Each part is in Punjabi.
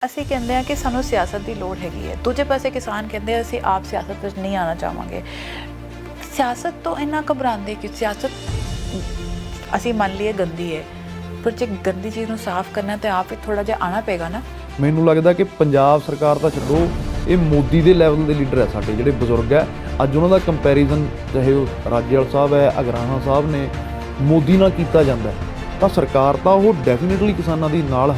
ਅਸੀਂ ਕਹਿੰਦੇ ਆ ਕਿ ਸਾਨੂੰ ਸਿਆਸਤ ਦੀ ਲੋੜ ਹੈਗੀ ਹੈ। ਦੂਜੇ ਪਾਸੇ ਕਿਸਾਨ ਕਹਿੰਦੇ ਆ ਅਸੀਂ ਆਪ ਸਿਆਸਤ ਵਿੱਚ ਨਹੀਂ ਆਉਣਾ ਚਾਹਾਂਗੇ। ਸਿਆਸਤ ਤੋਂ ਇੰਨਾ ਘਬਰਾਉਂਦੇ ਕਿ ਸਿਆਸਤ ਅਸੀਂ ਮੰਨ ਲਈਏ ਗੰਦੀ ਹੈ, ਪਰ ਜੇ ਗੰਦੀ ਚੀਜ਼ ਨੂੰ ਸਾਫ਼ ਕਰਨਾ ਤਾਂ ਆਪ ਹੀ ਥੋੜਾ ਜਿਹਾ ਆਉਣਾ ਪਏਗਾ ਨਾ। ਮੈਨੂੰ ਲੱਗਦਾ ਕਿ ਪੰਜਾਬ ਸਰਕਾਰ ਤਾਂ ਛੱਡੋ, ਇਹ ਮੋਦੀ ਦੇ ਲੈਵਲ ਦੇ ਲੀਡਰ ਹੈ ਸਾਡੇ ਜਿਹੜੇ ਬਜ਼ੁਰਗ ਹੈ। ਅੱਜ ਉਹਨਾਂ ਦਾ ਕੰਪੈਰੀਜ਼ਨ ਚਾਹੇ ਉਹ ਰਾਜੇਵਾਲ ਸਾਹਿਬ ਹੈ, ਅਗਰਾਹਾਂ ਸਾਹਿਬ ਨੇ, ਮੋਦੀ ਨਾਲ ਕੀਤਾ ਜਾਂਦਾ ਤਾਂ ਸਰਕਾਰ ਤਾਂ ਉਹ ਡੈਫੀਨੇਟਲੀ ਕਿਸਾਨਾਂ ਦੀ ਨਾਲ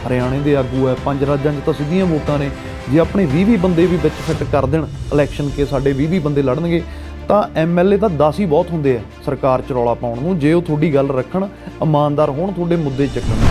ਹਰਿਆਣੇ ਦੇ ਆਗੂ ਹੈ। 5 ਰਾਜਾਂ 'ਚ ਤਾਂ ਸਿੱਧੀਆਂ ਵੋਟਾਂ ਨੇ। ਜੇ ਆਪਣੇ 20 ਬੰਦੇ ਵੀ ਵਿੱਚ ਫਿੱਟ ਕਰ ਦੇਣ ਇਲੈਕਸ਼ਨ ਕੇ ਸਾਡੇ 20 ਬੰਦੇ ਲੜਨਗੇ ਤਾਂ MLA ਤਾਂ 10 ਹੀ ਬਹੁਤ ਹੁੰਦੇ ਆ ਸਰਕਾਰ 'ਚ ਰੌਲਾ ਪਾਉਣ ਨੂੰ, ਜੇ ਉਹ ਤੁਹਾਡੀ ਗੱਲ ਰੱਖਣ, ਇਮਾਨਦਾਰ ਹੋਣ, ਤੁਹਾਡੇ ਮੁੱਦੇ ਚੱਕਣ।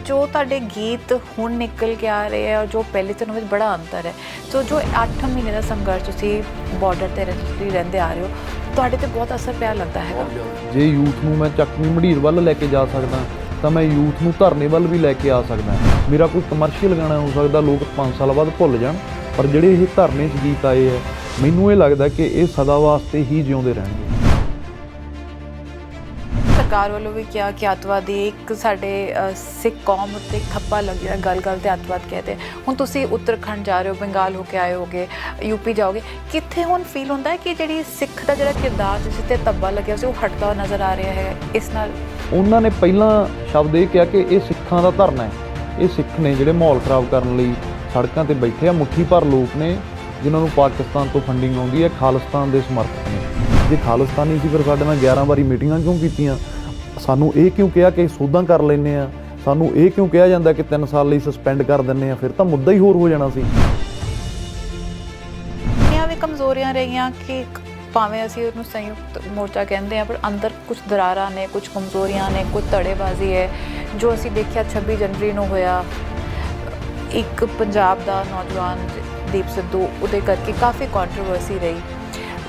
ਜੋ ਤੁਹਾਡੇ ਗੀਤ ਹੁਣ ਨਿਕਲ ਕੇ ਆ ਰਹੇ ਆ, ਜੋ ਪਹਿਲੇ ਤੋਂ ਵਿੱਚ ਬੜਾ ਅੰਤਰ ਹੈ। ਸੋ ਜੋ 8 ਮਹੀਨੇ ਦਾ ਸੰਘਰਸ਼ ਤੁਸੀਂ ਬਾਰਡਰ 'ਤੇ ਰਹਿੰਦੇ ਆ ਰਹੇ ਹੋ, ਤੁਹਾਡੇ 'ਤੇ ਬਹੁਤ ਅਸਰ ਪਿਆ ਲੱਗਦਾ ਹੈਗਾ। ਜੇ ਯੂਥ ਨੂੰ ਮੈਂ ਚੱਕਵੀਂ ਮੰਡੀਰ ਵੱਲ ਲੈ ਕੇ ਜਾ ਸਕਦਾ ਤਾਂ ਮੈਂ ਯੂਥ ਨੂੰ ਧਰਨੇ ਵੱਲ ਵੀ ਲੈ ਕੇ ਆ ਸਕਦਾ। ਮੇਰਾ ਕੋਈ ਕਮਰਸ਼ੀਅਲ ਗਾਣਾ ਹੋ ਸਕਦਾ, ਲੋਕ 5 ਸਾਲ ਬਾਅਦ ਭੁੱਲ ਜਾਣ, ਪਰ ਜਿਹੜੇ ਇਹ ਧਰਨੇ 'ਚ ਗੀਤ ਆਏ ਹੈ, ਮੈਨੂੰ ਇਹ ਲੱਗਦਾ ਕਿ ਇਹ ਸਦਾ ਵਾਸਤੇ ਹੀ ਜਿਉਂਦੇ ਰਹਿਣਗੇ। ਸਰਕਾਰ ਵੱਲੋਂ ਵੀ ਕਿਹਾ ਕਿ ਅੱਤਵਾਦੀ ਇੱਕ ਸਾਡੇ ਸਿੱਖ ਕੌਮ ਉੱਤੇ ਖੱਪਾ ਲੱਗਿਆ, ਗੱਲ ਤੇ ਅੱਤਵਾਦ ਕਹਿੰਦੇ। ਹੁਣ ਤੁਸੀਂ ਉੱਤਰਾਖੰਡ ਜਾ ਰਹੇ ਹੋ, ਬੰਗਾਲ ਹੋ ਕੇ ਆਏ ਹੋਗੇ, UP ਜਾਓਗੇ, ਕਿੱਥੇ ਹੁਣ ਫੀਲ ਹੁੰਦਾ ਹੈ ਕਿ ਜਿਹੜੀ ਸਿੱਖ ਦਾ ਜਿਹੜਾ ਕਿਰਦਾਰ ਜਿਸ 'ਤੇ ਧੱਬਾ ਲੱਗਿਆ ਸੀ ਉਹ ਹਟਦਾ ਹੋਇਆ ਨਜ਼ਰ ਆ ਰਿਹਾ ਹੈ ਇਸ ਨਾਲ? ਉਹਨਾਂ ਨੇ ਪਹਿਲਾਂ ਸ਼ਬਦ ਇਹ ਕਿਹਾ ਕਿ ਇਹ ਸਿੱਖਾਂ ਦਾ ਧਰਨਾ ਹੈ। ਇਹ ਸਿੱਖ ਨੇ ਜਿਹੜੇ ਮਾਹੌਲ ਖਰਾਬ ਕਰਨ ਲਈ ਸੜਕਾਂ 'ਤੇ ਬੈਠੇ ਆ। ਮੁੱਠੀ ਭਰ ਲੋਕ ਨੇ ਜਿਨ੍ਹਾਂ ਨੂੰ ਪਾਕਿਸਤਾਨ ਤੋਂ ਫੰਡਿੰਗ ਆਉਂਦੀ ਹੈ, ਖਾਲਿਸਤਾਨ ਦੇ ਸਮਰਥਕ ਨੇ। ਜੇ ਖਾਲਿਸਤਾਨੀ ਸੀ ਫਿਰ ਸਾਡੇ ਨਾਲ 11 ਵਾਰੀ ਮੀਟਿੰਗਾਂ ਕਿਉਂ ਕੀਤੀਆਂ? ਸਾਨੂੰ ਇਹ ਕਿਉਂ ਕਿਹਾ ਕਿ ਸੋਧਾਂ ਕਰ ਲੈਂਦੇ ਆ? ਸਾਨੂੰ ਇਹ ਕਿਉਂ ਕਿਹਾ ਜਾਂਦਾ ਕਿ 3 ਸਾਲ ਲਈ ਸਸਪੈਂਡ ਕਰ ਦਿੰਦੇ ਆ? ਫਿਰ ਤਾਂ ਮੁੱਦਾ ਹੀ ਹੋਰ ਹੋ ਜਾਣਾ ਸੀ। ਇਹ ਵੀ ਕਮਜ਼ੋਰੀਆਂ ਰਹੀਆਂ ਕਿ ਭਾਵੇਂ ਅਸੀਂ ਉਹਨੂੰ ਸੰਯੁਕਤ ਮੋਰਚਾ ਕਹਿੰਦੇ ਆ, ਪਰ ਅੰਦਰ ਕੁਝ ਦਰਾਰਾਂ ਨੇ, ਕੁਝ ਕਮਜ਼ੋਰੀਆਂ ਨੇ, ਕੁਝ ਧੜੇਬਾਜ਼ੀ ਹੈ। ਜੋ ਅਸੀਂ ਦੇਖਿਆ 26 ਜਨਵਰੀ ਨੂੰ ਹੋਇਆ, ਇੱਕ ਪੰਜਾਬ ਦਾ ਨੌਜਵਾਨ ਦੀਪ ਸਿੱਧੂ, ਉਹਦੇ ਕਰਕੇ ਕਾਫੀ ਕੰਟਰੋਵਰਸੀ ਰਹੀ।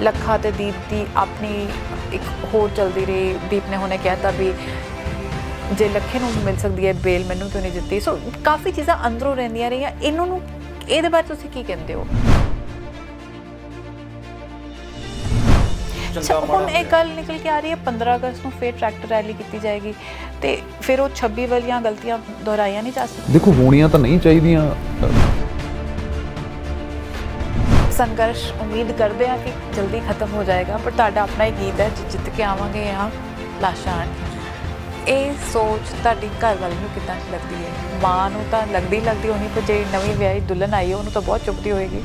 ਲੱਖਾ ਤੇ ਦੀਪ ਦੀ ਆਪਣੀ ਇੱਕ ਹੋਰ ਚੱਲਦੀ ਰਹੀ। ਦੀਪ ਨੇ ਹੁਣੇ ਕਹਿਤਾ ਵੀ ਜੇ ਲੱਖੇ ਨੂੰ ਮਿਲ ਸਕਦੀ ਹੈ ਬੇਲ, ਮੈਨੂੰ ਕਿਉਂ ਨਹੀਂ ਦਿੱਤੀ? ਸੋ ਕਾਫੀ ਚੀਜ਼ਾਂ ਅੰਦਰੋਂ ਰਹਿੰਦੀਆਂ ਰਹੀਆਂ। ਇਹਦੇ ਬਾਰੇ ਤੁਸੀਂ ਕੀ ਕਹਿੰਦੇ ਹੋ? ਹੁਣ ਇਹ ਗੱਲ ਨਿਕਲ ਕੇ ਆ ਰਹੀ ਹੈ 15 ਅਗਸਤ ਨੂੰ ਫਿਰ ਟਰੈਕਟਰ ਰੈਲੀ ਕੀਤੀ ਜਾਏਗੀ ਤੇ ਫਿਰ ਉਹ 26 ਵਾਲੀਆਂ ਗਲਤੀਆਂ ਦੁਹਰਾਈਆਂ ਨਹੀਂ ਜਾ ਸਕਦੀਆਂ। ਦੇਖੋ, ਹੋਣੀਆਂ ਤਾਂ ਨਹੀਂ ਚਾਹੀਦੀਆਂ। ਸੰਘਰਸ਼ ਉਮੀਦ ਕਰਦੇ ਹਾਂ ਕਿ ਜਲਦੀ ਖਤਮ ਹੋ ਜਾਏਗਾ, ਪਰ ਤੁਹਾਡਾ ਆਪਣਾ ਹੀ ਗੀਤ ਹੈ, ਜਿੱਤ ਕੇ ਆਵਾਂਗੇ ਜਾਂ ਲਾਸ਼ਾਂ ਆਉਣਗੀਆਂ। ਇਹ ਸੋਚ ਤੁਹਾਡੀ ਘਰ ਵਾਲੀ ਨੂੰ ਕਿੱਦਾਂ ਲੱਗਦੀ ਹੈ? ਮਾਂ ਨੂੰ ਤਾਂ ਲੱਗਦੀ ਹੋਣੀ, ਪਰ ਜਿਹੜੀ ਨਵੀਂ ਵਿਆਹੀ ਦੁਲਹਨ ਆਈ ਹੈ ਉਹਨੂੰ ਤਾਂ ਬਹੁਤ ਚੁੱਭਦੀ ਹੋਏਗੀ।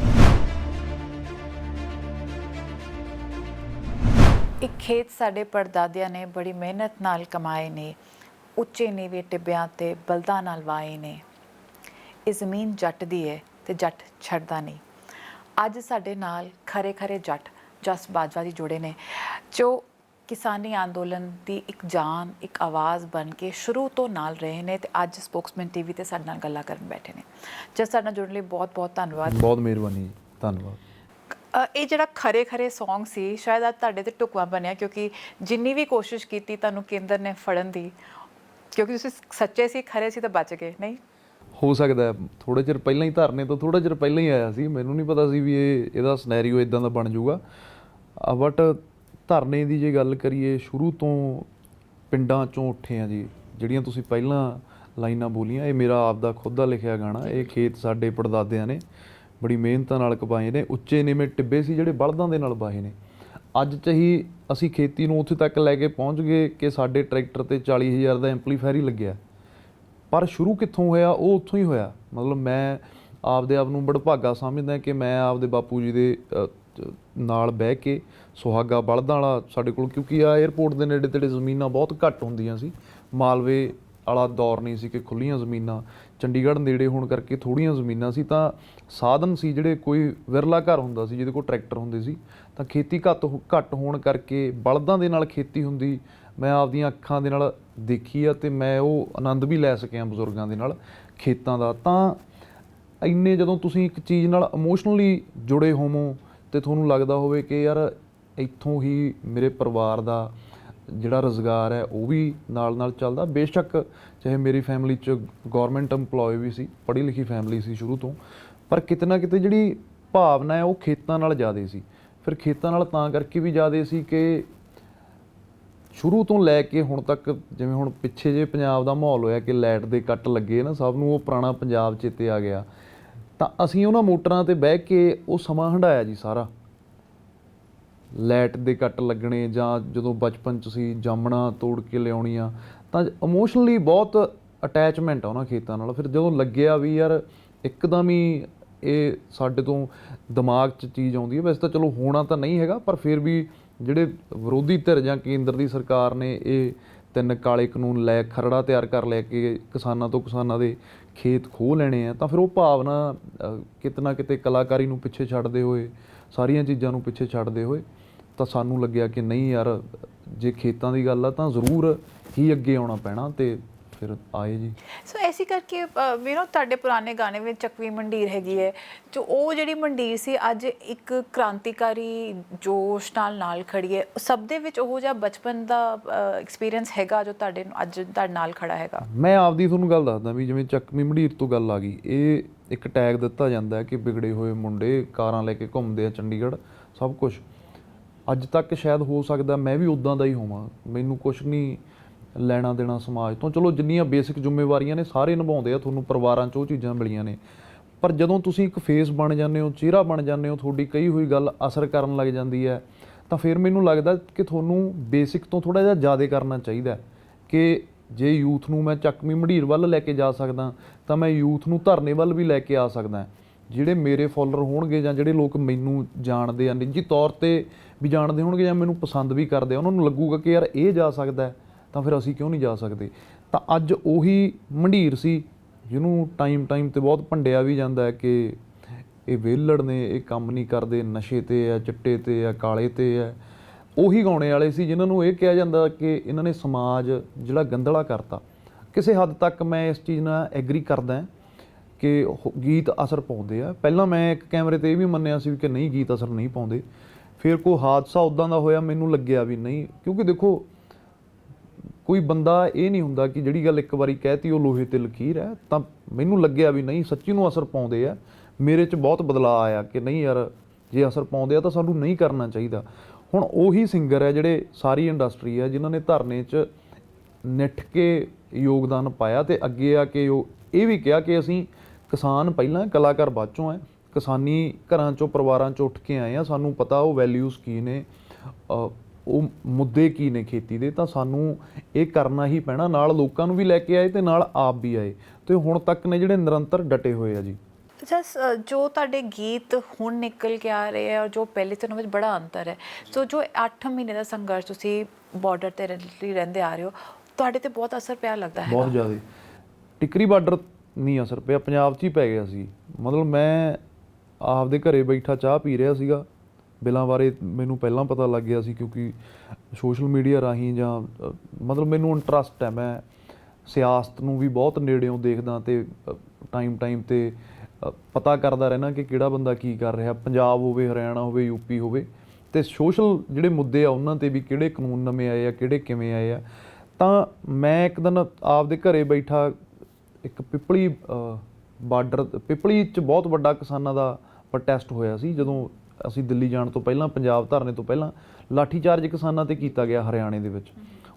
ਇੱਕ ਖੇਤ ਸਾਡੇ ਪੜਦਾਦਿਆਂ ਨੇ ਬੜੀ ਮਿਹਨਤ ਨਾਲ ਕਮਾਏ ਨੇ, ਉੱਚੇ ਨੀਵੇਂ ਟਿੱਬਿਆਂ 'ਤੇ ਬਲਦਾਂ ਨਾਲ ਵਾਏ ਨੇ। ਇਹ ਜ਼ਮੀਨ ਜੱਟ ਦੀ ਹੈ ਤੇ ਜੱਟ ਛੱਡਦਾ ਨਹੀਂ। ਅੱਜ ਸਾਡੇ ਨਾਲ ਖਰੇ ਜੱਟ ਜਸ ਬਾਜਵਾ ਜੀ ਜੁੜੇ ਨੇ, ਜੋ ਕਿਸਾਨੀ ਅੰਦੋਲਨ ਦੀ ਇੱਕ ਜਾਨ, ਇੱਕ ਆਵਾਜ਼ ਬਣ ਕੇ ਸ਼ੁਰੂ ਤੋਂ ਨਾਲ ਰਹੇ ਨੇ ਤੇ ਅੱਜ ਸਪੋਕਸਮੈਨ TV ਤੇ ਸਾਡੇ ਨਾਲ ਗੱਲਾਂ ਕਰਨ ਬੈਠੇ ਨੇ। ਜਸ ਸਾਡੇ ਨਾਲ ਜੁੜਨ ਲਈ ਬਹੁਤ ਧੰਨਵਾਦ। ਬਹੁਤ ਮਿਹਰਬਾਨੀ, ਧੰਨਵਾਦ। ਇਹ ਜਿਹੜਾ ਖਰੇ ਸੌਂਗ ਸੀ, ਸ਼ਾਇਦ ਅੱਜ ਤੁਹਾਡੇ 'ਤੇ ਢੁਕਵਾਂ ਬਣਿਆ, ਕਿਉਂਕਿ ਜਿੰਨੀ ਵੀ ਕੋਸ਼ਿਸ਼ ਕੀਤੀ ਤੁਹਾਨੂੰ ਕੇਂਦਰ ਨੇ ਫੜਨ ਦੀ, ਕਿਉਂਕਿ ਤੁਸੀਂ ਸੱਚੇ ਸੀ, ਖਰੇ ਸੀ ਤਾਂ ਬਚ ਗਏ। ਨਹੀਂ ਹੋ ਸਕਦਾ ਥੋੜ੍ਹੇ ਚਿਰ ਪਹਿਲਾਂ ਹੀ, ਧਰਨੇ ਤੋਂ ਥੋੜ੍ਹਾ ਚਿਰ ਪਹਿਲਾਂ ਹੀ ਆਇਆ ਸੀ। ਮੈਨੂੰ ਨਹੀਂ ਪਤਾ ਸੀ ਵੀ ਇਹਦਾ ਸਿਨੈਰੀਓ ਇੱਦਾਂ ਦਾ ਬਣ ਜਾਊਗਾ। ਬਟ ਧਰਨੇ ਦੀ ਜੇ ਗੱਲ ਕਰੀਏ, ਸ਼ੁਰੂ ਤੋਂ ਪਿੰਡਾਂ 'ਚੋਂ ਉੱਠੇ ਆ ਜੀ। ਜਿਹੜੀਆਂ ਤੁਸੀਂ ਪਹਿਲਾਂ ਲਾਈਨਾਂ ਬੋਲੀਆਂ, ਇਹ ਮੇਰਾ ਆਪਦਾ ਖੁਦ ਦਾ ਲਿਖਿਆ ਗਾਣਾ। ਇਹ ਖੇਤ ਸਾਡੇ ਪੜਦਾਦਿਆਂ ਨੇ ਬੜੀ ਮਿਹਨਤਾਂ ਨਾਲ ਕਮਾਏ ਨੇ, ਉੱਚੇ ਨੀਵੇਂ ਟਿੱਬੇ ਸੀ ਜਿਹੜੇ ਬਲਦਾਂ ਦੇ ਨਾਲ ਵਾਹੇ ਨੇ। ਅੱਜ ਚਾਹੀ ਅਸੀਂ ਖੇਤੀ ਨੂੰ ਉੱਥੇ ਤੱਕ ਲੈ ਕੇ ਪਹੁੰਚ ਗਏ ਕਿ ਸਾਡੇ ਟਰੈਕਟਰ 'ਤੇ 40,000 ਦਾ ਐਂਪਲੀਫਾਇਰ ਹੀ ਲੱਗਿਆ। ਪਰ ਸ਼ੁਰੂ ਕਿੱਥੋਂ ਹੋਇਆ? ਉਹ ਉੱਥੋਂ ਹੀ ਹੋਇਆ। ਮਤਲਬ ਮੈਂ ਆਪਦੇ ਆਪ ਨੂੰ ਬੜਭਾਗਾ ਸਮਝਦਾ ਕਿ ਮੈਂ ਆਪਦੇ ਬਾਪੂ ਜੀ ਦੇ ਨਾਲ ਬਹਿ ਕੇ ਸੁਹਾਗਾ ਬਲਦਾਂ ਵਾਲਾ ਸਾਡੇ ਕੋਲ, ਕਿਉਂਕਿ ਆ ਏਅਰਪੋਰਟ ਦੇ ਨੇੜੇ ਤੇੜੇ ਜ਼ਮੀਨਾਂ ਬਹੁਤ ਘੱਟ ਹੁੰਦੀਆਂ ਸੀ। ਮਾਲਵੇ ਵਾਲਾ ਦੌਰ ਨਹੀਂ ਸੀ ਕਿ ਖੁੱਲ੍ਹੀਆਂ ਜ਼ਮੀਨਾਂ, ਚੰਡੀਗੜ੍ਹ ਨੇੜੇ ਹੋਣ ਕਰਕੇ ਥੋੜ੍ਹੀਆਂ ਜ਼ਮੀਨਾਂ ਸੀ, ਤਾਂ ਸਾਧਨ ਸੀ ਜਿਹੜੇ, ਕੋਈ ਵਿਰਲਾ ਘਰ ਹੁੰਦਾ ਸੀ ਜਿਹਦੇ ਕੋਲ ਟਰੈਕਟਰ ਹੁੰਦੇ ਸੀ। ਤਾਂ ਖੇਤੀ ਘੱਟ ਹੋਣ ਕਰਕੇ ਬਲਦਾਂ ਦੇ ਨਾਲ ਖੇਤੀ ਹੁੰਦੀ ਮੈਂ ਆਪਦੀਆਂ ਅੱਖਾਂ ਦੇ ਨਾਲ ਦੇਖੀ ਆ, ਅਤੇ ਮੈਂ ਉਹ ਆਨੰਦ ਵੀ ਲੈ ਸਕਿਆ ਬਜ਼ੁਰਗਾਂ ਦੇ ਨਾਲ ਖੇਤਾਂ ਦਾ। ਤਾਂ ਇੰਨੇ ਜਦੋਂ ਤੁਸੀਂ ਇੱਕ ਚੀਜ਼ ਨਾਲ ਇਮੋਸ਼ਨਲੀ ਜੁੜੇ ਹੋਵੋ ਅਤੇ ਤੁਹਾਨੂੰ ਲੱਗਦਾ ਹੋਵੇ ਕਿ ਯਾਰ ਇੱਥੋਂ ਹੀ ਮੇਰੇ ਪਰਿਵਾਰ ਦਾ ਜਿਹੜਾ ਰੁਜ਼ਗਾਰ ਹੈ ਉਹ ਵੀ ਨਾਲ ਚੱਲਦਾ। ਬੇਸ਼ੱਕ ਚਾਹੇ ਮੇਰੀ ਫੈਮਿਲੀ 'ਚ ਗੌਰਮੈਂਟ ਇੰਪਲੋਏ ਵੀ ਸੀ, ਪੜ੍ਹੀ ਲਿਖੀ ਫੈਮਿਲੀ ਸੀ ਸ਼ੁਰੂ ਤੋਂ, ਪਰ ਕਿਤੇ ਨਾ ਕਿਤੇ ਜਿਹੜੀ ਭਾਵਨਾ ਹੈ ਉਹ ਖੇਤਾਂ ਨਾਲ ਜ਼ਿਆਦਾ ਸੀ। ਫਿਰ ਖੇਤਾਂ ਨਾਲ ਤਾਂ ਕਰਕੇ ਵੀ ਜ਼ਿਆਦਾ ਸੀ ਕਿ ਸ਼ੁਰੂ ਤੋਂ ਲੈ ਕੇ ਹੁਣ ਤੱਕ, ਜਿਵੇਂ ਹੁਣ ਪਿੱਛੇ ਜੇ ਪੰਜਾਬ ਦਾ ਮਾਹੌਲ ਹੋਇਆ ਕਿ ਲਾਈਟ ਦੇ ਕੱਟ ਲੱਗੇ ਨਾ, ਸਭ ਨੂੰ ਉਹ ਪੁਰਾਣਾ ਪੰਜਾਬ ਚੇਤੇ ਆ ਗਿਆ। ਤਾਂ ਅਸੀਂ ਉਹਨਾਂ ਮੋਟਰਾਂ ਤੇ ਬਹਿ ਕੇ ਉਹ ਸਮਾਂ ਹੰਢਾਇਆ ਜੀ ਸਾਰਾ। ਲਾਈਟ ਦੇ ਕੱਟ ਲੱਗਣੇ, ਜਾਂ ਜਦੋਂ ਬਚਪਨ 'ਚ ਸੀ ਜਾਮਣਾ ਤੋੜ ਕੇ ਲਿਆਉਣੀਆਂ, ਤਾਂ ਇਮੋਸ਼ਨਲੀ ਬਹੁਤ ਅਟੈਚਮੈਂਟ ਆ ਉਹਨਾਂ ਖੇਤਾਂ ਨਾਲ। ਫਿਰ ਜਦੋਂ ਲੱਗਿਆ ਵੀ ਯਾਰ ਇੱਕਦਮ ਹੀ ਇਹ ਸਾਡੇ ਤੋਂ ਦਿਮਾਗ 'ਚ ਚੀਜ਼ ਆਉਂਦੀ ਹੈ, ਵੈਸੇ ਤਾਂ ਚਲੋ ਹੋਣਾ ਤਾਂ ਨਹੀਂ ਹੈਗਾ, ਪਰ ਫਿਰ ਵੀ ਜਿਹੜੇ ਵਿਰੋਧੀ ਧਿਰ ਜਾਂ ਕੇਂਦਰ ਦੀ ਸਰਕਾਰ ਨੇ ਇਹ 3 ਕਾਲੇ ਕਾਨੂੰਨ ਲੈ ਖਰੜਾ ਤਿਆਰ ਕਰ ਲਿਆ ਕਿ ਕਿਸਾਨਾਂ ਤੋਂ ਕਿਸਾਨਾਂ ਦੇ ਖੇਤ ਖੋਹ ਲੈਣੇ ਆ, ਤਾਂ ਫਿਰ ਉਹ ਭਾਵਨਾ ਕਿਤੇ ਨਾ ਕਿਤੇ ਕਲਾਕਾਰੀ ਨੂੰ ਪਿੱਛੇ ਛੱਡਦੇ ਹੋਏ, ਸਾਰੀਆਂ ਚੀਜ਼ਾਂ ਨੂੰ ਪਿੱਛੇ ਛੱਡਦੇ ਹੋਏ, ਤਾਂ ਸਾਨੂੰ ਲੱਗਿਆ ਕਿ ਨਹੀਂ ਯਾਰ, ਜੇ ਖੇਤਾਂ ਦੀ ਗੱਲ ਆ ਤਾਂ ਜ਼ਰੂਰ ਹੀ ਅੱਗੇ ਆਉਣਾ ਪੈਣਾ, ਤੇ ਫਿਰ ਆਏ ਜੀ। ਸੋ ਐਸੀ ਕਰਕੇ ਤੁਹਾਡੇ ਪੁਰਾਣੇ ਗਾਣੇ ਵਿੱਚ ਚੱਕਵੀਂ ਮੰਡੀਰ ਹੈਗੀ ਹੈ, ਜੋ ਉਹ ਜਿਹੜੀ ਮੰਡੀਰ ਸੀ ਅੱਜ ਇੱਕ ਕ੍ਰਾਂਤੀਕਾਰੀ ਜੋਸ਼ ਨਾਲ ਖੜੀ ਹੈ। ਸਭ ਦੇ ਵਿੱਚ ਉਹ ਜਿਹਾ ਬਚਪਨ ਦਾ ਐਕਸਪੀਰੀਅੰਸ ਹੈਗਾ ਜੋ ਤੁਹਾਡੇ ਨੂੰ ਅੱਜ ਤੁਹਾਡੇ ਨਾਲ ਖੜਾ ਹੈਗਾ? ਮੈਂ ਆਪਦੀ ਤੁਹਾਨੂੰ ਗੱਲ ਦੱਸਦਾ ਵੀ ਜਿਵੇਂ ਚੱਕਵੀਂ ਮੰਡੀਰ ਤੋਂ ਗੱਲ ਆ ਗਈ, ਇਹ ਇੱਕ ਟੈਗ ਦਿੱਤਾ ਜਾਂਦਾ ਹੈ ਕਿ ਵਿਗੜੇ ਹੋਏ ਮੁੰਡੇ ਕਾਰਾਂ ਲੈ ਕੇ ਘੁੰਮਦੇ ਆ ਚੰਡੀਗੜ੍ਹ, ਸਭ ਕੁਛ। ਅੱਜ ਤੱਕ ਸ਼ਾਇਦ ਹੋ ਸਕਦਾ ਮੈਂ ਵੀ ਉੱਦਾਂ ਦਾ ਹੀ ਹੋਵਾਂ, ਮੈਨੂੰ ਕੁਛ ਨਹੀਂ ਲੈਣਾ ਦੇਣਾ ਸਮਾਜ ਤੋਂ। ਚਲੋ ਜਿੰਨੀਆਂ ਬੇਸਿਕ ਜ਼ਿੰਮੇਵਾਰੀਆਂ ਨੇ ਸਾਰੇ ਨਿਭਾਉਂਦੇ ਆ, ਤੁਹਾਨੂੰ ਪਰਿਵਾਰਾਂ 'ਚ ਉਹ ਚੀਜ਼ਾਂ ਮਿਲੀਆਂ ਨੇ, ਪਰ ਜਦੋਂ ਤੁਸੀਂ ਇੱਕ ਫੇਸ ਬਣ ਜਾਂਦੇ ਹੋ, ਚਿਹਰਾ ਬਣ ਜਾਂਦੇ ਹੋ, ਤੁਹਾਡੀ ਕਹੀ ਹੋਈ ਗੱਲ ਅਸਰ ਕਰਨ ਲੱਗ ਜਾਂਦੀ ਹੈ, ਤਾਂ ਫਿਰ ਮੈਨੂੰ ਲੱਗਦਾ ਕਿ ਤੁਹਾਨੂੰ ਬੇਸਿਕ ਤੋਂ ਥੋੜ੍ਹਾ ਜਿਹਾ ਜ਼ਿਆਦਾ ਕਰਨਾ ਚਾਹੀਦਾ। ਕਿ ਜੇ ਯੂਥ ਨੂੰ ਮੈਂ ਚੱਕਵੀਂ ਮੰਡੀਰ ਵੱਲ ਲੈ ਕੇ ਜਾ ਸਕਦਾ, ਤਾਂ ਮੈਂ ਯੂਥ ਨੂੰ ਧਰਨੇ ਵੱਲ ਵੀ ਲੈ ਕੇ ਆ ਸਕਦਾ। ਜਿਹੜੇ ਮੇਰੇ ਫੋਲੋਅਰ ਹੋਣਗੇ ਜਾਂ ਜਿਹੜੇ ਲੋਕ ਮੈਨੂੰ ਜਾਣਦੇ ਆ, ਨਿੱਜੀ ਤੌਰ 'ਤੇ ਵੀ ਜਾਣਦੇ ਹੋਣਗੇ ਜਾਂ ਮੈਨੂੰ ਪਸੰਦ ਵੀ ਕਰਦੇ ਆ, ਉਹਨਾਂ ਨੂੰ ਲੱਗੂਗਾ ਕਿ ਯਾਰ ਇਹ ਜਾ ਸਕਦਾ, ਤਾਂ ਫਿਰ ਅਸੀਂ ਕਿਉਂ ਨਹੀਂ ਜਾ ਸਕਦੇ। ਤਾਂ ਅੱਜ ਉਹੀ ਮੰਡੀਰ ਸੀ ਜਿਹਨੂੰ ਟਾਈਮ 'ਤੇ ਬਹੁਤ ਭੰਡਿਆ ਵੀ ਜਾਂਦਾ ਹੈ ਕਿ ਇਹ ਵਿਹਲੜ ਨੇ, ਇਹ ਕੰਮ ਨਹੀਂ ਕਰਦੇ, ਨਸ਼ੇ 'ਤੇ ਆ, ਚਿੱਟੇ 'ਤੇ ਆ, ਕਾਲੇ 'ਤੇ ਆ। ਉਹੀ ਗਾਉਣੇ ਵਾਲੇ ਸੀ ਜਿਨ੍ਹਾਂ ਨੂੰ ਇਹ ਕਿਹਾ ਜਾਂਦਾ ਕਿ ਇਹਨਾਂ ਨੇ ਸਮਾਜ ਜਿਹੜਾ ਗੰਧਲਾ ਕਰਤਾ। ਕਿਸੇ ਹੱਦ ਤੱਕ ਮੈਂ ਇਸ ਚੀਜ਼ ਨਾਲ ਐਗਰੀ ਕਰਦਾ ਕਿ ਗੀਤ ਅਸਰ ਪਾਉਂਦੇ ਆ। ਪਹਿਲਾਂ ਮੈਂ ਇੱਕ ਕੈਮਰੇ 'ਤੇ ਇਹ ਵੀ ਮੰਨਿਆ ਸੀ ਕਿ ਨਹੀਂ, ਗੀਤ ਅਸਰ ਨਹੀਂ ਪਾਉਂਦੇ। ਫਿਰ ਕੋਈ ਹਾਦਸਾ ਉੱਦਾਂ ਦਾ ਹੋਇਆ, ਮੈਨੂੰ ਲੱਗਿਆ ਵੀ ਨਹੀਂ, ਕਿਉਂਕਿ ਦੇਖੋ ਕੋਈ ਬੰਦਾ ਇਹ ਨਹੀਂ ਹੁੰਦਾ ਕਿ ਜਿਹੜੀ ਗੱਲ ਇੱਕ ਵਾਰੀ ਕਹਿਤੀ ਉਹ ਲੋਹੇ 'ਤੇ ਲਕੀਰ ਹੈ। ਤਾਂ ਮੈਨੂੰ ਲੱਗਿਆ ਵੀ ਨਹੀਂ, ਸੱਚੀ ਨੂੰ ਅਸਰ ਪਾਉਂਦੇ ਆ। ਮੇਰੇ 'ਚ ਬਹੁਤ ਬਦਲਾਅ ਆਇਆ ਕਿ ਨਹੀਂ ਯਾਰ, ਜੇ ਅਸਰ ਪਾਉਂਦੇ ਆ ਤਾਂ ਸਾਨੂੰ ਨਹੀਂ ਕਰਨਾ ਚਾਹੀਦਾ। ਹੁਣ ਉਹੀ ਸਿੰਗਰ ਹੈ ਜਿਹੜੇ ਸਾਰੀ ਇੰਡਸਟਰੀ ਹੈ ਜਿਨ੍ਹਾਂ ਨੇ ਧਰਨੇ 'ਚ ਨਿੱਠ ਕੇ ਯੋਗਦਾਨ ਪਾਇਆ, ਅਤੇ ਅੱਗੇ ਆ ਕੇ ਇਹ ਵੀ ਕਿਹਾ ਕਿ ਅਸੀਂ ਕਿਸਾਨ ਪਹਿਲਾਂ, ਕਲਾਕਾਰ ਬਾਅਦ 'ਚੋਂ ਹੈ। ਕਿਸਾਨੀ ਘਰਾਂ 'ਚੋਂ, ਪਰਿਵਾਰਾਂ 'ਚੋਂ ਉੱਠ ਕੇ ਆਏ ਆ, ਸਾਨੂੰ ਪਤਾ ਉਹ ਵੈਲਿਊਜ਼ ਕੀ ਨੇ, ਉਹ ਮੁੱਦੇ ਕੀ ਨੇ ਖੇਤੀ ਦੇ, ਤਾਂ ਸਾਨੂੰ ਇਹ ਕਰਨਾ ਹੀ ਪੈਣਾ। ਨਾਲ ਲੋਕਾਂ ਨੂੰ ਵੀ ਲੈ ਕੇ ਆਏ ਅਤੇ ਨਾਲ ਆਪ ਵੀ ਆਏ, ਅਤੇ ਹੁਣ ਤੱਕ ਨੇ ਜਿਹੜੇ ਨਿਰੰਤਰ ਡਟੇ ਹੋਏ ਆ ਜੀ। ਜੋ ਤੁਹਾਡੇ ਗੀਤ ਹੁਣ ਨਿਕਲ ਕੇ ਆ ਰਹੇ ਆ, ਜੋ ਪਹਿਲੇ ਤੋਂ ਵਿੱਚ ਬੜਾ ਅੰਤਰ ਹੈ। ਸੋ ਜੋ 8 ਮਹੀਨੇ ਦਾ ਸੰਘਰਸ਼ ਤੁਸੀਂ ਬਾਰਡਰ 'ਤੇ ਰਹਿੰਦੇ ਆ ਰਹੇ ਹੋ, ਤੁਹਾਡੇ 'ਤੇ ਬਹੁਤ ਅਸਰ ਪਿਆ ਲੱਗਦਾ ਹੈ? ਬਹੁਤ ਜ਼ਿਆਦਾ। ਟਿੱਕਰੀ ਬਾਰਡਰ ਨਹੀਂ ਅਸਰ ਪਿਆ, ਪੰਜਾਬ 'ਚ ਹੀ ਪੈ ਗਿਆ ਸੀ। ਮਤਲਬ ਮੈਂ ਆਪਦੇ ਘਰੇ ਬੈਠਾ ਚਾਹ ਪੀ ਰਿਹਾ ਸੀਗਾ, ਬਿੱਲਾਂ ਬਾਰੇ ਮੈਨੂੰ ਪਹਿਲਾਂ ਪਤਾ ਲੱਗ ਗਿਆ ਸੀ, ਕਿਉਂਕਿ ਸੋਸ਼ਲ ਮੀਡੀਆ ਰਾਹੀਂ ਜਾਂ ਮਤਲਬ ਮੈਨੂੰ ਇੰਟਰਸਟ ਹੈ, ਮੈਂ ਸਿਆਸਤ ਨੂੰ ਵੀ ਬਹੁਤ ਨੇੜਿਓਂ ਦੇਖਦਾ ਅਤੇ ਟਾਈਮ 'ਤੇ ਪਤਾ ਕਰਦਾ ਰਹਿਣਾ ਕਿ ਕਿਹੜਾ ਬੰਦਾ ਕੀ ਕਰ ਰਿਹਾ, ਪੰਜਾਬ ਹੋਵੇ, ਹਰਿਆਣਾ ਹੋਵੇ, ਯੂਪੀ ਹੋਵੇ, ਅਤੇ ਸੋਸ਼ਲ ਜਿਹੜੇ ਮੁੱਦੇ ਆ ਉਹਨਾਂ 'ਤੇ ਵੀ ਕਿਹੜੇ ਕਾਨੂੰਨ ਨਵੇਂ ਆਏ ਆ, ਕਿਹੜੇ ਕਿਵੇਂ ਆਏ ਆ। ਤਾਂ ਮੈਂ ਇੱਕ ਦਿਨ ਆਪਦੇ ਘਰੇ ਬੈਠਾ ਇੱਕ ਪਿਪਲੀ ਬਾਰਡਰ, ਪਿਪਲੀ 'ਚ ਬਹੁਤ ਵੱਡਾ ਕਿਸਾਨਾਂ ਦਾ ਪ੍ਰੋਟੈਸਟ ਹੋਇਆ ਸੀ। ਜਦੋਂ ਅਸੀਂ ਦਿੱਲੀ ਜਾਣ ਤੋਂ ਪਹਿਲਾਂ, ਪੰਜਾਬ ਧਰਨੇ ਤੋਂ ਪਹਿਲਾਂ, ਲਾਠੀਚਾਰਜ ਕਿਸਾਨਾਂ 'ਤੇ ਕੀਤਾ ਗਿਆ ਹਰਿਆਣੇ ਦੇ ਵਿੱਚ।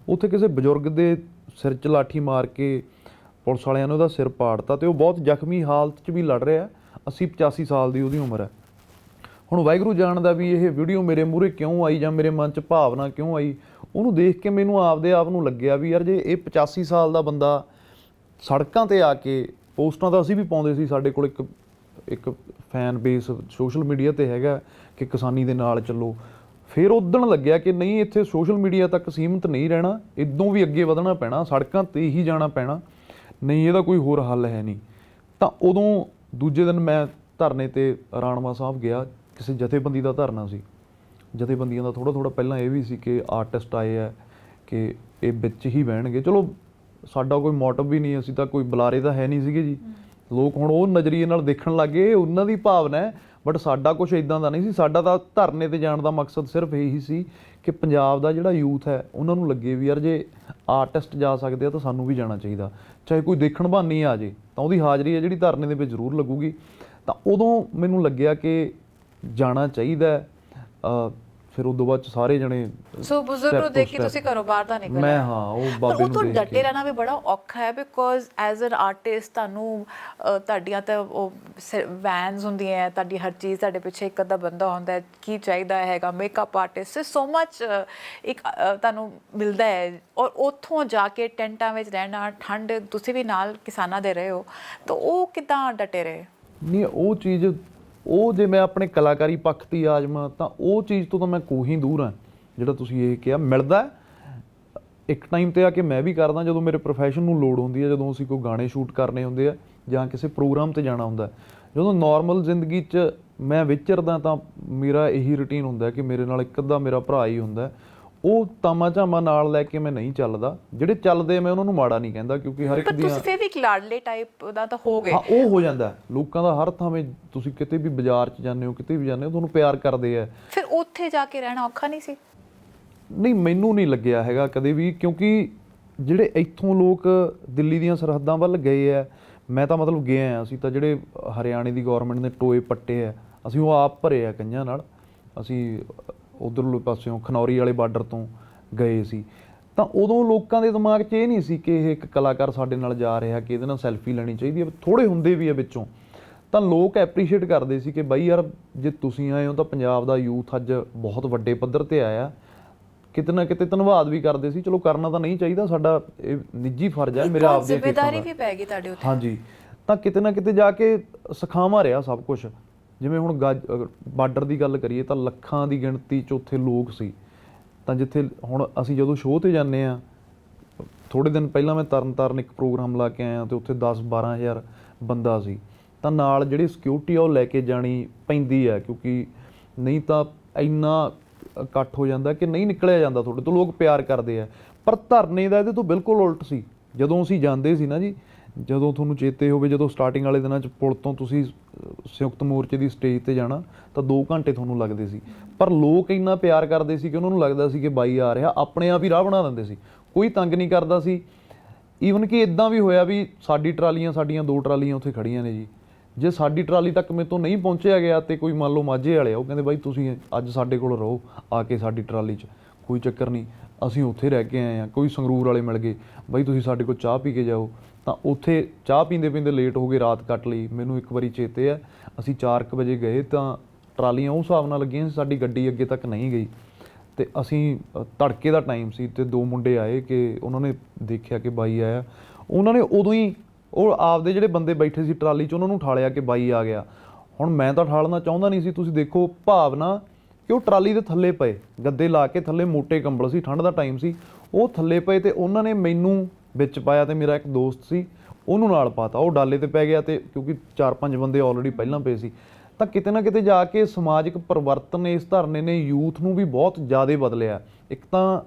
ਉੱਥੇ ਕਿਸੇ ਬਜ਼ੁਰਗ ਦੇ ਸਿਰ 'ਚ ਲਾਠੀ ਮਾਰ ਕੇ ਪੁਲਿਸ ਵਾਲਿਆਂ ਨੇ ਉਹਦਾ ਸਿਰ ਪਾੜਤਾ, ਅਤੇ ਉਹ ਬਹੁਤ ਜ਼ਖਮੀ ਹਾਲਤ 'ਚ ਵੀ ਲੜ ਰਿਹਾ। 80-85 ਸਾਲ ਦੀ ਉਹਦੀ ਉਮਰ ਹੈ। ਹੁਣ ਵਾਹਿਗੁਰੂ ਜਾਣਦਾ ਵੀ ਇਹ ਵੀਡੀਓ ਮੇਰੇ ਮੂਹਰੇ ਕਿਉਂ ਆਈ ਜਾਂ ਮੇਰੇ ਮਨ 'ਚ ਭਾਵਨਾ ਕਿਉਂ ਆਈ। ਉਹਨੂੰ ਦੇਖ ਕੇ ਮੈਨੂੰ ਆਪਦੇ ਆਪ ਨੂੰ ਲੱਗਿਆ ਵੀ ਯਾਰ, ਜੇ ਇਹ 85 ਸਾਲ ਦਾ ਬੰਦਾ ਸੜਕਾਂ 'ਤੇ ਆ ਕੇ, ਪੋਸਟਾਂ ਤਾਂ ਅਸੀਂ ਵੀ ਪਾਉਂਦੇ ਸੀ, ਸਾਡੇ ਕੋਲ ਇੱਕ ਫੈਨ ਬੇਸ ਸੋਸ਼ਲ ਮੀਡੀਆ 'ਤੇ ਹੈਗਾ ਕਿ ਕਿਸਾਨੀ ਦੇ ਨਾਲ ਚੱਲੋ। ਫਿਰ ਉੱਦਣ ਲੱਗਿਆ ਕਿ ਨਹੀਂ, ਇੱਥੇ ਸੋਸ਼ਲ ਮੀਡੀਆ ਤੱਕ ਸੀਮਿਤ ਨਹੀਂ ਰਹਿਣਾ, ਇੱਦੋਂ ਵੀ ਅੱਗੇ ਵਧਣਾ ਪੈਣਾ, ਸੜਕਾਂ 'ਤੇ ਹੀ ਜਾਣਾ ਪੈਣਾ, ਨਹੀਂ ਇਹਦਾ ਕੋਈ ਹੋਰ ਹੱਲ ਹੈ ਨਹੀਂ। ਤਾਂ ਉਦੋਂ ਦੂਜੇ ਦਿਨ ਮੈਂ ਧਰਨੇ 'ਤੇ ਰਾਣਵਾ ਸਾਹਿਬ ਗਿਆ, ਕਿਸੇ ਜਥੇਬੰਦੀ ਦਾ ਧਰਨਾ ਸੀ। ਜਥੇਬੰਦੀਆਂ ਦਾ ਥੋੜ੍ਹਾ ਪਹਿਲਾਂ ਇਹ ਵੀ ਸੀ ਕਿ ਆਰਟਿਸਟ ਆਏ ਆ ਕਿ ਇਹ ਵਿੱਚ ਹੀ ਬਹਿਣਗੇ। ਚਲੋ ਸਾਡਾ ਕੋਈ ਮੋਟਿਵ ਵੀ ਨਹੀਂ, ਅਸੀਂ ਤਾਂ ਕੋਈ ਬੁਲਾਰੇ ਤਾਂ ਹੈ ਨਹੀਂ ਸੀਗੇ ਜੀ। ਲੋਕ ਹੁਣ ਉਹ ਨਜ਼ਰੀਏ ਨਾਲ ਦੇਖਣ ਲੱਗ ਗਏ, ਉਹਨਾਂ ਦੀ ਭਾਵਨਾ ਹੈ, ਬਟ ਸਾਡਾ ਕੁਛ ਇੱਦਾਂ ਦਾ ਨਹੀਂ ਸੀ। ਸਾਡਾ ਤਾਂ ਧਰਨੇ 'ਤੇ ਜਾਣ ਦਾ ਮਕਸਦ ਸਿਰਫ ਇਹੀ ਸੀ ਕਿ ਪੰਜਾਬ ਦਾ ਜਿਹੜਾ ਯੂਥ ਹੈ ਉਹਨਾਂ ਨੂੰ ਲੱਗੇ ਵੀ ਯਾਰ, ਜੇ ਆਰਟਿਸਟ ਜਾ ਸਕਦੇ ਆ ਤਾਂ ਸਾਨੂੰ ਵੀ ਜਾਣਾ ਚਾਹੀਦਾ। ਚਾਹੇ ਕੋਈ ਦੇਖਣ ਬਹਾਨੇ ਆ ਜੇ, ਤਾਂ ਉਹਦੀ ਹਾਜ਼ਰੀ ਹੈ ਜਿਹੜੀ ਧਰਨੇ ਦੇ ਵਿੱਚ ਜ਼ਰੂਰ ਲੱਗੂਗੀ। ਤਾਂ ਉਦੋਂ ਮੈਨੂੰ ਲੱਗਿਆ ਕਿ ਜਾਣਾ ਚਾਹੀਦਾ। ਫਿਰ ਉਦੋਂ ਬਾਅਦ 'ਚ ਸਾਰੇ ਜਣੇ ਸੋ ਬਜ਼ੁਰਗ ਨੂੰ ਦੇਖ ਕੇ ਤੁਸੀਂ ਘਰੋਂ ਬਾਹਰ ਤਾਂ ਨਿਕਲੇ? ਮੈਂ ਹਾਂ ਉਹ ਪਰ ਬਾਬੇ ਉਹ ਨੂੰ ਤੋਂ ਦੇਖ ਡਟੇ ਕੇ ਰਹਿਣਾ ਵੀ ਬੜਾ ਔਖਾ ਹੈ, ਬਿਕੋਜ਼ ਐਜ਼ ਐਨ ਆਰਟਿਸਟ ਤੁਹਾਨੂੰ ਤੁਹਾਡੀਆਂ ਤਾਂ ਉਹ ਵੈਨਸ ਹੁੰਦੀਆਂ ਹੈ, ਤੁਹਾਡੀ ਹਰ ਚੀਜ਼, ਤੁਹਾਡੇ ਪਿੱਛੇ ਇੱਕ ਅੱਧਾ ਬੰਦਾ ਹੁੰਦਾ ਹੈ, ਕੀ ਚਾਹੀਦਾ ਹੈਗਾ, ਮੇਕਅਪ ਆਰਟਿਸਟ, ਸੋ ਮਚ ਇੱਕ ਤੁਹਾਨੂੰ ਮਿਲਦਾ ਹੈ। ਔਰ ਉੱਥੋਂ ਜਾ ਕੇ ਟੈਂਟਾਂ ਵਿੱਚ ਰਹਿਣਾ, ਠੰਡ, ਤੁਸੀਂ ਵੀ ਨਾਲ ਕਿਸਾਨਾਂ ਦੇ ਰਹੇ ਹੋ, ਤਾਂ ਉਹ ਕਿੱਦਾਂ ਡਟੇ ਰਹੇ? ਨਹੀਂ ਉਹ ਚੀਜ਼, ਉਹ ਜੇ ਮੈਂ ਆਪਣੇ ਕਲਾਕਾਰੀ ਪੱਖ ਦੀ ਆਜਮਾ ਤਾਂ ਉਹ ਚੀਜ਼ ਤੋਂ ਤਾਂ ਮੈਂ ਕੋਹੀਂ ਦੂਰ ਹਾਂ। ਜਿਹੜਾ ਤੁਸੀਂ ਇਹ ਕਿਹਾ ਮਿਲਦਾ ਇੱਕ ਟਾਈਮ 'ਤੇ ਆ ਕੇ ਮੈਂ ਵੀ ਕਰਦਾ, ਜਦੋਂ ਮੇਰੇ ਪ੍ਰੋਫੈਸ਼ਨ ਨੂੰ ਲੋੜ ਹੁੰਦੀ ਹੈ, ਜਦੋਂ ਅਸੀਂ ਕੋਈ ਗਾਣੇ ਸ਼ੂਟ ਕਰਨੇ ਹੁੰਦੇ ਆ ਜਾਂ ਕਿਸੇ ਪ੍ਰੋਗਰਾਮ 'ਤੇ ਜਾਣਾ ਹੁੰਦਾ। ਜਦੋਂ ਨੋਰਮਲ ਜ਼ਿੰਦਗੀ 'ਚ ਮੈਂ ਵਿਚਰਦਾ ਤਾਂ ਮੇਰਾ ਇਹੀ ਰੂਟੀਨ ਹੁੰਦਾ ਕਿ ਮੇਰੇ ਨਾਲ ਇੱਕ ਅੱਧਾ ਮੇਰਾ ਭਰਾ ਹੀ ਹੁੰਦਾ, ਉਹ ਤਾਮਾ ਝਾਮਾ ਨਾਲ ਲੈ ਕੇ ਮੈਂ ਨਹੀਂ ਚੱਲਦਾ। ਜਿਹੜੇ ਚੱਲਦੇ ਮੈਂ ਉਹਨਾਂ ਨੂੰ ਮਾੜਾ ਨਹੀਂ ਕਹਿੰਦਾ, ਕਿਉਂਕਿ ਹਰ ਇੱਕ ਦੀਆਂ ਤੁਸੀਂ ਫਿਰ ਵੀ ਇੱਕ ਲਾਡਲੇ ਟਾਈਪ ਦਾ ਤਾਂ ਹੋ ਗਏ। ਹਾਂ ਉਹ ਹੋ ਜਾਂਦਾ ਲੋਕਾਂ ਦਾ, ਹਰ ਥਾਵੇਂ ਤੁਸੀਂ ਕਿਤੇ ਵੀ ਬਾਜ਼ਾਰ 'ਚ ਜਾਂਦੇ ਹੋ, ਕਿਤੇ ਵੀ ਜਾਂਦੇ ਹੋ, ਤੁਹਾਨੂੰ ਪਿਆਰ ਕਰਦੇ ਆ। ਫਿਰ ਉੱਥੇ ਜਾ ਕੇ ਰਹਿਣਾ ਔਖਾ ਨਹੀਂ ਸੀ? ਨਹੀਂ ਮੈਨੂੰ ਨਹੀਂ ਲੱਗਿਆ ਹੈਗਾ ਕਦੇ ਵੀ, ਕਿਉਂਕਿ ਜਿਹੜੇ ਇੱਥੋਂ ਲੋਕ ਦਿੱਲੀ ਦੀਆਂ ਸਰਹੱਦਾਂ ਵੱਲ ਗਏ ਆ, ਮੈਂ ਤਾਂ ਮਤਲਬ ਗਿਆ ਆ, ਅਸੀਂ ਤਾਂ ਜਿਹੜੇ ਹਰਿਆਣੇ ਦੀ ਗੌਰਮੈਂਟ ਨੇ ਟੋਏ ਪੱਟੇ ਆ, ਅਸੀਂ ਉਹ ਆਪ ਭਰੇ ਆ ਕਈਆਂ ਨਾਲ। ਅਸੀਂ ਉੱਧਰਲੇ ਪਾਸਿਓਂ ਖਨੌਰੀ ਵਾਲੇ ਬਾਰਡਰ ਤੋਂ ਗਏ ਸੀ, ਤਾਂ ਉਦੋਂ ਲੋਕਾਂ ਦੇ ਦਿਮਾਗ 'ਚ ਇਹ ਨਹੀਂ ਸੀ ਕਿ ਇਹ ਇੱਕ ਕਲਾਕਾਰ ਸਾਡੇ ਨਾਲ ਜਾ ਰਿਹਾ ਕਿ ਇਹਦੇ ਨਾਲ ਸੈਲਫੀ ਲੈਣੀ ਚਾਹੀਦੀ ਹੈ। ਥੋੜ੍ਹੇ ਹੁੰਦੇ ਵੀ ਆ ਵਿੱਚੋਂ, ਤਾਂ ਲੋਕ ਐਪਰੀਸ਼ੀਏਟ ਕਰਦੇ ਸੀ ਕਿ ਬਾਈ ਯਾਰ ਜੇ ਤੁਸੀਂ ਆਏ ਹੋ ਤਾਂ ਪੰਜਾਬ ਦਾ ਯੂਥ ਅੱਜ ਬਹੁਤ ਵੱਡੇ ਪੱਧਰ 'ਤੇ ਆਇਆ। ਕਿਤੇ ਨਾ ਕਿਤੇ ਧੰਨਵਾਦ ਵੀ ਕਰਦੇ ਸੀ, ਚਲੋ ਕਰਨਾ ਤਾਂ ਨਹੀਂ ਚਾਹੀਦਾ, ਸਾਡਾ ਇਹ ਨਿੱਜੀ ਫਰਜ਼ ਹੈ, ਮੇਰੇ ਆਪ ਦੇ ਜ਼ਿੰਮੇਵਾਰੀ ਵੀ ਪੈ ਗਈ ਤੁਹਾਡੇ ਉੱਤੇ। ਹਾਂਜੀ, ਤਾਂ ਕਿਤੇ ਨਾ ਕਿਤੇ ਜਾ ਕੇ ਸਿਖਾਵਾਂ ਰਿਹਾ ਸਭ ਕੁਝ। ਜਿਵੇਂ ਹੁਣ ਬਾਰਡਰ ਦੀ ਗੱਲ ਕਰੀਏ ਤਾਂ ਲੱਖਾਂ ਦੀ ਗਿਣਤੀ 'ਚ ਉੱਥੇ ਲੋਕ ਸੀ, ਤਾਂ ਜਿੱਥੇ ਹੁਣ ਅਸੀਂ ਜਦੋਂ ਸ਼ੋਅ 'ਤੇ ਜਾਂਦੇ ਹਾਂ, ਥੋੜ੍ਹੇ ਦਿਨ ਪਹਿਲਾਂ ਮੈਂ ਤਰਨਤਾਰਨ ਇੱਕ ਪ੍ਰੋਗਰਾਮ ਲਾ ਕੇ ਆਇਆ, ਅਤੇ ਉੱਥੇ 10-12 ਹਜ਼ਾਰ ਬੰਦਾ ਸੀ, ਤਾਂ ਨਾਲ ਜਿਹੜੀ ਸਿਕਿਉਰਿਟੀ ਆ ਉਹ ਲੈ ਕੇ ਜਾਣੀ ਪੈਂਦੀ ਹੈ, ਕਿਉਂਕਿ ਨਹੀਂ ਤਾਂ ਇੰਨਾ ਇਕੱਠ ਹੋ ਜਾਂਦਾ ਕਿ ਨਹੀਂ ਨਿਕਲਿਆ ਜਾਂਦਾ ਤੁਹਾਡੇ ਤੋਂ। ਲੋਕ ਪਿਆਰ ਕਰਦੇ ਆ, ਪਰ ਧਰਨੇ ਦਾ ਇਹਦੇ ਤੋਂ ਬਿਲਕੁਲ ਉਲਟ ਸੀ। ਜਦੋਂ ਅਸੀਂ ਜਾਂਦੇ ਸੀ ਨਾ ਜੀ, ਜਦੋਂ ਤੁਹਾਨੂੰ ਚੇਤੇ ਹੋਵੇ, ਜਦੋਂ ਸਟਾਰਟਿੰਗ ਵਾਲੇ ਦਿਨਾਂ 'ਚ ਪੁਲ ਤੋਂ ਤੁਸੀਂ ਸੰਯੁਕਤ ਮੋਰਚੇ ਦੀ ਸਟੇਜ 'ਤੇ ਜਾਣਾ ਤਾਂ 2 ਘੰਟੇ ਤੁਹਾਨੂੰ ਲੱਗਦੇ ਸੀ, ਪਰ ਲੋਕ ਇੰਨਾ ਪਿਆਰ ਕਰਦੇ ਸੀ ਕਿ ਉਹਨਾਂ ਨੂੰ ਲੱਗਦਾ ਸੀ ਕਿ ਬਾਈ ਆ ਰਿਹਾ, ਆਪਣੇ ਆਪ ਹੀ ਰਾਹ ਬਣਾ ਦਿੰਦੇ ਸੀ, ਕੋਈ ਤੰਗ ਨਹੀਂ ਕਰਦਾ ਸੀ। ਈਵਨ ਕਿ ਇੱਦਾਂ ਵੀ ਹੋਇਆ ਵੀ ਸਾਡੀਆਂ 2 ਟਰਾਲੀਆਂ ਉੱਥੇ ਖੜੀਆਂ ਨੇ ਜੀ, ਜੇ ਸਾਡੀ ਟਰਾਲੀ ਤੱਕ ਮੇਰੇ ਤੋਂ ਨਹੀਂ ਪਹੁੰਚਿਆ ਗਿਆ ਤੇ ਕੋਈ ਮੰਨ ਲਓ ਮਾਝੇ ਵਾਲੇ ਆ, ਉਹ ਕਹਿੰਦੇ ਬਾਈ ਤੁਸੀਂ ਅੱਜ ਸਾਡੇ ਕੋਲ ਰਹੋ ਆ ਕੇ ਸਾਡੀ ਟਰਾਲੀ 'ਚ, ਕੋਈ ਚੱਕਰ ਨਹੀਂ, ਅਸੀਂ ਉੱਥੇ ਰਹਿ ਕੇ ਆਏ ਹਾਂ। ਕੋਈ ਸੰਗਰੂਰ ਵਾਲੇ ਮਿਲ ਗਏ, ਬਾਈ ਤੁਸੀਂ ਸਾਡੇ ਕੋਲ ਚਾਹ ਪੀ ਕੇ ਜਾਓ, ਤਾਂ ਉੱਥੇ ਚਾਹ ਪੀਂਦੇ ਪੀਂਦੇ ਲੇਟ ਹੋ ਗਏ, ਰਾਤ ਕੱਟ ਲਈ। ਮੈਨੂੰ ਇੱਕ ਵਾਰੀ ਚੇਤੇ ਹੈ, ਅਸੀਂ 4 ਵਜੇ ਗਏ ਤਾਂ ਟਰਾਲੀਆਂ ਉਹ ਹਿਸਾਬ ਨਾਲ ਲੱਗੀਆਂ ਸੀ, ਸਾਡੀ ਗੱਡੀ ਅੱਗੇ ਤੱਕ ਨਹੀਂ ਗਈ, ਅਤੇ ਅਸੀਂ ਤੜਕੇ ਦਾ ਟਾਈਮ ਸੀ, ਅਤੇ 2 ਮੁੰਡੇ ਆਏ ਕਿ ਉਹਨਾਂ ਨੇ ਦੇਖਿਆ ਕਿ ਬਾਈ ਆਇਆ, ਉਹਨਾਂ ਨੇ ਉਦੋਂ ਹੀ ਉਹ ਆਪਦੇ ਜਿਹੜੇ ਬੰਦੇ ਬੈਠੇ ਸੀ ਟਰਾਲੀ 'ਚ ਉਹਨਾਂ ਨੂੰ ਠਾਲਿਆ ਕਿ ਬਾਈ ਆ ਗਿਆ। ਹੁਣ ਮੈਂ ਤਾਂ ਠਾਲਣਾ ਚਾਹੁੰਦਾ ਨਹੀਂ ਸੀ, ਤੁਸੀਂ ਦੇਖੋ ਭਾਵਨਾ, ਕਿ ਉਹ ਟਰਾਲੀ ਦੇ ਥੱਲੇ ਪਏ, ਗੱਦੇ ਲਾ ਕੇ ਥੱਲੇ, ਮੋਟੇ ਕੰਬਲ ਸੀ, ਠੰਡ ਦਾ ਟਾਈਮ ਸੀ, ਉਹ ਥੱਲੇ ਪਏ, ਅਤੇ ਉਹਨਾਂ ਨੇ ਮੈਨੂੰ ਵਿੱਚ ਪਾਇਆ, ਅਤੇ ਮੇਰਾ ਇੱਕ ਦੋਸਤ ਸੀ ਉਹਨੂੰ ਨਾਲ ਪਾਤਾ, ਉਹ ਡਾਲੇ 'ਤੇ ਪੈ ਗਿਆ, ਅਤੇ ਕਿਉਂਕਿ 4-5 ਬੰਦੇ ਆਲਰੇਡੀ ਪਹਿਲਾਂ ਪਏ ਸੀ। ਤਾਂ ਕਿਤੇ ਨਾ ਕਿਤੇ ਜਾ ਕੇ ਸਮਾਜਿਕ ਪਰਿਵਰਤਨ ਇਸ ਧਰਨੇ ਨੇ ਯੂਥ ਨੂੰ ਵੀ ਬਹੁਤ ਜ਼ਿਆਦਾ ਬਦਲਿਆ। ਇੱਕ ਤਾਂ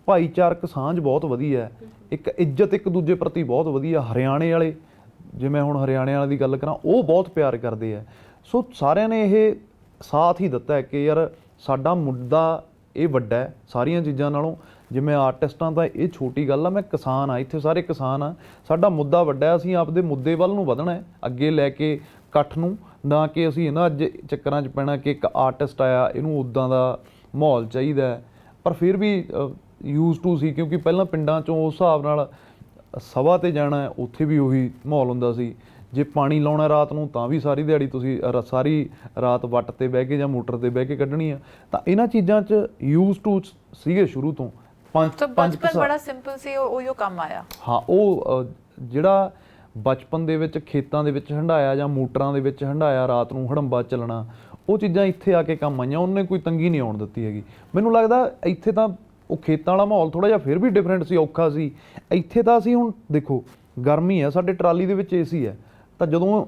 ਭਾਈਚਾਰਕ ਸਾਂਝ ਬਹੁਤ ਵਧੀਆ, ਇੱਕ ਇੱਜ਼ਤ ਇੱਕ ਦੂਜੇ ਪ੍ਰਤੀ ਬਹੁਤ ਵਧੀਆ। ਹਰਿਆਣੇ ਵਾਲੇ, ਜੇ ਮੈਂ ਹੁਣ ਹਰਿਆਣੇ ਵਾਲੇ ਦੀ ਗੱਲ ਕਰਾਂ, ਉਹ ਬਹੁਤ ਪਿਆਰ ਕਰਦੇ ਆ। ਸੋ ਸਾਰਿਆਂ ਨੇ ਇਹ ਸਾਥ ਹੀ ਦਿੱਤਾ ਹੈ ਕਿ ਯਾਰ ਸਾਡਾ ਮੁੱਦਾ ਇਹ ਵੱਡਾ ਹੈ ਸਾਰੀਆਂ ਚੀਜ਼ਾਂ ਨਾਲੋਂ। ਜਿਵੇਂ ਆਰਟਿਸਟਾਂ ਤਾਂ ਇਹ ਛੋਟੀ ਗੱਲ ਆ, ਮੈਂ ਕਿਸਾਨ ਆ, ਇੱਥੇ ਸਾਰੇ ਕਿਸਾਨ ਆ, ਸਾਡਾ ਮੁੱਦਾ ਵੱਡਾ ਹੈ, ਅਸੀਂ ਆਪਦੇ ਮੁੱਦੇ ਵੱਲ ਨੂੰ ਵਧਣਾ ਹੈ, ਅੱਗੇ ਲੈ ਕੇ ਇਕੱਠ ਨੂੰ, ਨਾ ਕਿ ਅਸੀਂ ਇਹਨਾਂ ਅੱਜ ਚੱਕਰਾਂ 'ਚ ਪੈਣਾ ਕਿ ਇੱਕ ਆਰਟਿਸਟ ਆਇਆ ਇਹਨੂੰ ਉੱਦਾਂ ਦਾ ਮਾਹੌਲ ਚਾਹੀਦਾ। ਪਰ ਫਿਰ ਵੀ ਯੂਜ਼ ਟੂ ਸੀ, ਕਿਉਂਕਿ ਪਹਿਲਾਂ ਪਿੰਡਾਂ 'ਚੋਂ ਉਸ ਹਿਸਾਬ ਨਾਲ ਸਭਾ 'ਤੇ ਜਾਣਾ, ਉੱਥੇ ਵੀ ਉਹੀ ਮਾਹੌਲ ਹੁੰਦਾ ਸੀ। ਜੇ ਪਾਣੀ ਲਾਉਣਾ ਰਾਤ ਨੂੰ ਤਾਂ ਵੀ ਸਾਰੀ ਦਿਹਾੜੀ ਤੁਸੀਂ ਸਾਰੀ ਰਾਤ ਵੱਟ 'ਤੇ ਬਹਿ ਕੇ ਜਾਂ ਮੋਟਰ 'ਤੇ ਬਹਿ ਕੇ ਕੱਢਣੀ ਆ। ਤਾਂ ਇਹਨਾਂ ਚੀਜ਼ਾਂ 'ਚ ਯੂਜ਼ ਟੂ ਸੀਗੇ ਸ਼ੁਰੂ ਤੋਂ। ਬਚਪਨ ਬੜਾ ਸਿੰਪਲ ਸੀ, ਉਹ ਕੰਮ ਆਇਆ। ਹਾਂ, ਉਹ ਜਿਹੜਾ ਬਚਪਨ ਦੇ ਵਿੱਚ ਖੇਤਾਂ ਦੇ ਵਿੱਚ ਹੰਢਾਇਆ ਜਾਂ ਮੋਟਰਾਂ ਦੇ ਵਿੱਚ ਹੰਢਾਇਆ, ਰਾਤ ਨੂੰ ਹੜੰਬਾ ਚੱਲਣਾ, ਉਹ ਚੀਜ਼ਾਂ ਇੱਥੇ ਆ ਕੇ ਕੰਮ ਆਈਆਂ। ਉਹਨੇ ਕੋਈ ਤੰਗੀ ਨਹੀਂ ਆਉਣ ਦਿੱਤੀ ਹੈਗੀ। ਮੈਨੂੰ ਲੱਗਦਾ ਇੱਥੇ ਤਾਂ ਉਹ ਖੇਤਾਂ ਵਾਲਾ ਮਾਹੌਲ ਥੋੜ੍ਹਾ ਜਿਹਾ ਫਿਰ ਵੀ ਡਿਫਰੈਂਟ ਸੀ, ਔਖਾ ਸੀ। ਇੱਥੇ ਤਾਂ ਅਸੀਂ ਹੁਣ ਦੇਖੋ ਗਰਮੀ ਆ, ਸਾਡੇ ਟਰਾਲੀ ਦੇ ਵਿੱਚ AC ਹੈ, ਤਾਂ ਜਦੋਂ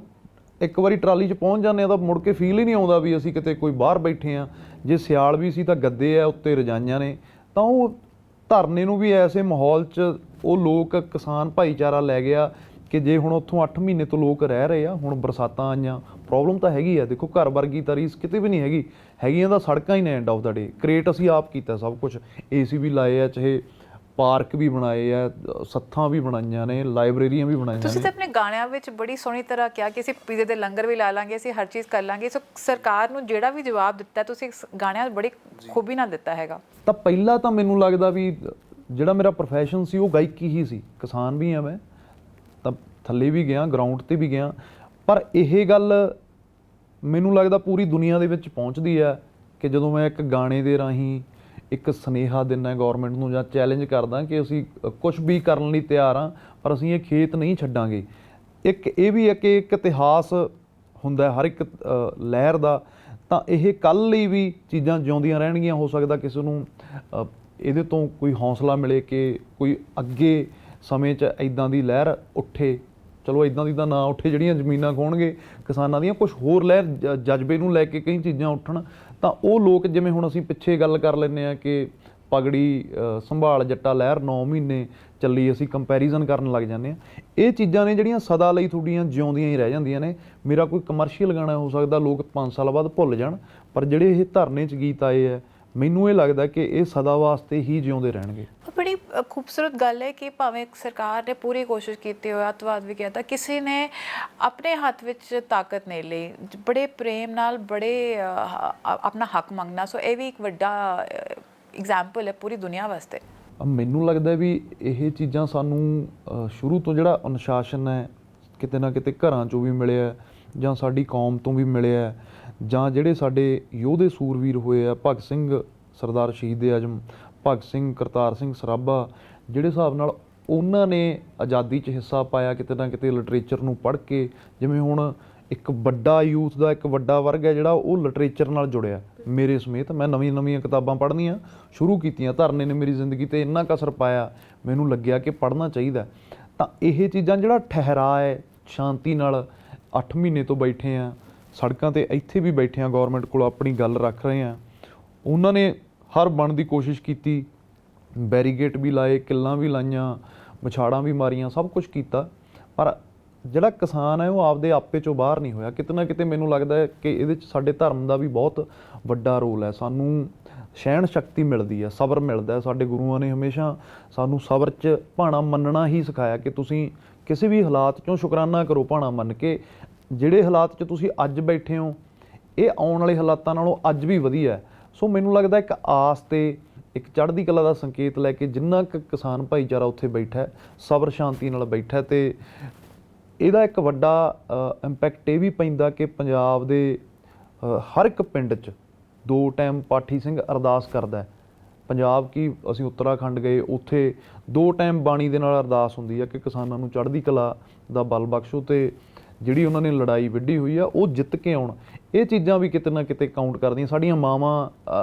ਇੱਕ ਵਾਰੀ ਟਰਾਲੀ 'ਚ ਪਹੁੰਚ ਜਾਂਦੇ ਆ ਤਾਂ ਮੁੜ ਕੇ ਫੀਲ ਹੀ ਨਹੀਂ ਆਉਂਦਾ ਵੀ ਅਸੀਂ ਕਿਤੇ ਕੋਈ ਬਾਹਰ ਬੈਠੇ ਹਾਂ। ਜੇ ਸਿਆਲ ਵੀ ਸੀ ਤਾਂ ਗੱਦੇ ਆ, ਉੱਤੇ ਰਜਾਈਆਂ ਨੇ। ਤਾਂ ਉਹ ਧਰਨੇ ਨੂੰ ਵੀ ਐਸੇ ਮਾਹੌਲ 'ਚ ਉਹ ਲੋਕ ਕਿਸਾਨ ਭਾਈਚਾਰਾ ਲੈ ਗਿਆ ਕਿ ਜੇ ਹੁਣ ਉੱਥੋਂ 8 ਮਹੀਨੇ ਤੋਂ ਲੋਕ ਰਹਿ ਰਹੇ ਆ, ਹੁਣ ਬਰਸਾਤਾਂ ਆਈਆਂ, ਪ੍ਰੋਬਲਮ ਤਾਂ ਹੈਗੀ ਆ। ਦੇਖੋ ਘਰ ਵਰਗੀ ਤਾਂ ਰੀਸ ਕਿਤੇ ਵੀ ਨਹੀਂ ਹੈਗੀ, ਹੈਗੀਆਂ ਤਾਂ ਸੜਕਾਂ ਹੀ ਨੇ। End of the day create ਅਸੀਂ ਆਪ ਕੀਤਾ ਸਭ ਕੁਝ, AC ਵੀ ਲਾਏ ਆ, ਚਾਹੇ ਪਾਰਕ ਵੀ ਬਣਾਏ ਆ, ਸੱਥਾਂ ਵੀ ਬਣਾਈਆਂ ਨੇ, ਲਾਇਬ੍ਰੇਰੀਆਂ ਵੀ ਬਣਾਈਆਂ ਤੁਸੀਂ ਨੇ। ਤਾਂ ਆਪਣੇ ਗਾਣਿਆਂ ਵਿੱਚ ਬੜੀ ਸੋਹਣੀ ਤਰ੍ਹਾਂ ਕਿਹਾ ਕਿ ਅਸੀਂ ਪੀਜ਼ੇ ਦੇ ਲੰਗਰ ਵੀ ਲਾ ਲਾਂਗੇ, ਅਸੀਂ ਹਰ ਚੀਜ਼ ਕਰ ਲਾਂਗੇ। ਸੋ ਸਰਕਾਰ ਨੂੰ ਜਿਹੜਾ ਵੀ ਜਵਾਬ ਦਿੱਤਾ ਤੁਸੀਂ ਗਾਣਿਆਂ ਬੜੀ ਖੂਬੀ ਨਾਲ ਦਿੱਤਾ ਹੈਗਾ। ਤਾਂ ਪਹਿਲਾਂ ਤਾਂ ਮੈਨੂੰ ਲੱਗਦਾ ਵੀ ਜਿਹੜਾ ਮੇਰਾ ਪ੍ਰੋਫੈਸ਼ਨ ਸੀ ਉਹ ਗਾਇਕੀ ਹੀ ਸੀ। ਕਿਸਾਨ ਵੀ ਆ ਮੈਂ, ਤਾਂ ਥੱਲੇ ਵੀ ਗਿਆ, ਗਰਾਊਂਡ ਤੇ ਵੀ ਗਿਆ, ਪਰ ਇਹ ਗੱਲ ਮੈਨੂੰ ਲੱਗਦਾ ਪੂਰੀ ਦੁਨੀਆ ਦੇ ਵਿੱਚ ਪਹੁੰਚਦੀ ਹੈ ਕਿ ਜਦੋਂ ਮੈਂ ਇੱਕ ਗਾਣੇ ਦੇ ਰਾਹੀਂ ਇੱਕ ਸੁਨੇਹਾ ਦਿੰਦਾ ਗੌਰਮੈਂਟ ਨੂੰ ਜਾਂ ਚੈਲੰਜ ਕਰਦਾ ਕਿ ਅਸੀਂ ਕੁਝ ਵੀ ਕਰਨ ਲਈ ਤਿਆਰ ਹਾਂ, ਪਰ ਅਸੀਂ ਇਹ ਖੇਤ ਨਹੀਂ ਛੱਡਾਂਗੇ। ਇੱਕ ਇਹ ਵੀ ਹੈ ਕਿ ਇੱਕ ਇਤਿਹਾਸ ਹੁੰਦਾ ਹਰ ਇੱਕ ਲਹਿਰ ਦਾ, ਤਾਂ ਇਹ ਕੱਲ੍ਹ ਲਈ ਵੀ ਚੀਜ਼ਾਂ ਜਿਉਂਦੀਆਂ ਰਹਿਣਗੀਆਂ। ਹੋ ਸਕਦਾ ਕਿਸੇ ਨੂੰ ਇਹਦੇ ਤੋਂ ਕੋਈ ਹੌਸਲਾ ਮਿਲੇ ਕਿ ਕੋਈ ਅੱਗੇ ਸਮੇਂ 'ਚ ਇੱਦਾਂ ਦੀ ਲਹਿਰ ਉੱਠੇ। ਚਲੋ ਇੱਦਾਂ ਦੀ ਤਾਂ ਨਾ ਉੱਠੇ ਜਿਹੜੀਆਂ ਜ਼ਮੀਨਾਂ ਖੋਣਗੇ ਕਿਸਾਨਾਂ ਦੀਆਂ, ਕੁਛ ਹੋਰ ਲਹਿਰ ਜਜ਼ਬੇ ਨੂੰ ਲੈ ਕੇ ਕਈ ਚੀਜ਼ਾਂ ਉੱਠਣ। ਤਾਂ ਉਹ ਲੋਕ, ਜਿਵੇਂ ਹੁਣ ਅਸੀਂ ਪਿੱਛੇ ਗੱਲ ਕਰ ਲੈਂਦੇ ਹਾਂ ਕਿ ਪਗੜੀ ਸੰਭਾਲ ਜੱਟਾ ਲਹਿਰ 9 ਮਹੀਨੇ ਚੱਲੀ, ਅਸੀਂ ਕੰਪੈਰੀਜ਼ਨ ਕਰਨ ਲੱਗ ਜਾਂਦੇ ਹਾਂ। ਇਹ ਚੀਜ਼ਾਂ ਨੇ ਜਿਹੜੀਆਂ ਸਦਾ ਲਈ ਤੁਹਾਡੀਆਂ ਜਿਉਂਦੀਆਂ ਹੀ ਰਹਿ ਜਾਂਦੀਆਂ ਨੇ। ਮੇਰਾ ਕੋਈ ਕਮਰਸ਼ੀਅਲ ਗਾਣਾ ਹੋ ਸਕਦਾ ਲੋਕ 5 ਸਾਲ ਬਾਅਦ ਭੁੱਲ ਜਾਣ, ਪਰ ਜਿਹੜੇ ਇਹ ਧਰਨੇ 'ਚ ਗੀਤ ਆਏ ਹੈ, ਮੈਨੂੰ ਇਹ ਲੱਗਦਾ ਕਿ ਇਹ ਸਦਾ ਵਾਸਤੇ ਹੀ ਜਿਉਂਦੇ ਰਹਿਣਗੇ। ਬੜੀ ਖੂਬਸੂਰਤ ਗੱਲ ਹੈ ਕਿ ਭਾਵੇਂ ਸਰਕਾਰ ਨੇ ਪੂਰੀ ਕੋਸ਼ਿਸ਼ ਕੀਤੀ ਹੋਇਆ, ਅੱਤਵਾਦ ਵੀ ਕੀਤਾ, ਕਿਸੇ ਨੇ ਆਪਣੇ ਹੱਥ ਵਿੱਚ ਤਾਕਤ ਨਹੀਂ ਲਈ, ਬੜੇ ਪ੍ਰੇਮ ਨਾਲ ਬੜੇ ਆਪਣਾ ਹੱਕ ਮੰਗਣਾ। ਸੋ ਇਹ ਵੀ ਇੱਕ ਵੱਡਾ ਐਗਜ਼ਾਮਪਲ ਹੈ ਪੂਰੀ ਦੁਨੀਆ ਵਾਸਤੇ। ਮੈਨੂੰ ਲੱਗਦਾ ਵੀ ਇਹ ਚੀਜ਼ਾਂ ਸਾਨੂੰ ਸ਼ੁਰੂ ਤੋਂ ਜਿਹੜਾ ਅਨੁਸ਼ਾਸਨ ਹੈ ਕਿਤੇ ਨਾ ਕਿਤੇ ਘਰਾਂ 'ਚੋਂ ਵੀ ਮਿਲਿਆ, ਜਾਂ ਸਾਡੀ ਕੌਮ ਤੋਂ ਵੀ ਮਿਲਿਆ, ਜਾਂ ਜਿਹੜੇ ਸਾਡੇ ਯੋਧੇ ਸੂਰਵੀਰ ਹੋਏ ਆ, ਭਗਤ ਸਿੰਘ, ਸਰਦਾਰ ਸ਼ਹੀਦ ਆਜ਼ਮ ਭਗਤ ਸਿੰਘ, ਕਰਤਾਰ ਸਿੰਘ ਸਰਾਭਾ, ਜਿਹੜੇ ਹਿਸਾਬ ਨਾਲ ਉਹਨਾਂ ਨੇ ਆਜ਼ਾਦੀ 'ਚ ਹਿੱਸਾ ਪਾਇਆ ਕਿਤੇ ਨਾ ਕਿਤੇ ਲਿਟਰੇਚਰ ਨੂੰ ਪੜ੍ਹ ਕੇ। ਜਿਵੇਂ ਹੁਣ ਇੱਕ ਵੱਡਾ ਯੂਥ ਦਾ ਇੱਕ ਵੱਡਾ ਵਰਗ ਹੈ ਜਿਹੜਾ ਉਹ ਲਿਟਰੇਚਰ ਨਾਲ ਜੁੜਿਆ, ਮੇਰੇ ਸਮੇਤ। ਮੈਂ ਨਵੀਆਂ ਕਿਤਾਬਾਂ ਪੜ੍ਹਨੀਆਂ ਸ਼ੁਰੂ ਕੀਤੀਆਂ। ਧਰਨੇ ਨੇ ਮੇਰੀ ਜ਼ਿੰਦਗੀ 'ਤੇ ਇੰਨਾ ਕੁ ਅਸਰ ਪਾਇਆ, ਮੈਨੂੰ ਲੱਗਿਆ ਕਿ ਪੜ੍ਹਨਾ ਚਾਹੀਦਾ। ਤਾਂ ਇਹ ਚੀਜ਼ਾਂ, ਜਿਹੜਾ ਠਹਿਰਾਅ ਹੈ, ਸ਼ਾਂਤੀ ਨਾਲ 8 ਮਹੀਨੇ ਤੋਂ ਬੈਠੇ ਆ ਸੜਕਾਂ 'ਤੇ, ਇੱਥੇ ਵੀ ਬੈਠੇ ਆ ਗੌਰਮੈਂਟ ਕੋਲ ਆਪਣੀ ਗੱਲ ਰੱਖ ਰਹੇ ਆ। ਉਹਨਾਂ ਨੇ ਹਰ ਬਣਨ ਦੀ ਕੋਸ਼ਿਸ਼ ਕੀਤੀ, ਬੈਰੀਗੇਟ ਵੀ ਲਾਏ, ਕਿੱਲਾਂ ਵੀ ਲਾਈਆਂ, ਵਿਛਾੜਾਂ ਵੀ ਮਾਰੀਆਂ, ਸਭ ਕੁਝ ਕੀਤਾ, ਪਰ ਜਿਹੜਾ ਕਿਸਾਨ ਹੈ ਉਹ ਆਪਦੇ ਆਪੇ 'ਚੋਂ ਬਾਹਰ ਨਹੀਂ ਹੋਇਆ। ਕਿਤੇ ਨਾ ਕਿਤੇ ਮੈਨੂੰ ਲੱਗਦਾ ਹੈ ਕਿ ਇਹਦੇ 'ਚ ਸਾਡੇ ਧਰਮ ਦਾ ਵੀ ਬਹੁਤ ਵੱਡਾ ਰੋਲ ਹੈ। ਸਾਨੂੰ ਸਹਿਣ ਸ਼ਕਤੀ ਮਿਲਦੀ ਹੈ, ਸਬਰ ਮਿਲਦਾ। ਸਾਡੇ ਗੁਰੂਆਂ ਨੇ ਹਮੇਸ਼ਾ ਸਾਨੂੰ ਸਬਰ 'ਚ ਭਾਣਾ ਮੰਨਣਾ ਹੀ ਸਿਖਾਇਆ ਕਿ ਤੁਸੀਂ ਕਿਸੇ ਵੀ ਹਾਲਾਤ 'ਚੋਂ ਸ਼ੁਕਰਾਨਾ ਕਰੋ, ਭਾਣਾ ਮੰਨ ਕੇ। ਜਿਹੜੇ ਹਾਲਾਤ 'ਚ ਤੁਸੀਂ ਅੱਜ ਬੈਠੇ ਹੋ, ਇਹ ਆਉਣ ਵਾਲੇ ਹਾਲਾਤਾਂ ਨਾਲੋਂ ਅੱਜ ਵੀ ਵਧੀਆ। ਸੋ ਮੈਨੂੰ ਲੱਗਦਾ ਇੱਕ ਆਸ ਤੇ ਇੱਕ ਚੜ੍ਹਦੀ ਕਲਾ ਦਾ ਸੰਕੇਤ ਲੈ ਕੇ ਜਿੰਨਾ ਕੁ ਕਿਸਾਨ ਭਾਈਚਾਰਾ ਉੱਥੇ ਬੈਠਾ, ਸਬਰ ਸ਼ਾਂਤੀ ਨਾਲ ਬੈਠਾ, ਤੇ ਇਹਦਾ ਇੱਕ ਵੱਡਾ ਇੰਪੈਕਟ ਇਹ ਵੀ ਪੈਂਦਾ ਕਿ ਪੰਜਾਬ ਦੇ ਹਰ ਇੱਕ ਪਿੰਡ 'ਚ 2 ਟਾਈਮ ਪਾਠੀ ਸਿੰਘ ਅਰਦਾਸ ਕਰਦਾ। ਪੰਜਾਬ ਕੀ, ਅਸੀਂ ਉੱਤਰਾਖੰਡ ਗਏ, ਉੱਥੇ 2 ਟਾਈਮ ਬਾਣੀ ਦੇ ਨਾਲ ਅਰਦਾਸ ਹੁੰਦੀ ਹੈ ਕਿ ਕਿਸਾਨਾਂ ਨੂੰ ਚੜ੍ਹਦੀ ਕਲਾ ਦਾ ਬਲ ਬਖਸ਼ੋ, ਤੇ ਜਿਹੜੀ ਉਹਨਾਂ ਨੇ ਲੜਾਈ ਵਿੱਢੀ ਹੋਈ ਆ ਉਹ ਜਿੱਤ ਕੇ ਆਉਣ। ਇਹ ਚੀਜ਼ਾਂ ਵੀ ਕਿਤੇ ਨਾ ਕਿਤੇ ਕਾਊਂਟ ਕਰਦੀਆਂ। ਸਾਡੀਆਂ ਮਾਵਾਂ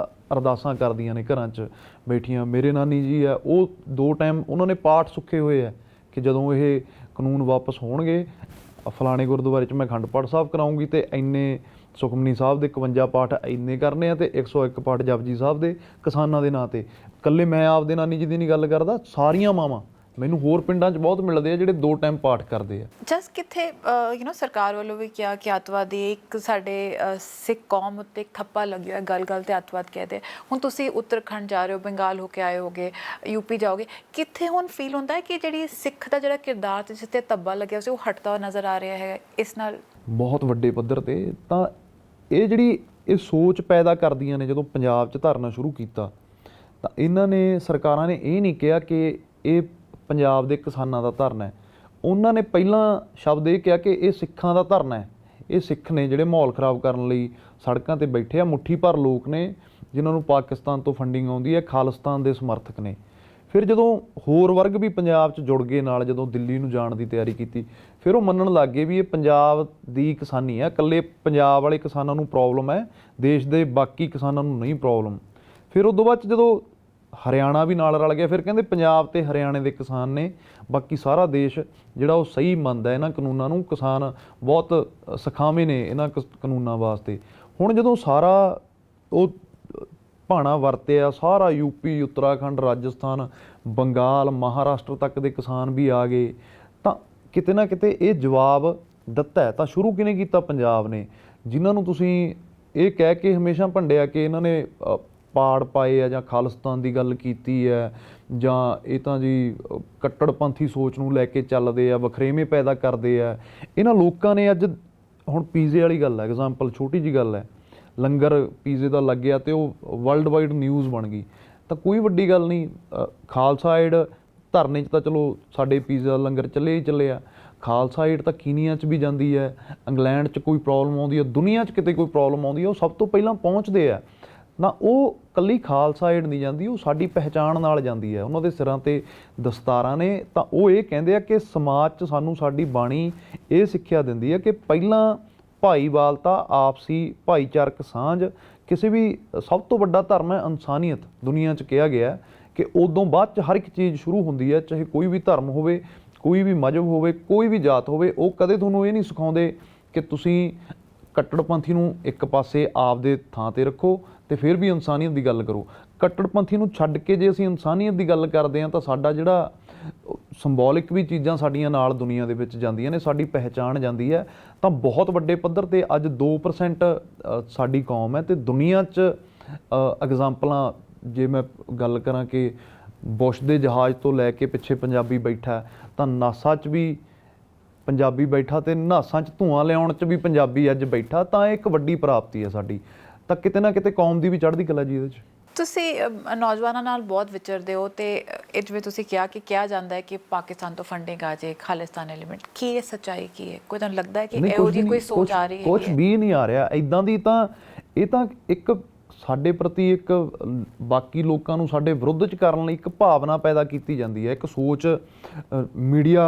ਅਰਦਾਸਾਂ ਕਰਦੀਆਂ ਨੇ ਘਰਾਂ 'ਚ ਬੈਠੀਆਂ। ਮੇਰੇ ਨਾਨੀ ਜੀ ਆ, ਉਹ 2 ਟਾਈਮ ਉਹਨਾਂ ਨੇ ਪਾਠ ਸੁੱਖੇ ਹੋਏ ਆ ਕਿ ਜਦੋਂ ਇਹ ਕਾਨੂੰਨ ਵਾਪਸ ਹੋਣਗੇ, ਫਲਾਣੇ ਗੁਰਦੁਆਰੇ 'ਚ ਮੈਂ ਅਖੰਡ ਪਾਠ ਸਾਹਿਬ ਕਰਾਉਂਗੀ, ਅਤੇ ਇੰਨੇ ਸੁਖਮਨੀ ਸਾਹਿਬ ਦੇ 51 ਪਾਠ ਇੰਨੇ ਕਰਨੇ ਆ, ਅਤੇ 101 ਪਾਠ ਜਪਜੀ ਸਾਹਿਬ ਦੇ ਕਿਸਾਨਾਂ ਦੇ ਨਾਂ 'ਤੇ। ਇਕੱਲੇ ਮੈਂ ਆਪਦੇ ਨਾਨੀ ਜੀ ਦੀ ਨਹੀਂ ਗੱਲ ਕਰਦਾ, ਸਾਰੀਆਂ ਮਾਵਾਂ ਮੈਨੂੰ ਹੋਰ ਪਿੰਡਾਂ 'ਚ ਬਹੁਤ ਮਿਲਦੇ ਆ ਜਿਹੜੇ 2 ਟਾਈਮ ਪਾਠ ਕਰਦੇ ਆ। ਜਸ ਕਿੱਥੇ ਸਰਕਾਰ ਵੱਲੋਂ ਵੀ ਕਿਹਾ ਕਿ ਅੱਤਵਾਦੀ ਇੱਕ ਸਾਡੇ ਸਿੱਖ ਕੌਮ ਉੱਤੇ ਠੱਪਾ ਲੱਗਿਆ, ਗੱਲ ਤੇ ਅੱਤਵਾਦ ਕਹਿੰਦੇ। ਹੁਣ ਤੁਸੀਂ ਉੱਤਰਾਖੰਡ ਜਾ ਰਹੇ ਹੋ, ਬੰਗਾਲ ਹੋ ਕੇ ਆਏ ਹੋਗੇ, ਯੂਪੀ ਜਾਓਗੇ, ਕਿੱਥੇ ਹੁਣ ਫੀਲ ਹੁੰਦਾ ਹੈ ਕਿ ਜਿਹੜੀ ਸਿੱਖ ਦਾ ਜਿਹੜਾ ਕਿਰਦਾਰ ਜਿਸ 'ਤੇ ਧੱਬਾ ਲੱਗਿਆ ਸੀ ਉਹ ਹਟਦਾ ਹੋਇਆ ਨਜ਼ਰ ਆ ਰਿਹਾ ਹੈ ਇਸ ਨਾਲ? ਬਹੁਤ ਵੱਡੇ ਪੱਧਰ 'ਤੇ ਤਾਂ ਇਹ ਸੋਚ ਪੈਦਾ ਕਰਦੀਆਂ ਨੇ। ਜਦੋਂ ਪੰਜਾਬ 'ਚ ਧਰਨਾ ਸ਼ੁਰੂ ਕੀਤਾ ਤਾਂ ਇਹਨਾਂ ਨੇ, ਸਰਕਾਰਾਂ ਨੇ ਇਹ ਨਹੀਂ ਕਿਹਾ ਕਿ ਇਹ ਪੰਜਾਬ ਦੇ ਕਿਸਾਨਾਂ ਦਾ ਧਰਨਾ ਹੈ। ਉਹਨਾਂ ਨੇ ਪਹਿਲਾਂ ਸ਼ਬਦ ਇਹ ਕਿਹਾ ਕਿ ਇਹ ਸਿੱਖਾਂ ਦਾ ਧਰਨਾ ਹੈ। ਇਹ ਸਿੱਖ ਨੇ ਜਿਹੜੇ ਮਾਹੌਲ ਖਰਾਬ ਕਰਨ ਲਈ ਸੜਕਾਂ 'ਤੇ ਬੈਠੇ ਆ। ਮੁੱਠੀ ਭਰ ਲੋਕ ਨੇ ਜਿਨ੍ਹਾਂ ਨੂੰ ਪਾਕਿਸਤਾਨ ਤੋਂ ਫੰਡਿੰਗ ਆਉਂਦੀ ਹੈ, ਖਾਲਿਸਤਾਨ ਦੇ ਸਮਰਥਕ ਨੇ। ਫਿਰ ਜਦੋਂ ਹੋਰ ਵਰਗ ਵੀ ਪੰਜਾਬ 'ਚ ਜੁੜ ਗਏ ਨਾਲ, ਜਦੋਂ ਦਿੱਲੀ ਨੂੰ ਜਾਣ ਦੀ ਤਿਆਰੀ ਕੀਤੀ, ਫਿਰ ਉਹ ਮੰਨਣ ਲੱਗ ਗਏ ਵੀ ਇਹ ਪੰਜਾਬ ਦੀ ਕਿਸਾਨੀ ਹੈ, ਇਕੱਲੇ ਪੰਜਾਬ ਵਾਲੇ ਕਿਸਾਨਾਂ ਨੂੰ ਪ੍ਰੋਬਲਮ ਹੈ, ਦੇਸ਼ ਦੇ ਬਾਕੀ ਕਿਸਾਨਾਂ ਨੂੰ ਨਹੀਂ ਪ੍ਰੋਬਲਮ। ਫਿਰ ਉਦੋਂ ਬਾਅਦ ਜਦੋਂ ਹਰਿਆਣਾ ਵੀ ਨਾਲ ਰਲ ਗਿਆ, ਫਿਰ ਕਹਿੰਦੇ ਪੰਜਾਬ ਤੇ ਹਰਿਆਣੇ ਦੇ ਕਿਸਾਨ ਨੇ, ਬਾਕੀ ਸਾਰਾ ਦੇਸ਼ ਜਿਹੜਾ ਉਹ ਸਹੀ ਮੰਨਦਾ ਇਹਨਾਂ ਕਾਨੂੰਨਾਂ ਨੂੰ। ਕਿਸਾਨ ਬਹੁਤ ਸਖਾਵੇਂ ਨੇ ਇਹਨਾਂ ਕਾਨੂੰਨਾਂ ਵਾਸਤੇ। ਹੁਣ ਜਦੋਂ ਸਾਰਾ ਉਹ ਭਾਣਾ ਵਰਤਿਆ, ਸਾਰਾ ਯੂਪੀ, ਉੱਤਰਾਖੰਡ, ਰਾਜਸਥਾਨ, ਬੰਗਾਲ, ਮਹਾਰਾਸ਼ਟਰ ਤੱਕ ਦੇ ਕਿਸਾਨ ਵੀ ਆ ਗਏ, ਤਾਂ ਕਿਤੇ ਨਾ ਕਿਤੇ ਇਹ ਜਵਾਬ ਦਿੱਤਾ। ਤਾਂ ਸ਼ੁਰੂ ਕਿਹਨੇ ਕੀਤਾ? ਪੰਜਾਬ ਨੇ, ਜਿਨ੍ਹਾਂ ਨੂੰ ਤੁਸੀਂ ਇਹ ਕਹਿ ਕੇ ਹਮੇਸ਼ਾ ਭੰਡਿਆ ਕਿ ਇਹਨਾਂ ਨੇ ਪਾੜ ਪਾਏ ਆ ਜਾਂ ਖਾਲਿਸਤਾਨ ਦੀ ਗੱਲ ਕੀਤੀ ਹੈ ਜਾਂ ਇਹ ਤਾਂ ਜੀ ਕੱਟੜਪੰਥੀ ਸੋਚ ਨੂੰ ਲੈ ਕੇ ਚੱਲਦੇ ਆ, ਵਖਰੇਵੇਂ ਪੈਦਾ ਕਰਦੇ ਆ। ਇਹਨਾਂ ਲੋਕਾਂ ਨੇ ਅੱਜ ਹੁਣ ਪੀਜ਼ੇ ਵਾਲੀ ਗੱਲ ਹੈ, ਐਗਜ਼ਾਮਪਲ ਛੋਟੀ ਜਿਹੀ ਗੱਲ ਹੈ, ਲੰਗਰ ਪੀਜ਼ੇ ਦਾ ਲੱਗਿਆ ਅਤੇ ਉਹ ਵਰਲਡ ਵਾਈਡ ਨਿਊਜ਼ ਬਣ ਗਈ, ਤਾਂ ਕੋਈ ਵੱਡੀ ਗੱਲ ਨਹੀਂ। ਖਾਲਸਾ ਏਡ ਧਰਨੇ 'ਚ ਤਾਂ ਚਲੋ ਸਾਡੇ ਪੀਜ਼ਾ ਦਾ ਲੰਗਰ ਚੱਲੇ ਹੀ ਚੱਲੇ ਆ, ਖਾਲਸਾ ਏਡ ਤਾਂ ਕੀਨੀਆ 'ਚ ਵੀ ਜਾਂਦੀ ਹੈ, ਇੰਗਲੈਂਡ 'ਚ ਕੋਈ ਪ੍ਰੋਬਲਮ ਆਉਂਦੀ ਹੈ, ਦੁਨੀਆ 'ਚ ਕਿਤੇ ਕੋਈ ਪ੍ਰੋਬਲਮ ਆਉਂਦੀ ਹੈ, ਉਹ ਸਭ ਤੋਂ ਪਹਿਲਾਂ ਪਹੁੰਚਦੇ ਆ ਨਾ। ਉਹ ਇਕੱਲੀ ਖਾਲਸਾ ਏਡ ਨਹੀਂ ਜਾਂਦੀ, ਉਹ ਸਾਡੀ ਪਹਿਚਾਣ ਨਾਲ ਜਾਂਦੀ ਹੈ। ਉਹਨਾਂ ਦੇ ਸਿਰਾਂ 'ਤੇ ਦਸਤਾਰਾਂ ਨੇ, ਤਾਂ ਉਹ ਇਹ ਕਹਿੰਦੇ ਆ ਕਿ ਸਮਾਜ 'ਚ ਸਾਨੂੰ ਸਾਡੀ ਬਾਣੀ ਇਹ ਸਿੱਖਿਆ ਦਿੰਦੀ ਹੈ ਕਿ ਪਹਿਲਾਂ ਭਾਈਵਾਲਤਾ, ਆਪਸੀ ਭਾਈਚਾਰਕ ਸਾਂਝ, ਕਿਸੇ ਵੀ ਸਭ ਤੋਂ ਵੱਡਾ ਧਰਮ ਹੈ ਇਨਸਾਨੀਅਤ ਦੁਨੀਆ 'ਚ ਕਿਹਾ ਗਿਆ ਕਿ ਉਦੋਂ ਬਾਅਦ 'ਚ ਹਰ ਇੱਕ ਚੀਜ਼ ਸ਼ੁਰੂ ਹੁੰਦੀ ਹੈ, ਚਾਹੇ ਕੋਈ ਵੀ ਧਰਮ ਹੋਵੇ, ਕੋਈ ਵੀ ਮਜ਼ਹਬ ਹੋਵੇ, ਕੋਈ ਵੀ ਜਾਤ ਹੋਵੇ। ਉਹ ਕਦੇ ਤੁਹਾਨੂੰ ਇਹ ਨਹੀਂ ਸਿਖਾਉਂਦੇ ਕਿ ਤੁਸੀਂ ਕੱਟੜਪੰਥੀ ਨੂੰ ਇੱਕ ਪਾਸੇ ਆਪਦੇ ਥਾਂ 'ਤੇ ਰੱਖੋ ਅਤੇ ਫਿਰ ਵੀ ਇਨਸਾਨੀਅਤ ਦੀ ਗੱਲ ਕਰੋ। ਕੱਟੜਪੰਥੀ ਨੂੰ ਛੱਡ ਕੇ ਜੇ ਅਸੀਂ ਇਨਸਾਨੀਅਤ ਦੀ ਗੱਲ ਕਰਦੇ ਹਾਂ ਤਾਂ ਸਾਡਾ ਜਿਹੜਾ ਸਿੰਬੋਲਿਕ ਵੀ ਚੀਜ਼ਾਂ ਸਾਡੀਆਂ ਨਾਲ ਦੁਨੀਆ ਦੇ ਵਿੱਚ ਜਾਂਦੀਆਂ ਨੇ, ਸਾਡੀ ਪਹਿਚਾਣ ਜਾਂਦੀ ਹੈ। ਤਾਂ ਬਹੁਤ ਵੱਡੇ ਪੱਧਰ 'ਤੇ ਅੱਜ 2% ਸਾਡੀ ਕੌਮ ਹੈ ਅਤੇ ਦੁਨੀਆ 'ਚ ਐਗਜ਼ਾਮਪਲਾਂ ਜੇ ਮੈਂ ਗੱਲ ਕਰਾਂ ਕਿ ਬੁਸ਼ ਦੇ ਜਹਾਜ਼ ਤੋਂ ਲੈ ਕੇ ਪਿੱਛੇ ਪੰਜਾਬੀ ਬੈਠਾ, ਤਾਂ ਨਾਸਾ 'ਚ ਵੀ ਪੰਜਾਬੀ ਬੈਠਾ ਅਤੇ ਨਾਸਾਂ 'ਚ ਧੂੰਆਂ ਲਿਆਉਣ 'ਚ ਵੀ ਪੰਜਾਬੀ ਅੱਜ ਬੈਠਾ, ਤਾਂ ਇਹ ਇੱਕ ਵੱਡੀ ਪ੍ਰਾਪਤੀ ਹੈ ਸਾਡੀ। ਤਾਂ ਕਿਤੇ ਨਾ ਕਿਤੇ ਕੌਮ ਦੀ ਵੀ ਚੜ੍ਹਦੀ ਕਲਾ ਜੀ ਇਹਦੇ 'ਚ। ਤੁਸੀਂ ਨੌਜਵਾਨਾਂ ਨਾਲ ਬਹੁਤ ਵਿਚਰਦੇ ਹੋ ਅਤੇ ਇਹ ਜਿਵੇਂ ਤੁਸੀਂ ਕਿਹਾ ਜਾਂਦਾ ਹੈ ਕਿ ਪਾਕਿਸਤਾਨ ਤੋਂ ਫੰਡਿੰਗ ਆ ਜਾਏ, ਖਾਲਿਸਤਾਨ ਐਲੀਮੈਂਟ, ਕੀ ਇਹ ਸੱਚਾਈ ਕੀ ਹੈ? ਕੋਈ ਤੁਹਾਨੂੰ ਲੱਗਦਾ ਹੈ ਕਿ ਇਹੋ ਜਿਹੀ ਕੋਈ ਸੋਚ ਆ ਰਹੀ ਹੈ? ਕੁਛ ਵੀ ਨਹੀਂ ਆ ਰਿਹਾ ਇੱਦਾਂ ਦੀ। ਤਾਂ ਇਹ ਤਾਂ ਇੱਕ ਸਾਡੇ ਪ੍ਰਤੀ ਇੱਕ ਬਾਕੀ ਲੋਕਾਂ ਨੂੰ ਸਾਡੇ ਵਿਰੁੱਧ 'ਚ ਕਰਨ ਲਈ ਇੱਕ ਭਾਵਨਾ ਪੈਦਾ ਕੀਤੀ ਜਾਂਦੀ ਹੈ, ਇੱਕ ਸੋਚ ਮੀਡੀਆ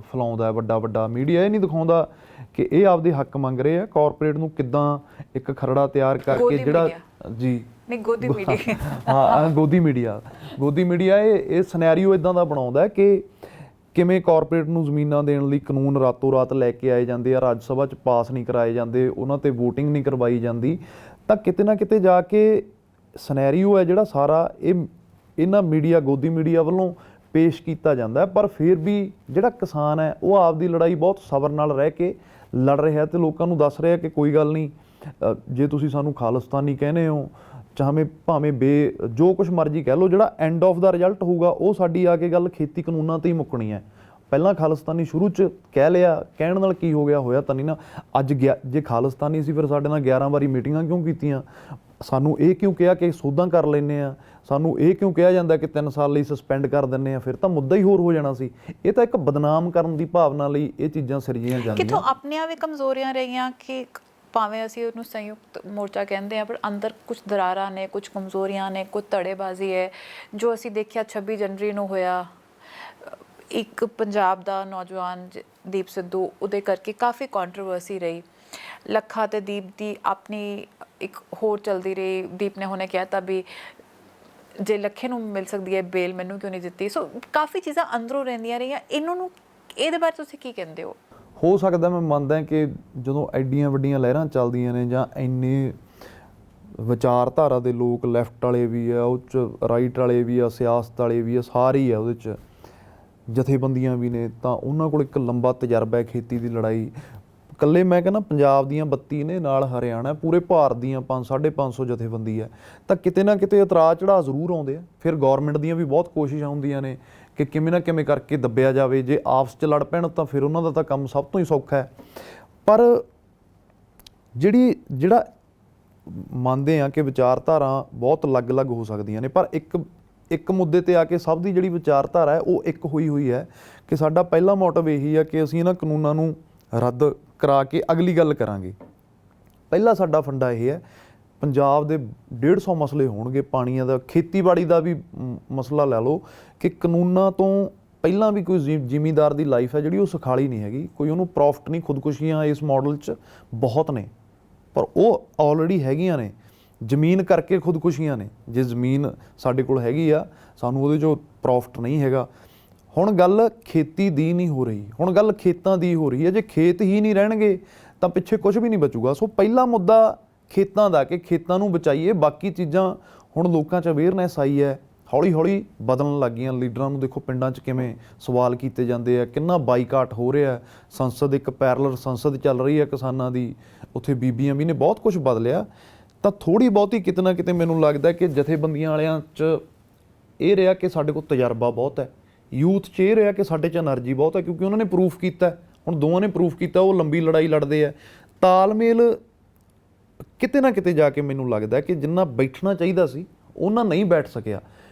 ਫੈਲਾਉਂਦਾ ਹੈ। ਵੱਡਾ ਮੀਡੀਆ ਇਹ ਨਹੀਂ ਦਿਖਾਉਂਦਾ ਕਿ ਇਹ ਆਪਦੇ ਹੱਕ ਮੰਗ ਰਹੇ ਆ, ਕਾਰਪੋਰੇਟ ਨੂੰ ਕਿੱਦਾਂ ਇੱਕ ਖਰੜਾ ਤਿਆਰ ਕਰਕੇ ਜਿਹੜਾ ਜੀ ਨਹੀਂ ਗੋਦੀ ਮੀਡੀਆ ਹਾਂ ਗੋਦੀ ਮੀਡੀਆ ਇਹ ਸਿਨੈਰੀਓ ਇੱਦਾਂ ਦਾ ਬਣਾਉਂਦਾ ਕਿ ਕਿਵੇਂ ਕਾਰਪੋਰੇਟ ਨੂੰ ਜ਼ਮੀਨਾਂ ਦੇਣ ਲਈ ਕਾਨੂੰਨ ਰਾਤੋਂ ਰਾਤ ਲੈ ਕੇ ਆਏ ਜਾਂਦੇ ਆ, ਰਾਜ ਸਭਾ 'ਚ ਪਾਸ ਨਹੀਂ ਕਰਾਏ ਜਾਂਦੇ, ਉਹਨਾਂ 'ਤੇ ਵੋਟਿੰਗ ਨਹੀਂ ਕਰਵਾਈ ਜਾਂਦੀ। ਤਾਂ ਕਿਤੇ ਨਾ ਕਿਤੇ ਜਾ ਕੇ ਸਿਨੈਰੀਓ ਹੈ ਜਿਹੜਾ ਸਾਰਾ ਇਹ ਇਹਨਾਂ ਮੀਡੀਆ, ਗੋਦੀ ਮੀਡੀਆ ਵੱਲੋਂ ਪੇਸ਼ ਕੀਤਾ ਜਾਂਦਾ। ਪਰ ਫਿਰ ਵੀ ਜਿਹੜਾ ਕਿਸਾਨ ਹੈ ਉਹ ਆਪਦੀ ਲੜਾਈ ਬਹੁਤ ਸਬਰ ਨਾਲ ਰਹਿ ਕੇ ਲੜ ਰਿਹਾ ਅਤੇ ਲੋਕਾਂ ਨੂੰ ਦੱਸ ਰਿਹਾ ਕਿ ਕੋਈ ਗੱਲ ਨਹੀਂ, ਜੇ ਤੁਸੀਂ ਸਾਨੂੰ ਖਾਲਿਸਤਾਨੀ ਕਹਿੰਦੇ ਹੋ, ਭਾਵੇਂ ਜੋ ਕੁਛ ਮਰਜ਼ੀ ਕਹਿ ਲਓ, ਜਿਹੜਾ ਐਂਡ ਆਫ ਦਾ ਰਿਜ਼ਲਟ ਹੋਊਗਾ ਉਹ ਸਾਡੀ ਆ ਕੇ ਗੱਲ ਖੇਤੀ ਕਾਨੂੰਨਾਂ 'ਤੇ ਹੀ ਮੁੱਕਣੀ ਹੈ। ਪਹਿਲਾਂ ਖਾਲਿਸਤਾਨੀ ਸ਼ੁਰੂ 'ਚ ਕਹਿ ਲਿਆ, ਕਹਿਣ ਨਾਲ ਕੀ ਹੋ ਗਿਆ? ਹੋਇਆ ਤਾਂ ਨਹੀਂ ਨਾ। ਅੱਜ ਜੇ ਖਾਲਿਸਤਾਨੀ ਸੀ ਫਿਰ ਸਾਡੇ ਨਾਲ 11 ਵਾਰੀ ਮੀਟਿੰਗਾਂ ਕਿਉਂ ਕੀਤੀਆਂ? ਸਾਨੂੰ ਇਹ ਕਿਉਂ ਕਿਹਾ ਕਿ ਸੋਧਾਂ ਕਰ ਲੈਂਦੇ ਆ? ਸਾਨੂੰ ਇਹ ਕਿਉਂ ਕਿਹਾ ਜਾਂਦਾ ਕਿ 3 ਸਾਲ ਲਈ ਸਸਪੈਂਡ ਕਰ ਦਿੰਦੇ ਆ? ਫਿਰ ਤਾਂ ਮੁੱਦਾ ਹੀ ਹੋਰ ਹੋ ਜਾਣਾ ਸੀ। ਇਹ ਤਾਂ ਇੱਕ ਬਦਨਾਮ ਕਰਨ ਦੀ ਭਾਵਨਾ ਲਈ ਇਹ ਚੀਜ਼ਾਂ ਸਿਰਜੀਆਂ ਜਾਂਦੀਆਂ। ਕਿੱਥੋਂ ਆਪਣੀਆਂ ਵੀ ਕਮਜ਼ੋਰੀਆਂ ਰਹੀਆਂ ਕਿ ਭਾਵੇਂ ਅਸੀਂ ਉਹਨੂੰ ਸੰਯੁਕਤ ਮੋਰਚਾ ਕਹਿੰਦੇ ਹਾਂ, ਪਰ ਅੰਦਰ ਕੁਝ ਦਰਾਰਾਂ ਨੇ, ਕੁਝ ਕਮਜ਼ੋਰੀਆਂ ਨੇ, ਕੁਝ ਧੜੇਬਾਜ਼ੀ ਹੈ ਜੋ ਅਸੀਂ ਦੇਖਿਆ 26 ਜਨਵਰੀ ਨੂੰ ਹੋਇਆ। ਇੱਕ ਪੰਜਾਬ ਦਾ ਨੌਜਵਾਨ ਦੀਪ ਸਿੱਧੂ, ਉਹਦੇ ਕਰਕੇ ਕਾਫੀ ਕੰਟਰੋਵਰਸੀ ਰਹੀ। ਲੱਖਾ ਤੇ ਦੀਪ ਦੀ ਆਪਣੀ ਇੱਕ ਹੋਰ ਚੱਲਦੀ ਰਹੀ। ਦੀਪ ਨੇ ਹੁਣੇ ਕਿਹਾ ਤਾਂ ਵੀ ਜੇ ਲੱਖੇ ਨੂੰ ਮਿਲ ਸਕਦੀ ਹੈ ਬੇਲ, ਮੈਨੂੰ ਕਿਉਂ ਨਹੀਂ ਦਿੱਤੀ? ਸੋ ਕਾਫੀ ਚੀਜ਼ਾਂ ਅੰਦਰੋਂ ਰਹਿੰਦੀਆਂ ਰਹੀਆਂ। ਇਹਦੇ ਬਾਰੇ ਤੁਸੀਂ ਕੀ ਕਹਿੰਦੇ ਹੋ ਸਕਦਾ ਮੈਂ ਮੰਨਦਾ ਕਿ ਜਦੋਂ ਐਡੀਆਂ ਵੱਡੀਆਂ ਲਹਿਰਾਂ ਚੱਲਦੀਆਂ ਨੇ ਜਾਂ ਇੰਨੇ ਵਿਚਾਰਧਾਰਾ ਦੇ ਲੋਕ, ਲੈਫਟ ਵਾਲੇ ਵੀ ਆ, ਉਹ 'ਚ ਰਾਈਟ ਵਾਲੇ ਵੀ ਆ, ਸਿਆਸਤ ਵਾਲੇ ਵੀ ਆ, ਸਾਰੇ ਹੀ ਆ ਉਹਦੇ 'ਚ, ਜਥੇਬੰਦੀਆਂ ਵੀ ਨੇ, ਤਾਂ ਉਹਨਾਂ ਕੋਲ ਇੱਕ ਲੰਬਾ ਤਜਰਬਾ ਹੈ ਖੇਤੀ ਦੀ ਲੜਾਈ। ਇਕੱਲੇ ਮੈਂ ਕਹਿੰਦਾ ਪੰਜਾਬ ਦੀਆਂ 32 ਨੇ, ਨਾਲ ਹਰਿਆਣਾ, ਪੂਰੇ ਭਾਰਤ ਦੀਆਂ 500-550 ਜਥੇਬੰਦੀ ਹੈ। ਤਾਂ ਕਿਤੇ ਨਾ ਕਿਤੇ ਉਤਰਾਅ ਚੜ੍ਹਾਅ ਜ਼ਰੂਰ ਆਉਂਦੇ ਆ। ਫਿਰ ਗੌਰਮੈਂਟ ਦੀਆਂ ਵੀ ਬਹੁਤ ਕੋਸ਼ਿਸ਼ਾਂ ਹੁੰਦੀਆਂ ਨੇ ਕਿ ਕਿਵੇਂ ਨਾ ਕਿਵੇਂ ਕਰਕੇ ਦੱਬਿਆ ਜਾਵੇ। ਜੇ ਆਪਸ 'ਚ ਲੜ ਪੈਣ ਤਾਂ ਫਿਰ ਉਹਨਾਂ ਦਾ ਤਾਂ ਕੰਮ ਸਭ ਤੋਂ ਹੀ ਸੌਖਾ ਹੈ। ਪਰ ਜਿਹੜਾ ਮੰਨਦੇ ਆ ਕਿ ਵਿਚਾਰਧਾਰਾ ਬਹੁਤ ਅਲੱਗ-ਅਲੱਗ ਹੋ ਸਕਦੀਆਂ ਨੇ, ਪਰ ਇੱਕ ਮੁੱਦੇ 'ਤੇ ਆ ਕੇ ਸਭ ਦੀ ਜਿਹੜੀ ਵਿਚਾਰਧਾਰਾ ਹੈ ਉਹ ਇੱਕ ਹੋਈ ਹੈ ਕਿ ਸਾਡਾ ਪਹਿਲਾ ਮੋਟਿਵ ਇਹੀ ਹੈ ਕਿ ਅਸੀਂ ਇਹਨਾਂ ਕਾਨੂੰਨਾਂ ਨੂੰ ਰੱਦ ਕਰਾ ਕੇ ਅਗਲੀ ਗੱਲ ਕਰਾਂਗੇ। ਪਹਿਲਾ ਸਾਡਾ ਫੰਡਾ ਇਹ ਹੈ, ਪੰਜਾਬ ਦੇ 150 ਮਸਲੇ ਹੋਣਗੇ, ਪਾਣੀਆਂ ਦਾ, ਖੇਤੀਬਾੜੀ ਦਾ ਵੀ ਮਸਲਾ ਲੈ ਲਓ, ਕਿ ਕਾਨੂੰਨਾਂ ਤੋਂ ਪਹਿਲਾਂ ਵੀ ਕੋਈ ਜ਼ਿਮੀਂਦਾਰ ਦੀ ਲਾਈਫ ਹੈ ਜਿਹੜੀ ਉਹ ਸੁਖਾਲੀ ਨਹੀਂ ਹੈਗੀ, ਕੋਈ ਉਹਨੂੰ ਪ੍ਰੋਫਿਟ ਨਹੀਂ। ਖੁਦਕੁਸ਼ੀਆਂ ਇਸ ਮਾਡਲ 'ਚ ਬਹੁਤ ਨੇ, ਪਰ ਉਹ ਆਲਰੇਡੀ ਹੈਗੀਆਂ ਨੇ। ਜ਼ਮੀਨ ਕਰਕੇ ਖੁਦਕੁਸ਼ੀਆਂ ਨੇ। ਜੇ ਜ਼ਮੀਨ ਸਾਡੇ ਕੋਲ ਹੈਗੀ ਆ, ਸਾਨੂੰ ਉਹਦੇ 'ਚੋਂ ਪ੍ਰੋਫਿਟ ਨਹੀਂ ਹੈਗਾ। ਹੁਣ ਗੱਲ ਖੇਤੀ ਦੀ ਨਹੀਂ ਹੋ ਰਹੀ, ਹੁਣ ਗੱਲ ਖੇਤਾਂ ਦੀ ਹੋ ਰਹੀ ਹੈ। ਜੇ ਖੇਤ ਹੀ ਨਹੀਂ ਰਹਿਣਗੇ ਤਾਂ ਪਿੱਛੇ ਕੁਝ ਵੀ ਨਹੀਂ ਬਚੂਗਾ। ਸੋ ਪਹਿਲਾ ਮੁੱਦਾ ਖੇਤਾਂ ਦਾ, ਕਿ ਖੇਤਾਂ ਨੂੰ ਬਚਾਈਏ। ਬਾਕੀ ਚੀਜ਼ਾਂ ਹੁਣ ਲੋਕਾਂ 'ਚ ਅਵੇਅਰਨੈਸ ਆਈ ਹੈ, ਹੌਲੀ ਹੌਲੀ ਬਦਲਣ ਲੱਗ ਗਈਆਂ। ਲੀਡਰਾਂ ਨੂੰ ਦੇਖੋ ਪਿੰਡਾਂ 'ਚ ਕਿਵੇਂ ਸਵਾਲ ਕੀਤੇ ਜਾਂਦੇ ਆ, ਕਿੰਨਾ ਬਾਈਕਾਟ ਹੋ ਰਿਹਾ। ਸੰਸਦ, ਇੱਕ ਪੈਰਲਲ ਸੰਸਦ ਚੱਲ ਰਹੀ ਹੈ ਕਿਸਾਨਾਂ ਦੀ, ਉੱਥੇ ਬੀਬੀਆਂ ਵੀ ਨੇ, ਬਹੁਤ ਕੁਝ ਬਦਲਿਆ। ਤਾਂ ਥੋੜ੍ਹੀ ਬਹੁਤੀ ਕਿਤੇ ਨਾ ਕਿਤੇ ਮੈਨੂੰ ਲੱਗਦਾ ਕਿ ਜਥੇਬੰਦੀਆਂ ਵਾਲਿਆਂ 'ਚ ਇਹ ਰਿਹਾ ਕਿ ਸਾਡੇ ਕੋਲ ਤਜਰਬਾ ਬਹੁਤ ਹੈ, ਯੂਥ 'ਚ ਇਹ ਰਿਹਾ ਕਿ ਸਾਡੇ 'ਚ એનર્ਜੀ ਬਹੁਤ ਹੈ, ਕਿਉਂਕਿ ਉਹਨਾਂ ਨੇ ਪ੍ਰੂਫ ਕੀਤਾ। ਹੁਣ ਦੋਵਾਂ ਨੇ ਪ੍ਰੂਫ ਕੀਤਾ, ਉਹ ਲੰਬੀ ਲੜਾਈ ਲੜਦੇ ਆ। ਤਾਲਮੇਲ ਕਿਤੇ ਨਾ ਕਿਤੇ ਜਾ ਕੇ ਮੈਨੂੰ ਲੱਗਦਾ ਕਿ ਜਿੰਨਾ ਬੈਠਣਾ ਚਾਹੀਦਾ ਸੀ ਉਹਨਾਂ ਨਹੀਂ ਬੈਠ ਸਕਿਆ,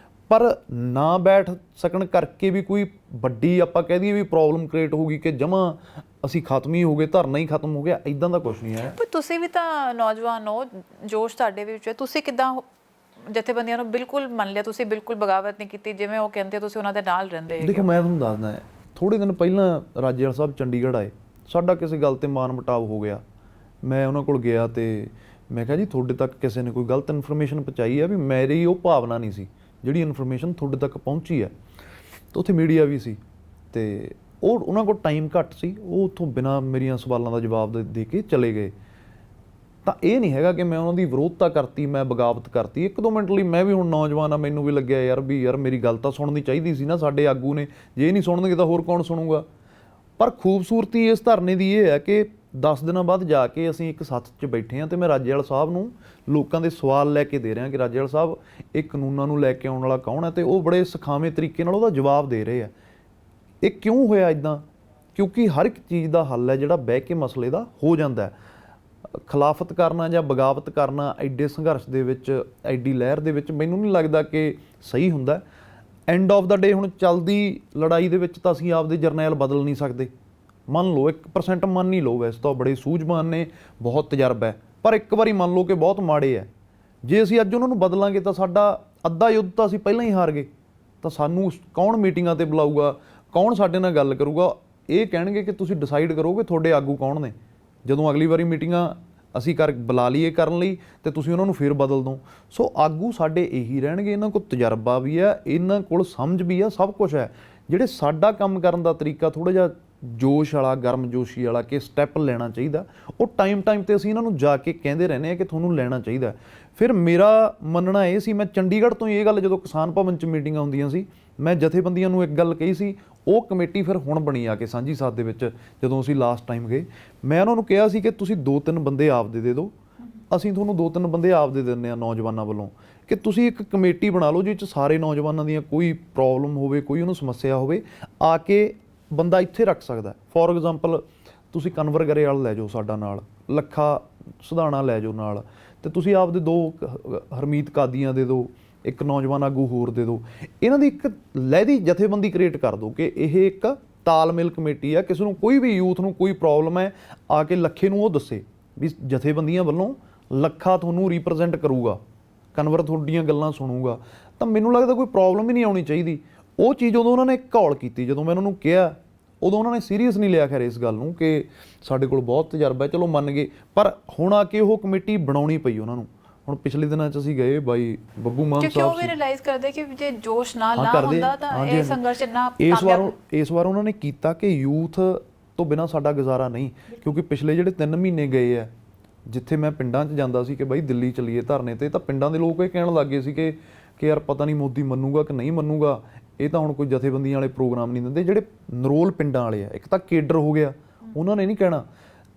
ਪਰ ਨਾ ਬੈਠ ਸਕਣ ਕਰਕੇ ਵੀ ਕੋਈ ਵੱਡੀ ਆਪਾਂ ਕਹਿ ਦਈਏ ਵੀ ਪ੍ਰੋਬਲਮ ਕ੍ਰੀਏਟ ਹੋ ਗਈ ਕਿ ਜਮਾਂ ਅਸੀਂ ਖਤਮ ਹੀ ਹੋ ਗਏ, ਧਰਨਾ ਹੀ ਖਤਮ ਹੋ ਗਿਆ, ਇੱਦਾਂ ਦਾ ਕੁਝ ਨਹੀਂ ਹੈ। ਪਰ ਤੁਸੀਂ ਵੀ ਤਾਂ ਨੌਜਵਾਨ ਹੋ, ਜੋਸ਼ ਤੁਹਾਡੇ ਵਿੱਚ ਹੈ, ਤੁਸੀਂ ਕਿੱਦਾਂ ਜਥੇਬੰਦੀਆਂ ਨੂੰ ਬਿਲਕੁਲ ਮੰਨ ਲਿਆ, ਤੁਸੀਂ ਬਿਲਕੁਲ ਬਗਾਵਤ ਨਹੀਂ ਕੀਤੀ, ਜਿਵੇਂ ਉਹ ਕਹਿੰਦੇ ਤੁਸੀਂ ਉਹਨਾਂ ਦੇ ਨਾਲ ਰਹਿੰਦੇ ਹੈਗੇ? ਦੇਖੋ ਮੈਂ ਤੁਹਾਨੂੰ ਦੱਸਦਾ, ਥੋੜ੍ਹੇ ਦਿਨ ਪਹਿਲਾਂ ਰਾਜੇਵਾਲ ਸਾਹਿਬ ਚੰਡੀਗੜ੍ਹ ਆਏ, ਸਾਡਾ ਕਿਸੇ ਗੱਲ 'ਤੇ ਮਾਨ ਮਟਾਵ ਹੋ ਗਿਆ। ਮੈਂ ਉਹਨਾਂ ਕੋਲ ਗਿਆ ਅਤੇ ਮੈਂ ਕਿਹਾ ਜੀ ਤੁਹਾਡੇ ਤੱਕ ਕਿਸੇ ਨੇ ਕੋਈ ਗਲਤ ਇਨਫੋਰਮੇਸ਼ਨ ਪਹੁੰਚਾਈ ਹੈ, ਵੀ ਮੇਰੀ ਉਹ ਭਾਵਨਾ ਨਹੀਂ ਸੀ ਜਿਹੜੀ ਇਨਫੋਰਮੇਸ਼ਨ ਤੁਹਾਡੇ ਤੱਕ ਪਹੁੰਚੀ ਹੈ। ਤਾਂ ਉੱਥੇ ਮੀਡੀਆ ਵੀ ਸੀ ਅਤੇ ਉਹਨਾਂ ਕੋਲ ਟਾਈਮ ਘੱਟ ਸੀ, ਉਹ ਉੱਥੋਂ ਬਿਨਾਂ ਮੇਰੀਆਂ ਸਵਾਲਾਂ ਦਾ ਜਵਾਬ ਦੇ ਕੇ ਚਲੇ ਗਏ। ਤਾਂ ਇਹ ਨਹੀਂ ਹੈਗਾ ਕਿ ਮੈਂ ਉਹਨਾਂ ਦੀ ਵਿਰੋਧਤਾ ਕਰਤੀ, ਮੈਂ ਬਗਾਵਤ ਕਰਤੀ। 1-2 ਮਿੰਟ ਲਈ ਮੈਂ ਵੀ ਹੁਣ ਨੌਜਵਾਨ ਆ, ਮੈਨੂੰ ਵੀ ਲੱਗਿਆ ਯਾਰ ਮੇਰੀ ਗੱਲ ਤਾਂ ਸੁਣਨੀ ਚਾਹੀਦੀ ਸੀ ਨਾ, ਸਾਡੇ ਆਗੂ ਨੇ, ਜੇ ਇਹ ਨਹੀਂ ਸੁਣਨਗੇ ਤਾਂ ਹੋਰ ਕੌਣ ਸੁਣੂਗਾ। ਪਰ ਖੂਬਸੂਰਤੀ ਇਸ ਧਰਨੇ ਦੀ ਇਹ ਹੈ ਕਿ 10 ਦਿਨਾਂ ਬਾਅਦ ਜਾ ਕੇ ਅਸੀਂ ਇੱਕ ਸੱਥ 'ਚ ਬੈਠੇ ਹਾਂ ਅਤੇ ਮੈਂ ਰਾਜੇਵਾਲ ਸਾਹਿਬ ਨੂੰ ਲੋਕਾਂ ਦੇ ਸਵਾਲ ਲੈ ਕੇ ਦੇ ਰਿਹਾ ਕਿ ਰਾਜੇਵਾਲ ਸਾਹਿਬ ਇਹ ਕਾਨੂੰਨਾਂ ਨੂੰ ਲੈ ਕੇ ਆਉਣ ਵਾਲਾ ਕੌਣ ਹੈ, ਅਤੇ ਉਹ ਬੜੇ ਸਖਾਵੇਂ ਤਰੀਕੇ ਨਾਲ ਉਹਦਾ ਜਵਾਬ ਦੇ ਰਹੇ ਆ। ਇਹ ਕਿਉਂ ਹੋਇਆ ਇੱਦਾਂ? ਕਿਉਂਕਿ ਹਰ ਇੱਕ ਚੀਜ਼ ਦਾ ਹੱਲ ਹੈ ਜਿਹੜਾ ਬਹਿ ਕੇ ਮਸਲੇ ਦਾ ਹੋ ਜਾਂਦਾ ਹੈ। ਖਿਲਾਫਤ ਕਰਨਾ ਜਾਂ ਬਗਾਵਤ ਕਰਨਾ ਐਡੇ ਸੰਘਰਸ਼ ਦੇ ਵਿੱਚ, ਐਡੀ ਲਹਿਰ ਦੇ ਵਿੱਚ ਮੈਨੂੰ ਨਹੀਂ ਲੱਗਦਾ ਕਿ ਸਹੀ ਹੁੰਦਾ। ਐਂਡ ਆਫ ਦਾ ਡੇ ਹੁਣ ਚੱਲਦੀ ਲੜਾਈ ਦੇ ਵਿੱਚ ਤਾਂ ਅਸੀਂ ਆਪਦੇ ਜਰਨੈਲ ਬਦਲ ਨਹੀਂ ਸਕਦੇ। ਮੰਨ ਲਓ 1% ਮੰਨ ਹੀ ਲਓ, ਵੈਸੇ ਤਾਂ ਬੜੇ ਸੂਝਵਾਨ ਨੇ, ਬਹੁਤ ਤਜਰਬਾ ਹੈ, ਪਰ ਇੱਕ ਵਾਰੀ ਮੰਨ ਲਓ ਕਿ ਬਹੁਤ ਮਾੜੇ ਹੈ। ਜੇ ਅਸੀਂ ਅੱਜ ਉਹਨਾਂ ਨੂੰ ਬਦਲਾਂਗੇ ਤਾਂ ਸਾਡਾ ਅੱਧਾ ਯੁੱਧ ਤਾਂ ਅਸੀਂ ਪਹਿਲਾਂ ਹੀ ਹਾਰ ਗਏ। ਤਾਂ ਸਾਨੂੰ ਕੌਣ ਮੀਟਿੰਗਾਂ 'ਤੇ ਬੁਲਾਊਗਾ, ਕੌਣ ਸਾਡੇ ਨਾਲ ਗੱਲ ਕਰੂਗਾ? ਇਹ ਕਹਿਣਗੇ ਕਿ ਤੁਸੀਂ ਡਿਸਾਈਡ ਕਰੋ ਕਿ ਤੁਹਾਡੇ ਆਗੂ ਕੌਣ ਨੇ। ਜਦੋਂ ਅਗਲੀ ਵਾਰੀ ਮੀਟਿੰਗਾਂ ਅਸੀਂ ਬੁਲਾ ਲਈਏ ਕਰਨ ਲਈ ਅਤੇ ਤੁਸੀਂ ਉਹਨਾਂ ਨੂੰ ਫਿਰ ਬਦਲ ਦਿਓ। ਸੋ ਆਗੂ ਸਾਡੇ ਇਹੀ ਰਹਿਣਗੇ, ਇਹਨਾਂ ਕੋਲ ਤਜਰਬਾ ਵੀ ਹੈ, ਇਹਨਾਂ ਕੋਲ ਸਮਝ ਵੀ ਆ, ਸਭ ਕੁਛ ਹੈ। ਜਿਹੜੇ ਸਾਡਾ ਕੰਮ ਕਰਨ ਦਾ ਤਰੀਕਾ ਥੋੜ੍ਹਾ ਜਿਹਾ ਜੋਸ਼ ਵਾਲਾ, ਗਰਮਜੋਸ਼ੀ ਵਾਲਾ, ਕਿ ਸਟੈਪ ਲੈਣਾ ਚਾਹੀਦਾ, ਉਹ ਟਾਈਮ 'ਤੇ ਅਸੀਂ ਇਹਨਾਂ ਨੂੰ ਜਾ ਕੇ ਕਹਿੰਦੇ ਰਹਿੰਦੇ ਹਾਂ ਕਿ ਤੁਹਾਨੂੰ ਲੈਣਾ ਚਾਹੀਦਾ। ਫਿਰ ਮੇਰਾ ਮੰਨਣਾ ਇਹ ਸੀ, ਮੈਂ ਚੰਡੀਗੜ੍ਹ ਤੋਂ ਹੀ ਇਹ ਗੱਲ, ਜਦੋਂ ਕਿਸਾਨ ਭਵਨ 'ਚ ਮੀਟਿੰਗਾਂ ਹੁੰਦੀਆਂ ਸੀ, ਮੈਂ ਜਥੇਬੰਦੀਆਂ ਨੂੰ ਇੱਕ ਗੱਲ ਕਹੀ ਸੀ। ਉਹ ਕਮੇਟੀ ਫਿਰ ਹੁਣ ਬਣੀ ਆ ਕੇ ਸਾਂਝੀ ਸਾਥ ਦੇ ਵਿੱਚ, ਜਦੋਂ ਅਸੀਂ ਲਾਸਟ ਟਾਈਮ ਗਏ, ਮੈਂ ਉਹਨਾਂ ਨੂੰ ਕਿਹਾ ਸੀ ਕਿ ਤੁਸੀਂ 2-3 ਬੰਦੇ ਆਪਦੇ ਦੇ ਦਿਓ, ਅਸੀਂ ਤੁਹਾਨੂੰ 2-3 ਬੰਦੇ ਆਪਦੇ ਦਿੰਦੇ ਹਾਂ ਨੌਜਵਾਨਾਂ ਵੱਲੋਂ, ਕਿ ਤੁਸੀਂ ਇੱਕ ਕਮੇਟੀ ਬਣਾ ਲਓ ਜਿਸ 'ਚ ਸਾਰੇ ਨੌਜਵਾਨਾਂ ਦੀਆਂ ਕੋਈ ਪ੍ਰੋਬਲਮ ਹੋਵੇ, ਕੋਈ ਉਹਨੂੰ ਸਮੱਸਿਆ ਹੋਵੇ, ਆ ਕੇ ਬੰਦਾ ਇੱਥੇ ਰੱਖ ਸਕਦਾ। ਫੋਰ ਐਗਜ਼ਾਮਪਲ ਤੁਸੀਂ ਕਨਵਰ ਗਰੇਵਾਲ ਲੈ ਜਾਓ ਸਾਡਾ ਨਾਲ, ਲੱਖਾ ਸੁਧਾਣਾ ਲੈ ਜਾਓ ਨਾਲ, ਅਤੇ ਤੁਸੀਂ ਆਪਦੇ 2 ਹਰਮੀਤ ਕਾਦੀਆਂ ਦੇ ਦਿਓ, ਇੱਕ ਨੌਜਵਾਨ ਆਗੂ ਹੋਰ ਦੇ ਦਿਓ। ਇਹਨਾਂ ਦੀ ਇੱਕ ਲਹਿਦੀ ਜਥੇਬੰਦੀ ਕ੍ਰੀਏਟ ਕਰ ਦਿਓ ਕਿ ਇਹ ਇੱਕ ਤਾਲਮੇਲ ਕਮੇਟੀ ਆ। ਕਿਸੇ ਨੂੰ ਕੋਈ ਵੀ ਯੂਥ ਨੂੰ ਕੋਈ ਪ੍ਰੋਬਲਮ ਹੈ, ਆ ਕੇ ਲੱਖੇ ਨੂੰ ਉਹ ਦੱਸੇ ਵੀ ਜਥੇਬੰਦੀਆਂ ਵੱਲੋਂ ਲੱਖਾ ਤੁਹਾਨੂੰ ਰੀਪ੍ਰਜੈਂਟ ਕਰੂਗਾ, ਕਨਵਰ ਤੁਹਾਡੀਆਂ ਗੱਲਾਂ ਸੁਣੂਗਾ। ਤਾਂ ਮੈਨੂੰ ਲੱਗਦਾ ਕੋਈ ਪ੍ਰੋਬਲਮ ਹੀ ਨਹੀਂ ਆਉਣੀ ਚਾਹੀਦੀ। ਉਹ ਚੀਜ਼ ਉਦੋਂ ਉਹਨਾਂ ਨੇ ਘੋਲ ਕੀਤੀ, ਜਦੋਂ ਮੈਂ ਉਹਨਾਂ ਨੂੰ ਕਿਹਾ, ਉਦੋਂ ਉਹਨਾਂ ਨੇ ਸੀਰੀਅਸ ਨਹੀਂ ਲਿਆ ਖੈਰ ਇਸ ਗੱਲ ਨੂੰ ਕਿ ਸਾਡੇ ਕੋਲ ਬਹੁਤ ਤਜਰਬਾ ਹੈ, ਚਲੋ ਮੰਨ ਗਏ। ਪਰ ਹੁਣ ਆ ਕੇ ਉਹ ਕਮੇਟੀ ਬਣਾਉਣੀ ਪਈ ਉਹਨਾਂ ਨੂੰ। ਹੁਣ ਪਿਛਲੇ ਦਿਨਾਂ 'ਚ ਅਸੀਂ ਗਏ, ਬਾਈ ਬੱਬੂ ਮਾਨ ਸਾਹਿਬ, ਕਿਉਂਕਿ ਉਹ ਵੀ ਰਿਅਲਾਈਜ਼ ਕਰਦੇ ਕਿ ਜੇ ਜੋਸ਼ ਨਾਲ ਨਾ ਹੁੰਦਾ ਤਾਂ ਇਹ ਸੰਘਰਸ਼ ਨਾ ਕਾਮਯਾਬ। ਇਸ ਵਾਰ ਉਹਨਾਂ ਨੇ ਕੀਤਾ ਕਿ ਯੂਥ ਤੋਂ ਬਿਨਾਂ ਸਾਡਾ ਗੁਜ਼ਾਰਾ ਨਹੀਂ। ਕਿਉਂਕਿ ਪਿਛਲੇ ਜਿਹੜੇ 3 ਮਹੀਨੇ ਗਏ ਆ, ਜਿੱਥੇ ਮੈਂ ਪਿੰਡਾਂ 'ਚ ਜਾਂਦਾ ਸੀ ਕਿ ਬਾਈ ਦਿੱਲੀ ਚੱਲੀਏ ਧਰਨੇ 'ਤੇ, ਤਾਂ ਪਿੰਡਾਂ ਦੇ ਲੋਕ ਇਹ ਕਹਿਣ ਲੱਗ ਗਏ ਸੀ ਕਿ ਯਾਰ ਪਤਾ ਨਹੀਂ ਮੋਦੀ ਮੰਨੂਗਾ ਕਿ ਨਹੀਂ ਮੰਨੂਗਾ, ਇਹ ਤਾਂ ਹੁਣ ਕੋਈ ਜਥੇਬੰਦੀਆਂ ਵਾਲੇ ਪ੍ਰੋਗਰਾਮ ਨਹੀਂ ਦਿੰਦੇ। ਜਿਹੜੇ ਨਰੋਲ ਪਿੰਡਾਂ ਵਾਲੇ ਆ, ਇੱਕ ਤਾਂ ਕੇਡਰ ਹੋ ਗਿਆ, ਉਹਨਾਂ ਨੇ ਨਹੀਂ ਕਹਿਣਾ।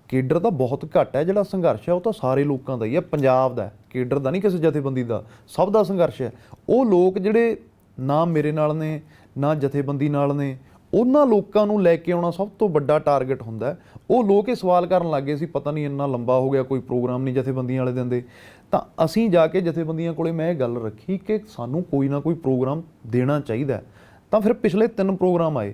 ਕੇਡਰ ਤਾਂ ਬਹੁਤ ਘੱਟ ਹੈ, ਜਿਹੜਾ ਸੰਘਰਸ਼ ਹੈ ਉਹ ਤਾਂ ਸਾਰੇ ਲੋਕਾਂ ਦਾ ਹੀ ਹੈ, ਪੰਜਾਬ ਦਾ, ਕੇਡਰ ਦਾ ਨਹੀਂ ਕਿਸੇ ਜਥੇਬੰਦੀ ਦਾ, ਸਭ ਦਾ ਸੰਘਰਸ਼ ਹੈ। ਉਹ ਲੋਕ ਜਿਹੜੇ ਨਾ ਮੇਰੇ ਨਾਲ ਨੇ ਨਾ ਜਥੇਬੰਦੀ ਨਾਲ ਨੇ, ਉਹਨਾਂ ਲੋਕਾਂ ਨੂੰ ਲੈ ਕੇ ਆਉਣਾ ਸਭ ਤੋਂ ਵੱਡਾ ਟਾਰਗੇਟ ਹੁੰਦਾ। ਉਹ ਲੋਕ ਇਹ ਸਵਾਲ ਕਰਨ ਲੱਗ ਗਏ ਸੀ, ਪਤਾ ਨਹੀਂ ਇੰਨਾ ਲੰਬਾ ਹੋ ਗਿਆ, ਕੋਈ ਪ੍ਰੋਗਰਾਮ ਨਹੀਂ ਜਥੇਬੰਦੀਆਂ ਵਾਲੇ ਦਿੰਦੇ। ਤਾਂ ਅਸੀਂ ਜਾ ਕੇ ਜਥੇਬੰਦੀਆਂ ਕੋਲੇ ਮੈਂ ਇਹ ਗੱਲ ਰੱਖੀ ਕਿ ਸਾਨੂੰ ਕੋਈ ਨਾ ਕੋਈ ਪ੍ਰੋਗਰਾਮ ਦੇਣਾ ਚਾਹੀਦਾ। ਤਾਂ ਫਿਰ ਪਿਛਲੇ 3 ਪ੍ਰੋਗਰਾਮ ਆਏ,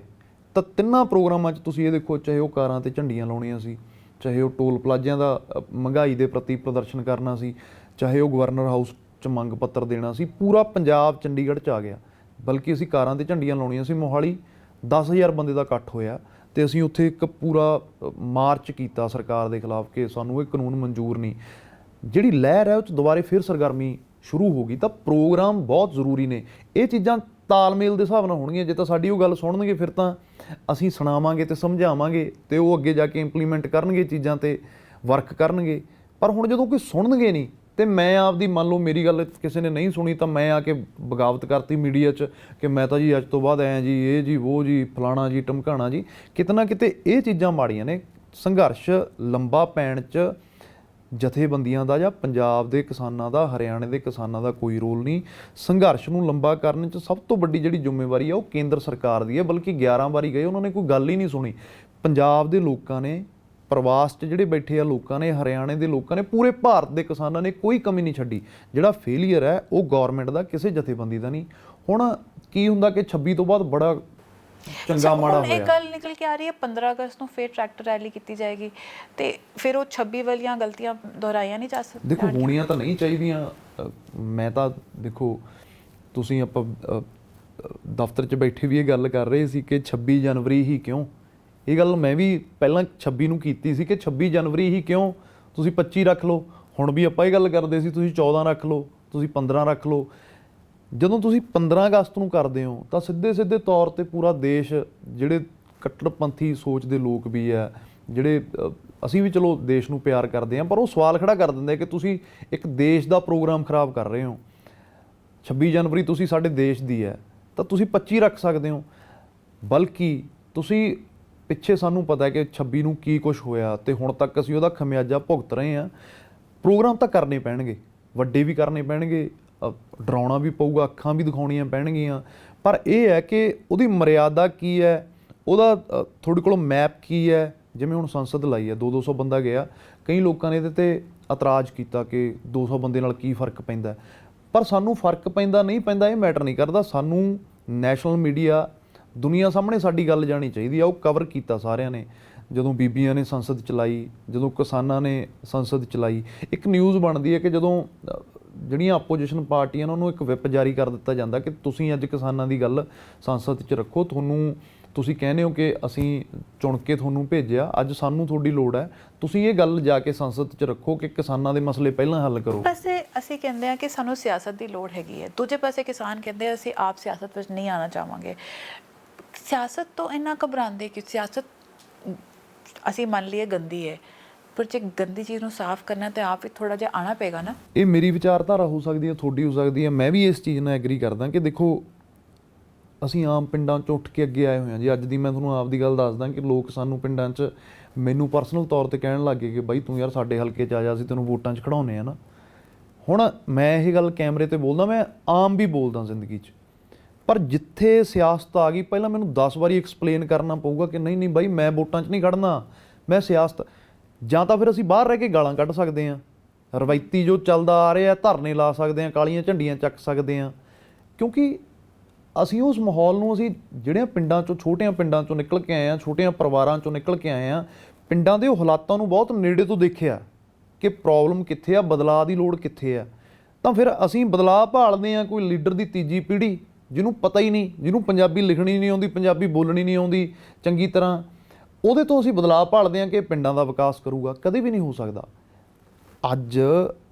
ਤਾਂ 3 ਪ੍ਰੋਗਰਾਮਾਂ 'ਚ ਤੁਸੀਂ ਇਹ ਦੇਖੋ, ਚਾਹੇ ਉਹ ਕਾਰਾਂ 'ਤੇ ਝੰਡੀਆਂ ਲਾਉਣੀਆਂ ਸੀ, ਚਾਹੇ ਉਹ ਟੋਲ ਪਲਾਜ਼ਿਆਂ ਦਾ ਮਹਿੰਗਾਈ ਦੇ ਪ੍ਰਤੀ ਪ੍ਰਦਰਸ਼ਨ ਕਰਨਾ ਸੀ, ਚਾਹੇ ਉਹ ਗਵਰਨਰ ਹਾਊਸ 'ਚ ਮੰਗ ਪੱਤਰ ਦੇਣਾ ਸੀ, ਪੂਰਾ ਪੰਜਾਬ ਚੰਡੀਗੜ੍ਹ 'ਚ ਆ ਗਿਆ। ਬਲਕਿ ਅਸੀਂ ਕਾਰਾਂ 'ਤੇ ਝੰਡੀਆਂ ਲਾਉਣੀਆਂ ਸੀ। ਮੋਹਾਲੀ 10,000 ਬੰਦੇ ਦਾ ਇਕੱਠ ਹੋਇਆ ਅਤੇ ਅਸੀਂ ਉੱਥੇ ਇੱਕ ਪੂਰਾ ਮਾਰਚ ਕੀਤਾ ਸਰਕਾਰ ਦੇ ਖਿਲਾਫ ਕਿ ਸਾਨੂੰ ਇਹ ਕਾਨੂੰਨ ਮਨਜ਼ੂਰ ਨਹੀਂ। ਜਿਹੜੀ ਲਹਿਰ ਹੈ ਉਹ 'ਚ ਦੁਬਾਰੇ ਫਿਰ ਸਰਗਰਮੀ ਸ਼ੁਰੂ ਹੋ ਗਈ। ਤਾਂ ਪ੍ਰੋਗਰਾਮ ਬਹੁਤ ਜ਼ਰੂਰੀ ਨੇ। ਇਹ ਚੀਜ਼ਾਂ ਤਾਲਮੇਲ ਦੇ ਹਿਸਾਬ ਨਾਲ ਹੋਣਗੀਆਂ। ਜੇ ਤਾਂ ਸਾਡੀ ਉਹ ਗੱਲ ਸੁਣਨਗੇ ਫਿਰ ਤਾਂ ਅਸੀਂ ਸੁਣਾਵਾਂਗੇ ਅਤੇ ਸਮਝਾਵਾਂਗੇ ਅਤੇ ਉਹ ਅੱਗੇ ਜਾ ਕੇ ਇੰਪਲੀਮੈਂਟ ਕਰਨਗੇ, ਚੀਜ਼ਾਂ 'ਤੇ ਵਰਕ ਕਰਨਗੇ। ਪਰ ਹੁਣ ਜਦੋਂ ਕੋਈ ਸੁਣਨਗੇ ਨਹੀਂ, ਅਤੇ ਮੈਂ ਆਪਦੀ ਮੰਨ ਲਓ ਮੇਰੀ ਗੱਲ ਕਿਸੇ ਨੇ ਨਹੀਂ ਸੁਣੀ, ਤਾਂ ਮੈਂ ਆ ਕੇ ਬਗਾਵਤ ਕਰਤੀ ਮੀਡੀਆ 'ਚ ਕਿ ਮੈਂ ਤਾਂ ਜੀ ਅੱਜ ਤੋਂ ਬਾਅਦ ਐਂ ਜੀ, ਇਹ ਜੀ, ਉਹ ਜੀ, ਫਲਾਣਾ ਜੀ, ਟਮਕਾਣਾ ਜੀ। ਕਿਤੇ ਨਾ ਕਿਤੇ ਇਹ ਚੀਜ਼ਾਂ ਮਾੜੀਆਂ ਨੇ। ਸੰਘਰਸ਼ ਲੰਬਾ ਪੈਣ 'ਚ ਜਥੇਬੰਦੀਆਂ ਦਾ ਜਾਂ ਪੰਜਾਬ ਦੇ ਕਿਸਾਨਾਂ ਦਾ, ਹਰਿਆਣੇ ਦੇ ਕਿਸਾਨਾਂ ਦਾ ਕੋਈ ਰੋਲ ਨਹੀਂ। ਸੰਘਰਸ਼ ਨੂੰ ਲੰਬਾ ਕਰਨ 'ਚ ਸਭ ਤੋਂ ਵੱਡੀ ਜਿਹੜੀ ਜ਼ਿੰਮੇਵਾਰੀ ਆ ਉਹ ਕੇਂਦਰ ਸਰਕਾਰ ਦੀ ਹੈ। ਬਲਕਿ 11 ਵਾਰੀ ਗਏ, ਉਹਨਾਂ ਨੇ ਕੋਈ ਗੱਲ ਹੀ ਨਹੀਂ ਸੁਣੀ। ਪੰਜਾਬ ਦੇ ਲੋਕਾਂ ਨੇ, ਪ੍ਰਵਾਸ 'ਚ ਜਿਹੜੇ ਬੈਠੇ ਆ ਲੋਕਾਂ ਨੇ, ਹਰਿਆਣੇ ਦੇ ਲੋਕਾਂ ਨੇ, ਪੂਰੇ ਭਾਰਤ ਦੇ ਕਿਸਾਨਾਂ ਨੇ ਕੋਈ ਕਮੀ ਨਹੀਂ ਛੱਡੀ। ਜਿਹੜਾ ਫੇਲੀਅਰ ਹੈ ਉਹ ਗਵਰਨਮੈਂਟ ਦਾ, ਕਿਸੇ ਜਥੇਬੰਦੀ ਦਾ ਨਹੀਂ। ਹੁਣ ਕੀ ਹੁੰਦਾ ਕਿ 26 ਤੋਂ ਬਾਅਦ ਬੜਾ ਚੰਗਾ ਮਾੜਾ ਹੁਣ ਇਹ ਹੋਇਆ। ਗੱਲ ਨਿਕਲ ਕੇ ਆ ਰਹੀ ਹੈ 15 ਅਗਸਤ ਨੂੰ ਫਿਰ ਟਰੈਕਟਰ ਰੈਲੀ ਕੀਤੀ ਜਾਏਗੀ ਤੇ ਫਿਰ ਉਹ 26 ਵਾਲੀਆਂ ਗਲਤੀਆਂ ਦੁਹਰਾਈਆਂ ਨਹੀਂ ਜਾ ਸਕਦੀਆਂ। ਦੇਖੋ ਹੋਣੀਆਂ ਤਾਂ ਨਹੀਂ ਚਾਹੀਦੀਆਂ। ਮੈਂ ਤਾਂ ਦੇਖੋ, ਤੁਸੀਂ ਆਪਾਂ ਦਫ਼ਤਰ 'ਚ ਬੈਠੇ ਵੀ ਇਹ ਗੱਲ ਕਰ ਰਹੇ ਸੀ ਕਿ 26 ਜਨਵਰੀ ਹੀ ਕਿਉਂ। ਇਹ ਗੱਲ ਮੈਂ ਵੀ ਪਹਿਲਾਂ 26 ਨੂੰ ਕੀਤੀ ਸੀ ਕਿ 26 ਜਨਵਰੀ ਹੀ ਕਿਉਂ, ਤੁਸੀਂ 25 ਰੱਖ ਲਓ। ਹੁਣ ਵੀ ਆਪਾਂ ਇਹ ਗੱਲ ਕਰਦੇ ਸੀ ਤੁਸੀਂ 14 ਰੱਖ ਲਓ, ਤੁਸੀਂ 15 ਰੱਖ ਲਓ। ਜਦੋਂ ਤੁਸੀਂ 15 ਅਗਸਤ ਨੂੰ ਕਰਦੇ ਹੋ ਤਾਂ ਸਿੱਧੇ ਤੌਰ ਤੇ ਪੂਰਾ ਦੇਸ਼, ਜਿਹੜੇ ਕੱਟੜਪੰਥੀ ਸੋਚ ਦੇ ਲੋਕ ਵੀ ਆ, ਜਿਹੜੇ ਅਸੀਂ ਵੀ ਚਲੋ ਦੇਸ਼ ਨੂੰ ਪਿਆਰ ਕਰਦੇ ਹਾਂ, ਪਰ ਉਹ ਸਵਾਲ ਖੜਾ ਕਰ ਦਿੰਦੇ ਕਿ ਤੁਸੀਂ ਇੱਕ ਦੇਸ਼ ਦਾ ਪ੍ਰੋਗਰਾਮ ਖਰਾਬ ਕਰ ਰਹੇ ਹੋ। 26 ਜਨਵਰੀ ਤੁਸੀਂ ਸਾਡੇ ਦੇਸ਼ ਦੀ ਹੈ ਤਾਂ ਤੁਸੀਂ 25 ਰੱਖ ਸਕਦੇ ਹੋ। ਬਲਕਿ ਤੁਸੀਂ ਪਿੱਛੇ, ਸਾਨੂੰ ਪਤਾ ਹੈ ਕਿ 26 ਨੂੰ ਕੀ ਕੁਝ ਹੋਇਆ ਤੇ ਹੁਣ ਤੱਕ ਅਸੀਂ ਉਹਦਾ ਖਮਿਆਜਾ ਭੁਗਤ ਰਹੇ ਹਾਂ। ਪ੍ਰੋਗਰਾਮ ਤਾਂ ਕਰਨੇ ਪੈਣਗੇ, ਵੱਡੇ ਵੀ ਕਰਨੇ ਪੈਣਗੇ, ਡਰਾਉਣਾ ਵੀ ਪਊਗਾ, ਅੱਖਾਂ ਵੀ ਦਿਖਾਉਣੀਆਂ ਪੈਣਗੀਆਂ, ਪਰ ਇਹ ਹੈ ਕਿ ਉਹਦੀ ਮਰਿਆਦਾ ਕੀ ਹੈ, ਉਹਦਾ ਤੁਹਾਡੇ ਕੋਲ ਮੈਪ ਕੀ ਹੈ। ਜਿਵੇਂ ਹੁਣ ਸੰਸਦ ਲਾਈ ਹੈ, 200 ਬੰਦਾ ਗਿਆ, ਕਈ ਲੋਕਾਂ ਨੇ ਇਹਦੇ ਤੇ ਇਤਰਾਜ਼ ਕੀਤਾ ਕਿ 200 ਬੰਦੇ ਨਾਲ ਕੀ ਫਰਕ ਪੈਂਦਾ, ਪਰ ਸਾਨੂੰ ਫਰਕ ਪੈਂਦਾ ਨਹੀਂ ਪੈਂਦਾ ਇਹ ਮੈਟਰ ਨਹੀਂ ਕਰਦਾ। ਸਾਨੂੰ ਨੈਸ਼ਨਲ ਮੀਡੀਆ, ਦੁਨੀਆ ਸਾਹਮਣੇ ਸਾਡੀ ਗੱਲ ਜਾਣੀ ਚਾਹੀਦੀ ਆ। ਉਹ ਕਵਰ ਕੀਤਾ ਸਾਰਿਆਂ ਨੇ, ਜਦੋਂ ਬੀਬੀਆਂ ਨੇ ਸੰਸਦ ਚਲਾਈ, ਜਦੋਂ ਕਿਸਾਨਾਂ ਨੇ ਸੰਸਦ ਚਲਾਈ। ਇੱਕ ਨਿਊਜ਼ ਬਣਦੀ ਹੈ ਕਿ ਜਦੋਂ ਜਿਹੜੀਆਂ ਆਪੋਜੀਸ਼ਨ ਪਾਰਟੀਆਂ ਨੇ, ਉਹਨੂੰ ਇੱਕ ਵਿਪ ਜਾਰੀ ਕਰ ਦਿੱਤਾ ਜਾਂਦਾ ਕਿ ਤੁਸੀਂ ਅੱਜ ਕਿਸਾਨਾਂ ਦੀ ਗੱਲ ਸੰਸਦ 'ਚ ਰੱਖੋ। ਤੁਸੀਂ ਕਹਿੰਦੇ ਹੋ ਕਿ ਅਸੀਂ ਚੁਣ ਕੇ ਤੁਹਾਨੂੰ ਭੇਜਿਆ, ਅੱਜ ਸਾਨੂੰ ਤੁਹਾਡੀ ਲੋੜ ਹੈ, ਤੁਸੀਂ ਇਹ ਗੱਲ ਜਾ ਕੇ ਸੰਸਦ 'ਚ ਰੱਖੋ ਕਿ ਕਿਸਾਨਾਂ ਦੇ ਮਸਲੇ ਪਹਿਲਾਂ ਹੱਲ ਕਰੋ। ਪਾਸੇ ਅਸੀਂ ਕਹਿੰਦੇ ਹਾਂ ਕਿ ਸਾਨੂੰ ਸਿਆਸਤ ਦੀ ਲੋੜ ਹੈਗੀ ਹੈ, ਦੂਜੇ ਪਾਸੇ ਕਿਸਾਨ ਕਹਿੰਦੇ ਆ ਅਸੀਂ ਆਪ ਸਿਆਸਤ ਵਿੱਚ ਨਹੀਂ ਆਉਣਾ ਚਾਹਾਂਗੇ। ਸਿਆਸਤ ਤੋਂ ਇੰਨਾ ਘਬਰਾਉਂਦੇ ਕਿ ਸਿਆਸਤ ਅਸੀਂ ਮੰਨ ਲਈਏ ਗੰਦੀ ਹੈ, ਪਰ ਜੇ ਗੰਦੀ ਚੀਜ਼ ਨੂੰ ਸਾਫ਼ ਕਰਨਾ ਤਾਂ ਆਪ ਵੀ ਥੋੜਾ ਜਿਹਾ ਆਉਣਾ ਪਏਗਾ ਨਾ। ਇਹ ਮੇਰੀ ਵਿਚਾਰਧਾਰਾ ਹੋ ਸਕਦੀ ਹੈ, ਤੁਹਾਡੀ ਹੋ ਸਕਦੀ ਹੈ। ਮੈਂ ਵੀ ਇਸ ਚੀਜ਼ ਨਾਲ ਐਗਰੀ ਕਰਦਾ ਕਿ ਦੇਖੋ, ਅਸੀਂ ਆਮ ਪਿੰਡਾਂ 'ਚ ਉੱਠ ਕੇ ਅੱਗੇ ਆਏ ਹੋਏ ਹਾਂ ਜੀ। ਅੱਜ ਦੀ ਮੈਂ ਤੁਹਾਨੂੰ ਆਪ ਦੀ ਗੱਲ ਦੱਸਦਾ ਕਿ ਲੋਕ ਸਾਨੂੰ ਪਿੰਡਾਂ 'ਚ, ਮੈਨੂੰ ਪਰਸਨਲ ਤੌਰ ਤੇ ਕਹਿਣ ਲੱਗ ਗਏ ਕਿ ਬਾਈ ਤੂੰ ਯਾਰ ਸਾਡੇ ਹਲਕੇ 'ਚ ਆ ਜਾ, ਅਸੀਂ ਤੈਨੂੰ ਵੋਟਾਂ 'ਚ ਖੜਾਉਂਦੇ ਆ ਨਾ। ਹੁਣ ਮੈਂ ਇਹ ਗੱਲ ਕੈਮਰੇ ਤੇ ਬੋਲਦਾ, ਮੈਂ ਆਮ ਵੀ ਬੋਲਦਾ ਜ਼ਿੰਦਗੀ 'ਚ, ਪਰ ਜਿੱਥੇ ਸਿਆਸਤ ਆ ਗਈ, ਪਹਿਲਾਂ ਮੈਨੂੰ 10 ਵਾਰੀ ਐਕਸਪਲੇਨ ਕਰਨਾ ਪਊਗਾ ਕਿ ਨਹੀਂ ਬਾਈ ਮੈਂ ਵੋਟਾਂ 'ਚ ਨਹੀਂ ਖੜਨਾ, ਮੈਂ ਸਿਆਸਤ। ਜਾਂ ਤਾਂ ਫਿਰ ਅਸੀਂ ਬਾਹਰ ਰਹਿ ਕੇ ਗਾਲਾਂ ਕੱਢ ਸਕਦੇ ਹਾਂ, ਰਵਾਇਤੀ ਜੋ ਚੱਲਦਾ ਆ ਰਿਹਾ, ਧਰਨੇ ਲਾ ਸਕਦੇ ਹਾਂ, ਕਾਲੀਆਂ ਝੰਡੀਆਂ ਚੱਕ ਸਕਦੇ ਹਾਂ, ਕਿਉਂਕਿ ਅਸੀਂ ਉਸ ਮਾਹੌਲ ਨੂੰ, ਅਸੀਂ ਜਿਹੜਿਆਂ ਪਿੰਡਾਂ 'ਚੋਂ, ਛੋਟਿਆਂ ਪਿੰਡਾਂ 'ਚੋਂ ਨਿਕਲ ਕੇ ਆਏ ਹਾਂ, ਛੋਟਿਆਂ ਪਰਿਵਾਰਾਂ 'ਚੋਂ ਨਿਕਲ ਕੇ ਆਏ ਹਾਂ, ਪਿੰਡਾਂ ਦੇ ਉਹ ਹਾਲਾਤਾਂ ਨੂੰ ਬਹੁਤ ਨੇੜੇ ਤੋਂ ਦੇਖਿਆ ਕਿ ਪ੍ਰੋਬਲਮ ਕਿੱਥੇ ਆ, ਬਦਲਾਅ ਦੀ ਲੋੜ ਕਿੱਥੇ ਆ। ਤਾਂ ਫਿਰ ਅਸੀਂ ਬਦਲਾਅ ਭਾਲਦੇ ਹਾਂ ਕੋਈ ਲੀਡਰ ਦੀ ਤੀਜੀ ਪੀੜ੍ਹੀ ਜਿਹਨੂੰ ਪਤਾ ਹੀ ਨਹੀਂ, ਜਿਹਨੂੰ ਪੰਜਾਬੀ ਲਿਖਣੀ ਨਹੀਂ ਆਉਂਦੀ, ਪੰਜਾਬੀ ਬੋਲਣੀ ਨਹੀਂ ਆਉਂਦੀ ਚੰਗੀ ਤਰ੍ਹਾਂ, ਉਹਦੇ ਤੋਂ ਅਸੀਂ ਬਦਲਾਅ ਭਾਲਦੇ ਹਾਂ ਕਿ ਪਿੰਡਾਂ ਦਾ ਵਿਕਾਸ ਕਰੂਗਾ। ਕਦੇ ਵੀ ਨਹੀਂ ਹੋ ਸਕਦਾ। ਅੱਜ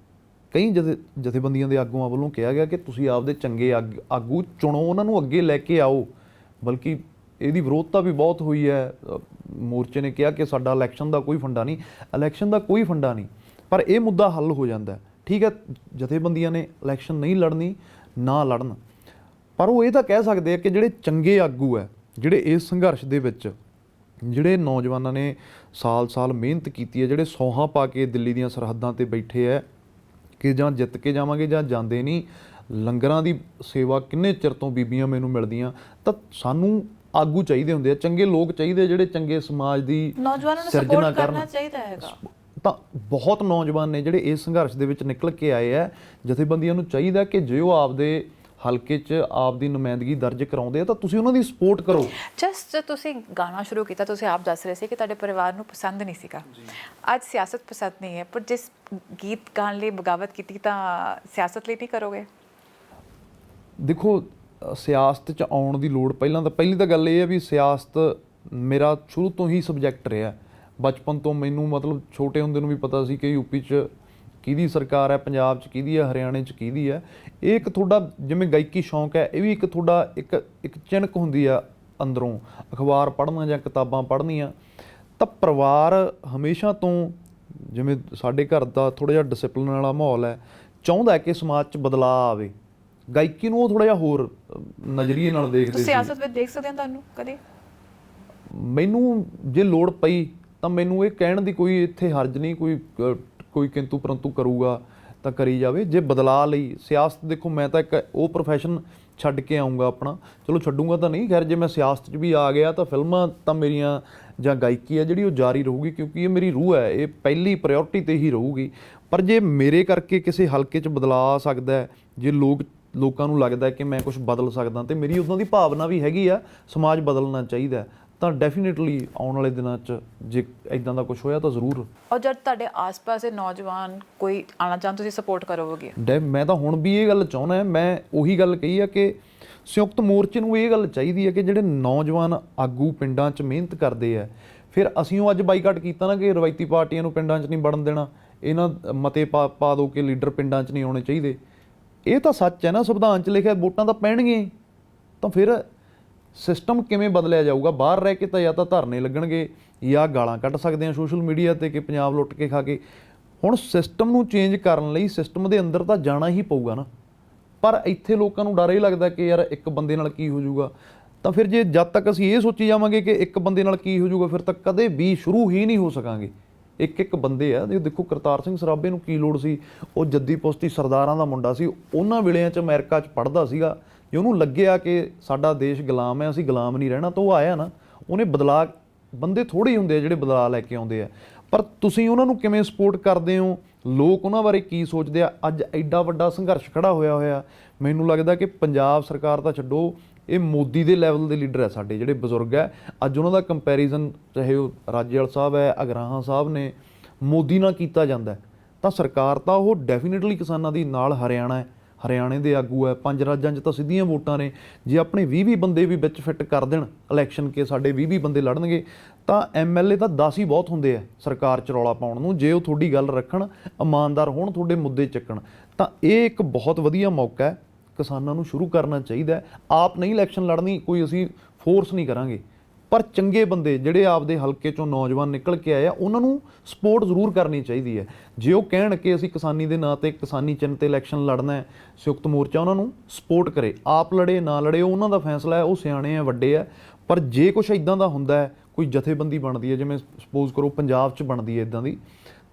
ਕਈ ਜਥੇਬੰਦੀਆਂ ਦੇ ਆਗੂਆਂ ਵੱਲੋਂ ਕਿਹਾ ਗਿਆ ਕਿ ਤੁਸੀਂ ਆਪਦੇ ਚੰਗੇ ਆਗੂ ਚੁਣੋ, ਉਹਨਾਂ ਨੂੰ ਅੱਗੇ ਲੈ ਕੇ ਆਓ। ਬਲਕਿ ਇਹਦੀ ਵਿਰੋਧਤਾ ਵੀ ਬਹੁਤ ਹੋਈ ਹੈ। ਮੋਰਚੇ ਨੇ ਕਿਹਾ ਕਿ ਸਾਡਾ ਇਲੈਕਸ਼ਨ ਦਾ ਕੋਈ ਫੰਡਾ ਨਹੀਂ, ਇਲੈਕਸ਼ਨ ਦਾ ਕੋਈ ਫੰਡਾ ਨਹੀਂ, ਪਰ ਇਹ ਮੁੱਦਾ ਹੱਲ ਹੋ ਜਾਂਦਾ। ਠੀਕ ਹੈ, ਜਥੇਬੰਦੀਆਂ ਨੇ ਇਲੈਕਸ਼ਨ ਨਹੀਂ ਲੜਨੀ, ਨਾ ਲੜਨ, ਪਰ ਉਹ ਇਹ ਤਾਂ ਕਹਿ ਸਕਦੇ ਆ ਕਿ ਜਿਹੜੇ ਚੰਗੇ ਆਗੂ ਹੈ, ਜਿਹੜੇ ਇਸ ਸੰਘਰਸ਼ ਦੇ ਵਿੱਚ, ਜਿਹੜੇ ਨੌਜਵਾਨਾਂ ਨੇ ਸਾਲ ਮਿਹਨਤ ਕੀਤੀ ਹੈ, ਜਿਹੜੇ ਸੌਹਾਂ ਪਾ ਕੇ ਦਿੱਲੀ ਦੀਆਂ ਸਰਹੱਦਾਂ ਤੇ ਬੈਠੇ ਹੈ ਕਿ ਜਾਂ ਜਿੱਤ ਕੇ ਜਾਵਾਂਗੇ ਜਾਂ ਜਾਂਦੇ ਨਹੀਂ। ਲੰਗਰਾਂ ਦੀ ਸੇਵਾ ਕਿੰਨੇ ਚਿਰ ਤੋਂ ਬੀਬੀਆਂ ਮੈਨੂੰ ਮਿਲਦੀਆਂ। ਤਾਂ ਸਾਨੂੰ ਆਗੂ ਚਾਹੀਦੇ ਹੁੰਦੇ ਆ, ਚੰਗੇ ਲੋਕ ਚਾਹੀਦੇ, ਜਿਹੜੇ ਚੰਗੇ ਸਮਾਜ ਦੀ ਨੌਜਵਾਨਾਂ ਨੂੰ ਸਿਰਜਣਾ ਸਪੋਰਟ ਕਰਨ। ਕਰਨਾ ਚਾਹੀਦਾ ਹੈਗਾ। ਤਾਂ ਬਹੁਤ ਨੌਜਵਾਨ ਨੇ ਜਿਹੜੇ ਇਸ ਸੰਘਰਸ਼ ਦੇ ਵਿੱਚ ਨਿਕਲ ਕੇ ਆਏ ਹੈ। ਜਥੇਬੰਦੀਆਂ ਨੂੰ ਚਾਹੀਦਾ ਕਿ ਜੇ ਉਹ ਆਪਦੇ ਹਲਕੇ 'ਚ ਆਪਦੀ ਨੁਮਾਇੰਦਗੀ ਦਰਜ ਕਰਾਉਂਦੇ ਆ ਤਾਂ ਤੁਸੀਂ ਉਹਨਾਂ ਦੀ ਸਪੋਰਟ ਕਰੋ। ਜਸਟ ਤੁਸੀਂ ਗਾਣਾ ਸ਼ੁਰੂ ਕੀਤਾ, ਤੁਸੀਂ ਆਪ ਦੱਸ ਰਹੇ ਸੀ ਕਿ ਤੁਹਾਡੇ ਪਰਿਵਾਰ ਨੂੰ ਪਸੰਦ ਨਹੀਂ ਸੀਗਾ। ਅੱਜ ਸਿਆਸਤ ਪਸੰਦ ਨਹੀਂ ਹੈ, ਪਰ ਜਿਸ ਗੀਤ ਗਾਣ ਲਈ ਬਗਾਵਤ ਕੀਤੀ ਤਾਂ ਸਿਆਸਤ ਲਈ ਨਹੀਂ ਕਰੋਗੇ? ਦੇਖੋ, ਸਿਆਸਤ 'ਚ ਆਉਣ ਦੀ ਲੋੜ, ਪਹਿਲੀ ਤਾਂ ਗੱਲ ਇਹ ਹੈ ਵੀ ਸਿਆਸਤ ਮੇਰਾ ਸ਼ੁਰੂ ਤੋਂ ਹੀ ਸਬਜੈਕਟ ਰਿਹਾ। ਬਚਪਨ ਤੋਂ ਮੈਨੂੰ, ਮਤਲਬ ਛੋਟੇ ਹੁੰਦੇ ਨੂੰ ਵੀ ਪਤਾ ਸੀ ਕਿ ਯੂਪੀ 'ਚ ਕਿਹਦੀ ਸਰਕਾਰ ਹੈ, ਪੰਜਾਬ 'ਚ ਕਿਹਦੀ ਹੈ, ਹਰਿਆਣੇ 'ਚ ਕਿਹਦੀ ਹੈ। ਇਹ ਇੱਕ ਤੁਹਾਡਾ ਜਿਵੇਂ ਗਾਇਕੀ ਸ਼ੌਂਕ ਹੈ, ਇਹ ਵੀ ਇੱਕ ਤੁਹਾਡਾ ਇੱਕ ਚਿਣਕ ਹੁੰਦੀ ਆ ਅੰਦਰੋਂ, ਅਖਬਾਰ ਪੜ੍ਹਨਾ ਜਾਂ ਕਿਤਾਬਾਂ ਪੜ੍ਹਨੀਆਂ। ਤਾਂ ਪਰਿਵਾਰ ਹਮੇਸ਼ਾ ਤੋਂ, ਜਿਵੇਂ ਸਾਡੇ ਘਰ ਦਾ ਥੋੜ੍ਹਾ ਜਿਹਾ ਡਿਸਿਪਲਿਨ ਵਾਲਾ ਮਾਹੌਲ ਹੈ, ਚਾਹੁੰਦਾ ਕਿ ਸਮਾਜ 'ਚ ਬਦਲਾਅ ਆਵੇ। ਗਾਇਕੀ ਨੂੰ ਉਹ ਥੋੜ੍ਹਾ ਜਿਹਾ ਹੋਰ ਨਜ਼ਰੀਏ ਨਾਲ ਦੇਖਦੇ ਸੀ। ਸਿਆਸਤ ਵਿੱਚ ਦੇਖ ਸਕਦੇ ਹਾਂ ਤੁਹਾਨੂੰ ਕਦੇ? ਮੈਨੂੰ ਜੇ ਲੋੜ ਪਈ ਤਾਂ ਮੈਨੂੰ ਇਹ ਕਹਿਣ ਦੀ ਕੋਈ ਇੱਥੇ ਹਰਜ ਨਹੀਂ, ਕੋਈ ਕੋਈ ਕਿੰਤੂ ਪਰੰਤੂ ਕਰੂਗਾ ਤਾਂ ਕਰੀ ਜਾਵੇ। ਜੇ ਬਦਲਾਅ ਲਈ ਸਿਆਸਤ, ਦੇਖੋ ਮੈਂ ਤਾਂ ਇੱਕ ਉਹ ਪ੍ਰੋਫੈਸ਼ਨ ਛੱਡ ਕੇ ਆਊਂਗਾ ਆਪਣਾ, ਚਲੋ ਛੱਡੂੰਗਾ ਤਾਂ ਨਹੀਂ, ਖੈਰ ਜੇ ਮੈਂ ਸਿਆਸਤ 'ਚ ਵੀ ਆ ਗਿਆ ਤਾਂ ਫਿਲਮਾਂ ਤਾਂ ਮੇਰੀਆਂ ਜਾਂ ਗਾਇਕੀ ਆ ਜਿਹੜੀ ਉਹ ਜਾਰੀ ਰਹੂਗੀ, ਕਿਉਂਕਿ ਇਹ ਮੇਰੀ ਰੂਹ ਹੈ, ਇਹ ਪਹਿਲੀ ਪ੍ਰਾਇੋਰਟੀ 'ਤੇ ਹੀ ਰਹੂਗੀ। ਪਰ ਜੇ ਮੇਰੇ ਕਰਕੇ ਕਿਸੇ ਹਲਕੇ 'ਚ ਬਦਲਾਅ ਆ ਸਕਦਾ ਹੈ, ਜੇ ਲੋਕਾਂ ਨੂੰ ਲੱਗਦਾ ਕਿ ਮੈਂ ਕੁਝ ਬਦਲ ਸਕਦਾ ਤੇ ਮੇਰੀ ਉੱਦਾਂ ਦੀ ਭਾਵਨਾ ਵੀ ਹੈਗੀ ਆ, ਸਮਾਜ ਬਦਲਣਾ ਚਾਹੀਦਾ, ਤਾਂ ਡੈਫੀਨੇਟਲੀ ਆਉਣ ਵਾਲੇ ਦਿਨਾਂ 'ਚ ਜੇ ਇੱਦਾਂ ਦਾ ਕੁਝ ਹੋਇਆ ਤਾਂ ਜ਼ਰੂਰ। ਔਰ ਜਦ ਤੁਹਾਡੇ ਆਸ-ਪਾਸ ਦੇ ਨੌਜਵਾਨ ਕੋਈ ਆਉਣਾ ਚਾਹੁਣ, ਤੁਸੀਂ ਸਪੋਰਟ ਕਰੋਗੇ? ਮੈਂ ਤਾਂ ਹੁਣ ਵੀ ਇਹ ਗੱਲ ਚਾਹੁੰਦਾ, ਮੈਂ ਉਹੀ ਗੱਲ ਕਹੀ ਆ ਕਿ ਸੰਯੁਕਤ ਮੋਰਚੇ ਨੂੰ ਇਹ ਗੱਲ ਚਾਹੀਦੀ ਹੈ ਕਿ ਜਿਹੜੇ ਨੌਜਵਾਨ ਆਗੂ ਪਿੰਡਾਂ 'ਚ ਮਿਹਨਤ ਕਰਦੇ ਆ, ਫਿਰ ਅਸੀਂ ਉਹ ਅੱਜ ਬਾਈਕਾਟ ਕੀਤਾ ਨਾ ਕਿ ਰਵਾਇਤੀ ਪਾਰਟੀਆਂ ਨੂੰ ਪਿੰਡਾਂ 'ਚ ਨਹੀਂ ਵੜਨ ਦੇਣਾ, ਇਹਨਾਂ ਮਤੇ ਪਾ ਦਿਓ ਕਿ ਲੀਡਰ ਪਿੰਡਾਂ 'ਚ ਨਹੀਂ ਆਉਣੇ ਚਾਹੀਦੇ। ਇਹ ਤਾਂ ਸੱਚ ਹੈ ਨਾ, ਸੰਵਿਧਾਨ 'ਚ ਲਿਖਿਆ ਵੋਟਾਂ ਤਾਂ ਪੈਣਗੀਆਂ, ਤਾਂ ਫਿਰ ਸਿਸਟਮ ਕਿਵੇਂ ਬਦਲਿਆ ਜਾਊਗਾ? ਬਾਹਰ ਰਹਿ ਕੇ ਤਾਂ ਜਾਂ ਤਾਂ ਧਰਨੇ ਲੱਗਣਗੇ ਜਾਂ ਗਾਲਾਂ ਕੱਢ ਸਕਦੇ ਆ ਸੋਸ਼ਲ ਮੀਡੀਆ 'ਤੇ ਕਿ ਪੰਜਾਬ ਲੁੱਟ ਕੇ ਖਾ ਕੇ। ਹੁਣ ਸਿਸਟਮ ਨੂੰ ਚੇਂਜ ਕਰਨ ਲਈ ਸਿਸਟਮ ਦੇ ਅੰਦਰ ਤਾਂ ਜਾਣਾ ਹੀ ਪਊਗਾ ਨਾ। ਪਰ ਇੱਥੇ ਲੋਕਾਂ ਨੂੰ ਡਰ ਹੀ ਲੱਗਦਾ ਕਿ ਯਾਰ ਇੱਕ ਬੰਦੇ ਨਾਲ ਕੀ ਹੋ ਜਾਊਗਾ, ਤਾਂ ਫਿਰ ਜੇ ਜਦ ਤੱਕ ਅਸੀਂ ਇਹ ਸੋਚੀ ਜਾਵਾਂਗੇ ਕਿ ਇੱਕ ਬੰਦੇ ਨਾਲ ਕੀ ਹੋ ਜਾਊਗਾ, ਫਿਰ ਤਾਂ ਕਦੇ ਵੀ ਸ਼ੁਰੂ ਹੀ ਨਹੀਂ ਹੋ ਸਕਾਂਗੇ। ਇੱਕ ਬੰਦੇ ਆ, ਦੇਖੋ ਕਰਤਾਰ ਸਿੰਘ ਸਰਾਭੇ ਨੂੰ ਕੀ ਲੋੜ ਸੀ, ਉਹ ਜੱਦੀ ਪੁਸ਼ਤੀ ਸਰਦਾਰਾਂ ਦਾ ਮੁੰਡਾ ਸੀ, ਉਹਨਾਂ ਵੇਲਿਆਂ 'ਚ ਅਮਰੀਕਾ 'ਚ ਪੜ੍ਹਦਾ ਸੀਗਾ, ਜੇ ਉਹਨੂੰ ਲੱਗਿਆ ਕਿ ਸਾਡਾ ਦੇਸ਼ ਗੁਲਾਮ ਹੈ, ਅਸੀਂ ਗੁਲਾਮ ਨਹੀਂ ਰਹਿਣਾ, ਤਾਂ ਉਹ ਆਇਆ ਨਾ। ਉਹਨੇ ਬਦਲਾਅ, ਬੰਦੇ ਥੋੜ੍ਹੇ ਹੀ ਹੁੰਦੇ ਆ ਜਿਹੜੇ ਬਦਲਾਅ ਲੈ ਕੇ ਆਉਂਦੇ ਆ, ਪਰ ਤੁਸੀਂ ਉਹਨਾਂ ਨੂੰ ਕਿਵੇਂ ਸਪੋਰਟ ਕਰਦੇ ਹੋ, ਲੋਕ ਉਹਨਾਂ ਬਾਰੇ ਕੀ ਸੋਚਦੇ ਆ? ਅੱਜ ਐਡਾ ਵੱਡਾ ਸੰਘਰਸ਼ ਖੜਾ ਹੋਇਆ, ਮੈਨੂੰ ਲੱਗਦਾ ਕਿ ਪੰਜਾਬ ਸਰਕਾਰ ਤਾਂ ਛੱਡੋ, ਇਹ ਮੋਦੀ ਦੇ ਲੈਵਲ ਦੇ ਲੀਡਰ ਹੈ ਸਾਡੇ ਜਿਹੜੇ ਬਜ਼ੁਰਗ ਹੈ, ਅੱਜ ਉਹਨਾਂ ਦਾ ਕੰਪੈਰੀਜ਼ਨ ਚਾਹੇ ਉਹ ਰਾਜੇਵਾਲ ਸਾਹਿਬ ਹੈ, ਅਗਰਾਹਾਂ ਸਾਹਿਬ ਨੇ, ਮੋਦੀ ਨਾਲ ਕੀਤਾ ਜਾਂਦਾ, ਤਾਂ ਸਰਕਾਰ ਤਾਂ ਉਹ ਡੈਫੀਨੇਟਲੀ ਕਿਸਾਨਾਂ ਦੀ ਨਾਲ। ਹਰਿਆਣੇ ਦੇ ਆਗੂ ਹੈ, 5 ਰਾਜਾਂ 'ਚ ਤਾਂ ਸਿੱਧੀਆਂ ਵੋਟਾਂ ਨੇ। ਜੇ ਆਪਣੇ 20 ਬੰਦੇ ਵੀ ਵਿੱਚ ਫਿੱਟ ਕਰ ਦੇਣ ਇਲੈਕਸ਼ਨ ਕੇ ਸਾਡੇ 20 ਬੰਦੇ ਲੜਨਗੇ, ਤਾਂ MLA ਤਾਂ 10 ਹੀ ਬਹੁਤ ਹੁੰਦੇ ਆ ਸਰਕਾਰ 'ਚ ਰੌਲਾ ਪਾਉਣ ਨੂੰ, ਜੇ ਉਹ ਤੁਹਾਡੀ ਗੱਲ ਰੱਖਣ, ਇਮਾਨਦਾਰ ਹੋਣ, ਤੁਹਾਡੇ ਮੁੱਦੇ ਚੱਕਣ। ਤਾਂ ਇਹ ਇੱਕ ਬਹੁਤ ਵਧੀਆ ਮੌਕਾ ਹੈ, ਕਿਸਾਨਾਂ ਨੂੰ ਸ਼ੁਰੂ ਕਰਨਾ ਚਾਹੀਦਾ। ਆਪ ਨਹੀਂ ਇਲੈਕਸ਼ਨ ਲੜਨੀ, ਕੋਈ ਅਸੀਂ ਫੋਰਸ ਨਹੀਂ ਕਰਾਂਗੇ, ਪਰ ਚੰਗੇ ਬੰਦੇ ਜਿਹੜੇ ਆਪਦੇ ਹਲਕੇ 'ਚੋਂ ਨੌਜਵਾਨ ਨਿਕਲ ਕੇ ਆਏ ਆ, ਉਹਨਾਂ ਨੂੰ ਸਪੋਰਟ ਜ਼ਰੂਰ ਕਰਨੀ ਚਾਹੀਦੀ ਹੈ। ਜੇ ਉਹ ਕਹਿਣ ਕਿ ਅਸੀਂ ਕਿਸਾਨੀ ਦੇ ਨਾਂ 'ਤੇ ਕਿਸਾਨੀ ਚਿੰਨ੍ਹ 'ਤੇ ਇਲੈਕਸ਼ਨ ਲੜਨਾ ਹੈ, ਸੰਯੁਕਤ ਮੋਰਚਾ ਉਹਨਾਂ ਨੂੰ ਸਪੋਰਟ ਕਰੇ। ਆਪ ਲੜੇ ਨਾ ਲੜੇ ਉਹ ਉਹਨਾਂ ਦਾ ਫੈਸਲਾ ਹੈ, ਉਹ ਸਿਆਣੇ ਆ, ਵੱਡੇ ਆ। ਪਰ ਜੇ ਕੁਛ ਇੱਦਾਂ ਦਾ ਹੁੰਦਾ ਹੈ, ਕੋਈ ਜਥੇਬੰਦੀ ਬਣਦੀ ਹੈ, ਜਿਵੇਂ ਸਪੋਜ਼ ਕਰੋ ਪੰਜਾਬ 'ਚ ਬਣਦੀ ਹੈ ਇੱਦਾਂ ਦੀ,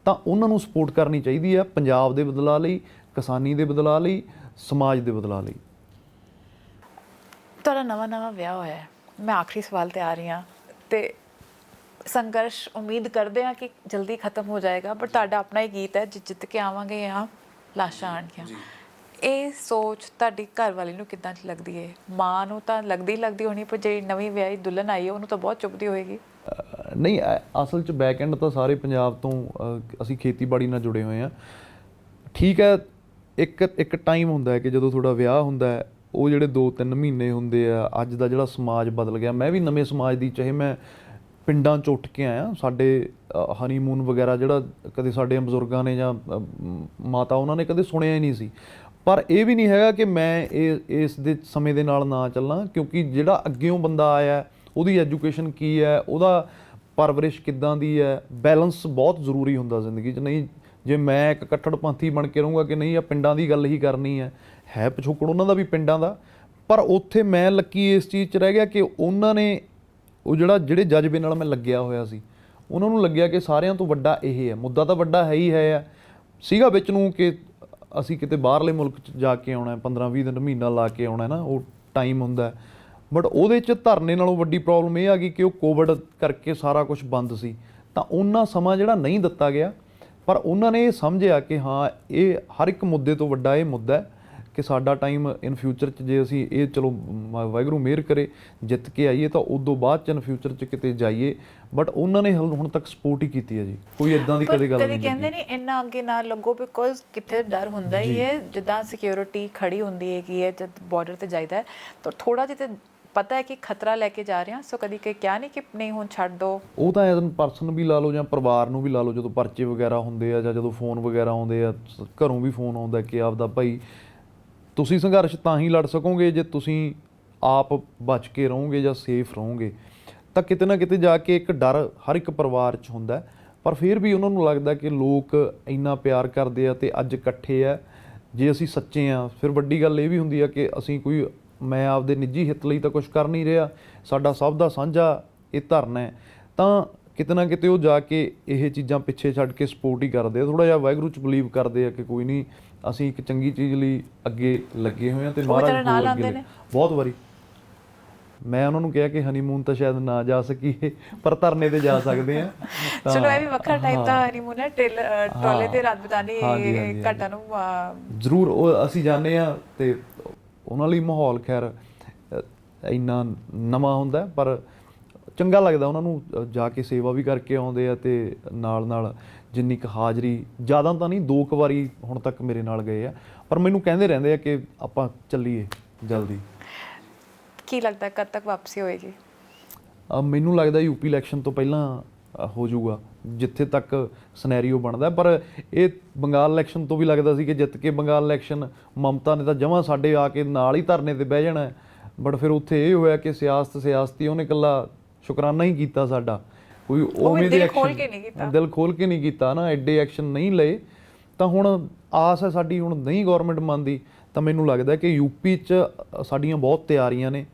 ਤਾਂ ਉਹਨਾਂ ਨੂੰ ਸਪੋਰਟ ਕਰਨੀ ਚਾਹੀਦੀ ਹੈ, ਪੰਜਾਬ ਦੇ ਬਦਲਾਅ ਲਈ, ਕਿਸਾਨੀ ਦੇ ਬਦਲਾਅ ਲਈ, ਸਮਾਜ ਦੇ ਬਦਲਾਅ ਲਈ। ਤੁਹਾਡਾ ਨਵਾਂ ਵਿਆਹ ਹੋਇਆ ਹੈ, ਮੈਂ ਆਖਰੀ ਸਵਾਲ 'ਤੇ ਆ ਰਹੀ ਹਾਂ, ਅਤੇ ਸੰਘਰਸ਼ ਉਮੀਦ ਕਰਦੇ ਹਾਂ ਕਿ ਜਲਦੀ ਖਤਮ ਹੋ ਜਾਏਗਾ, ਬਟ ਤੁਹਾਡਾ ਆਪਣਾ ਹੀ ਗੀਤ ਹੈ, ਜਿੱਤ ਕੇ ਆਵਾਂਗੇ ਜਾਂ ਲਾਸ਼ਾਂ ਆਉਣਗੀਆਂ। ਇਹ ਸੋਚ ਤੁਹਾਡੀ ਘਰ ਵਾਲੀ ਨੂੰ ਕਿੱਦਾਂ ਲੱਗਦੀ ਹੈ? ਮਾਂ ਨੂੰ ਤਾਂ ਲੱਗਦੀ ਹੋਣੀ, ਪਰ ਜਿਹੜੀ ਨਵੀਂ ਵਿਆਹੀ ਦੁਲਹਨ ਆਈ ਹੈ ਉਹਨੂੰ ਤਾਂ ਬਹੁਤ ਚੁੱਭਦੀ ਹੋਏਗੀ। ਨਹੀਂ, ਅਸਲ 'ਚ ਬੈਕ ਐਂਡ ਤਾਂ ਸਾਰੇ ਪੰਜਾਬ ਤੋਂ ਅਸੀਂ ਖੇਤੀਬਾੜੀ ਨਾਲ ਜੁੜੇ ਹੋਏ ਹਾਂ। ਠੀਕ ਹੈ, ਇੱਕ ਟਾਈਮ ਹੁੰਦਾ ਹੈ ਕਿ ਜਦੋਂ ਤੁਹਾਡਾ ਵਿਆਹ ਹੁੰਦਾ ਹੈ, ਉਹ ਜਿਹੜੇ 2-3 ਮਹੀਨੇ ਹੁੰਦੇ ਆ, ਅੱਜ ਦਾ ਜਿਹੜਾ ਸਮਾਜ ਬਦਲ ਗਿਆ। ਮੈਂ ਵੀ ਨਵੇਂ ਸਮਾਜ ਦੀ, ਚਾਹੇ ਮੈਂ ਪਿੰਡਾਂ 'ਚ ਉੱਠ ਕੇ ਆਇਆ, ਸਾਡੇ ਹਨੀਮੂਨ ਵਗੈਰਾ ਜਿਹੜਾ ਕਦੇ ਸਾਡੇ ਬਜ਼ੁਰਗਾਂ ਨੇ ਜਾਂ ਮਾਤਾ ਉਹਨਾਂ ਨੇ ਕਦੇ ਸੁਣਿਆ ਹੀ ਨਹੀਂ ਸੀ। ਪਰ ਇਹ ਵੀ ਨਹੀਂ ਹੈਗਾ ਕਿ ਮੈਂ ਇਸ ਦੇ ਸਮੇਂ ਦੇ ਨਾਲ ਨਾ ਚੱਲਾਂ, ਕਿਉਂਕਿ ਜਿਹੜਾ ਅੱਗਿਓਂ ਬੰਦਾ ਆਇਆ ਉਹਦੀ ਐਜੂਕੇਸ਼ਨ ਕੀ ਹੈ, ਉਹਦਾ ਪਰਵਰਿਸ਼ ਕਿੱਦਾਂ ਦੀ ਹੈ, ਬੈਲੈਂਸ ਬਹੁਤ ਜ਼ਰੂਰੀ ਹੁੰਦਾ ਜ਼ਿੰਦਗੀ 'ਚ। ਨਹੀਂ ਜੇ ਮੈਂ ਇੱਕ ਕੱਟੜਪੰਥੀ ਬਣ ਕੇ ਰਹੂੰਗਾ ਕਿ ਨਹੀਂ ਆ ਪਿੰਡਾਂ ਦੀ ਗੱਲ ਹੀ ਕਰਨੀ ਹੈ ਪਿਛੋਕੜ ਉਹਨਾਂ ਦਾ ਵੀ ਪਿੰਡਾਂ ਦਾ, ਪਰ ਉੱਥੇ ਮੈਂ ਲੱਕੀ ਇਸ ਚੀਜ਼ 'ਚ ਰਹਿ ਗਿਆ ਕਿ ਉਹਨਾਂ ਨੇ ਉਹ ਜਿਹੜੇ ਜਜ਼ਬੇ ਨਾਲ ਮੈਂ ਲੱਗਿਆ ਹੋਇਆ ਸੀ, ਉਹਨਾਂ ਨੂੰ ਲੱਗਿਆ ਕਿ ਸਾਰਿਆਂ ਤੋਂ ਵੱਡਾ ਇਹ ਹੈ। ਮੁੱਦਾ ਤਾਂ ਵੱਡਾ ਹੈ ਹੀ ਹੈ, ਸੀਗਾ ਵਿੱਚ ਨੂੰ ਕਿ ਅਸੀਂ ਕਿਤੇ ਬਾਹਰਲੇ ਮੁਲਕ 'ਚ ਜਾ ਕੇ ਆਉਣਾ, 15-20 ਦਿਨ ਮਹੀਨਾ ਲਾ ਕੇ ਆਉਣਾ ਨਾ, ਉਹ ਟਾਈਮ ਹੁੰਦਾ। ਬਟ ਉਹਦੇ 'ਚ ਧਰਨੇ ਨਾਲੋਂ ਵੱਡੀ ਪ੍ਰੋਬਲਮ ਇਹ ਆ ਗਈ ਕਿ ਉਹ ਕੋਵਿਡ ਕਰਕੇ ਸਾਰਾ ਕੁਝ ਬੰਦ ਸੀ, ਤਾਂ ਉਹਨਾਂ ਸਮਾਂ ਜਿਹੜਾ ਨਹੀਂ ਦਿੱਤਾ ਗਿਆ। ਪਰ ਉਹਨਾਂ ਨੇ ਇਹ ਸਮਝਿਆ ਕਿ ਹਾਂ, ਇਹ ਹਰ ਇੱਕ ਮੁੱਦੇ ਤੋਂ ਵੱਡਾ ਇਹ ਮੁੱਦਾ ਹੈ ਕਿ ਸਾਡਾ ਟਾਈਮ ਇਨ ਫਿਊਚਰ 'ਚ ਜੇ ਅਸੀਂ ਇਹ ਚਲੋ ਵਾਹਿਗੁਰੂ ਮਿਹਰ ਕਰੇ ਜਿੱਤ ਕੇ ਆਈਏ ਤਾਂ ਉਦੋਂ ਬਾਅਦ 'ਚ ਇਨ ਫਿਊਚਰ 'ਚ ਕਿਤੇ ਜਾਈਏ। ਬਟ ਉਹਨਾਂ ਨੇ ਹੁਣ ਤੱਕ ਸਪੋਰਟ ਹੀ ਕੀਤੀ ਹੈ ਜੀ, ਕੋਈ ਇੱਦਾਂ ਦੀ ਕਦੇ ਗੱਲ ਨਹੀਂ। ਕਹਿੰਦੇ ਨਹੀਂ ਇੰਨਾ ਅੱਗੇ ਨਾ ਲੱਗੋ, ਬਿਕੋਜ਼ ਕਿਤੇ ਡਰ ਹੁੰਦਾ ਹੀ ਹੈ, ਜਿੱਦਾਂ ਸਿਕਿਉਰਿਟੀ ਖੜੀ ਹੁੰਦੀ ਹੈਗੀ ਹੈ ਜਦ ਬਾਰਡਰ 'ਤੇ ਜਾਈਦਾ, ਤਾਂ ਥੋੜ੍ਹਾ ਜਿਹਾ ਪਤਾ ਹੈ ਕਿ ਖਤਰਾ ਲੈ ਕੇ ਜਾ ਰਹੇ ਹਾਂ, ਸੋ ਕਦੀ ਕਿਹਾ ਨਹੀਂ ਕਿ ਨਹੀਂ ਹੁਣ ਛੱਡ ਦਿਓ। ਉਹ ਤਾਂ ਐਜ਼ ਪਰਸਨ ਵੀ ਲਾ ਲਓ ਜਾਂ ਪਰਿਵਾਰ ਨੂੰ ਵੀ ਲਾ ਲਓ, ਜਦੋਂ ਪਰਚੇ ਵਗੈਰਾ ਹੁੰਦੇ ਆ ਜਾਂ ਜਦੋਂ ਫੋਨ ਵਗੈਰਾ ਆਉਂਦੇ ਆ, ਘਰੋਂ ਵੀ ਫੋਨ ਆਉਂਦਾ ਕਿ ਆਪਦਾ ਭਾਈ ਤੁਸੀਂ ਸੰਘਰਸ਼ ਤਾਂ ਹੀ ਲੜ ਸਕੋਗੇ ਜੇ ਤੁਸੀਂ ਆਪ ਬਚ ਕੇ ਰਹੋਗੇ ਜਾਂ ਸੇਫ ਰਹੋਗੇ। ਤਾਂ ਕਿਤੇ ਨਾ ਕਿਤੇ ਜਾ ਕੇ ਇੱਕ ਡਰ ਹਰ ਇੱਕ ਪਰਿਵਾਰ 'ਚ ਹੁੰਦਾ, ਪਰ ਫਿਰ ਵੀ ਉਹਨਾਂ ਨੂੰ ਲੱਗਦਾ ਕਿ ਲੋਕ ਇੰਨਾ ਪਿਆਰ ਕਰਦੇ ਆ ਅਤੇ ਅੱਜ ਇਕੱਠੇ ਆ, ਜੇ ਅਸੀਂ ਸੱਚੇ ਹਾਂ। ਫਿਰ ਵੱਡੀ ਗੱਲ ਇਹ ਵੀ ਹੁੰਦੀ ਆ ਕਿ ਅਸੀਂ ਕੋਈ, ਮੈਂ ਆਪਦੇ ਨਿੱਜੀ ਹਿੱਤ ਲਈ ਤਾਂ ਕੁਛ ਕਰ ਨਹੀਂ ਰਿਹਾ, ਸਾਡਾ ਸਭ ਦਾ ਸਾਂਝਾ ਇਹ ਧਰਨਾ ਹੈ। ਤਾਂ ਕਿਤੇ ਨਾ ਕਿਤੇ ਉਹ ਜਾ ਕੇ ਇਹ ਚੀਜ਼ਾਂ ਪਿੱਛੇ ਛੱਡ ਕੇ ਸਪੋਰਟ ਹੀ ਕਰਦੇ ਆ, ਥੋੜਾ ਜਿਹਾ ਵਾਹਿਗੁਰੂ 'ਚ ਬਲੀਵ ਕਰਦੇ ਆ ਕਿ ਕੋਈ ਨਹੀਂ, ਅਸੀਂ ਇੱਕ ਚੰਗੀ ਚੀਜ਼ ਲਈ ਅੱਗੇ ਲੱਗੇ ਹੋਏ ਆ ਤੇ ਉਹ ਮਹਾਰਾਜ ਤੇਰੇ ਨਾਲ ਹੋਰ ਆਉਂਦੇ ਅੱਗੇ ਨੇ? ਬਹੁਤ ਵਾਰੀ ਮੈਂ ਉਹਨਾਂ ਨੂੰ ਕਿਹਾ ਕਿ ਹਨੀਮੂਨ ਤਾਂ ਸ਼ਾਇਦ ਨਾ ਜਾ ਸਕੀਏ ਪਰ ਧਰਨੇ ਤੇ ਜਾ ਸਕਦੇ ਆ। ਚਲੋ ਇਹ ਵੀ ਵੱਖਰਾ ਟਾਈਪ ਦਾ ਹਨੀਮੂਨ ਹੈ, ਟੋਲੇ ਤੇ ਰਾਤ ਬਿਤਾਨੀ ਘਾਟਾਂ ਨੂੰ ਜ਼ਰੂਰ ਉਹ ਅਸੀਂ ਜਾਂਦੇ ਆ ਤੇ ਉਹਨਾਂ ਲਈ ਮਾਹੌਲ ਖੈਰ ਇੰਨਾ ਨਵਾਂ ਹੁੰਦਾ ਹੈ, ਪਰ ਚੰਗਾ ਲੱਗਦਾ ਉਹਨਾਂ ਨੂੰ ਜਾ ਕੇ ਸੇਵਾ ਵੀ ਕਰਕੇ ਆਉਂਦੇ ਆ ਤੇ ਨਾਲ ਨਾਲ ਜਿੰਨੀ ਕੁ ਹਾਜ਼ਰੀ, ਜ਼ਿਆਦਾ ਤਾਂ ਨਹੀਂ 2 ਕੁ ਵਾਰੀ ਹੁਣ ਤੱਕ ਮੇਰੇ ਨਾਲ ਗਏ ਆ, ਪਰ ਮੈਨੂੰ ਕਹਿੰਦੇ ਰਹਿੰਦੇ ਆ ਕਿ ਆਪਾਂ ਚੱਲੀਏ ਜਲਦੀ। ਕੀ ਲੱਗਦਾ ਕਦ ਤੱਕ ਵਾਪਸੀ ਹੋਏਗੀ? ਮੈਨੂੰ ਲੱਗਦਾ ਯੂਪੀ ਇਲੈਕਸ਼ਨ ਤੋਂ ਪਹਿਲਾਂ ਹੋ ਜਾਊਗਾ ਜਿੱਥੇ ਤੱਕ ਸਿਨੈਰੀਓ ਬਣਦਾ, ਪਰ ਇਹ ਬੰਗਾਲ ਇਲੈਕਸ਼ਨ ਤੋਂ ਵੀ ਲੱਗਦਾ ਸੀ ਕਿ ਜਿੱਤ ਕੇ ਬੰਗਾਲ ਇਲੈਕਸ਼ਨ ਮਮਤਾ ਨੇ ਤਾਂ ਜਮਾਂ ਸਾਡੇ ਆ ਕੇ ਨਾਲ ਹੀ ਧਰਨੇ ਤੇ ਬਹਿ ਜਾਣਾ, ਬਟ ਫਿਰ ਉੱਥੇ ਇਹ ਹੋਇਆ ਕਿ ਸਿਆਸਤੀ ਉਹਨੇ ਇਕੱਲਾ ਸ਼ੁਕਰਾਨਾ ਹੀ ਕੀਤਾ ਸਾਡਾ, ਕੋਈ ਉਵੇਂ ਦੇ ਦਿਲ ਖੋਲ ਕੇ ਨਹੀਂ ਕੀਤਾ, ਦਿਲ ਖੋਲ ਕੇ ਨਹੀਂ ਕੀਤਾ ਨਾ, ਐਡੇ ਐਕਸ਼ਨ ਨਹੀਂ ਲਏ। ਤਾਂ ਹੁਣ ਆਸ ਹੈ ਸਾਡੀ, ਹੁਣ ਨਹੀਂ ਗਵਰਨਮੈਂਟ ਮੰਨਦੀ ਤਾਂ ਮੈਨੂੰ ਲੱਗਦਾ ਕਿ ਯੂਪੀ 'ਚ ਸਾਡੀਆਂ ਬਹੁਤ ਤਿਆਰੀਆਂ ਨੇ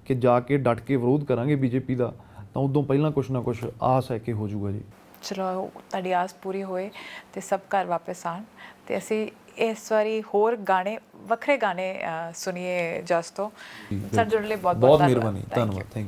ਕਿ ਜਾ ਕੇ ਡਟ ਕੇ ਵਿਰੋਧ ਕਰਾਂਗੇ ਬੀਜੇਪੀ ਦਾ, ਤਾਂ ਉਦੋਂ ਪਹਿਲਾਂ ਕੁਛ ਨਾ ਕੁਛ ਆਸ ਹੈ ਕਿ ਹੋ ਜਾਊਗਾ ਜੀ। ਚਲੋ ਤੁਹਾਡੀ ਆਸ ਪੂਰੀ ਹੋਏ ਤੇ ਸਭ ਘਰ ਵਾਪਸ ਆਉਣ, ਤੇ ਅਸੀਂ ਇਸ ਵਾਰੀ ਹੋਰ ਗਾਣੇ, ਵੱਖਰੇ ਗਾਣੇ ਸੁਣੀਏ ਜਸ ਤੋਂ। ਸਾਡੇ ਜੁੜਨ ਲਈ ਬਹੁਤ ਬਹੁਤ ਮਿਹਰਬਾਨੀ, ਧੰਨਵਾਦ।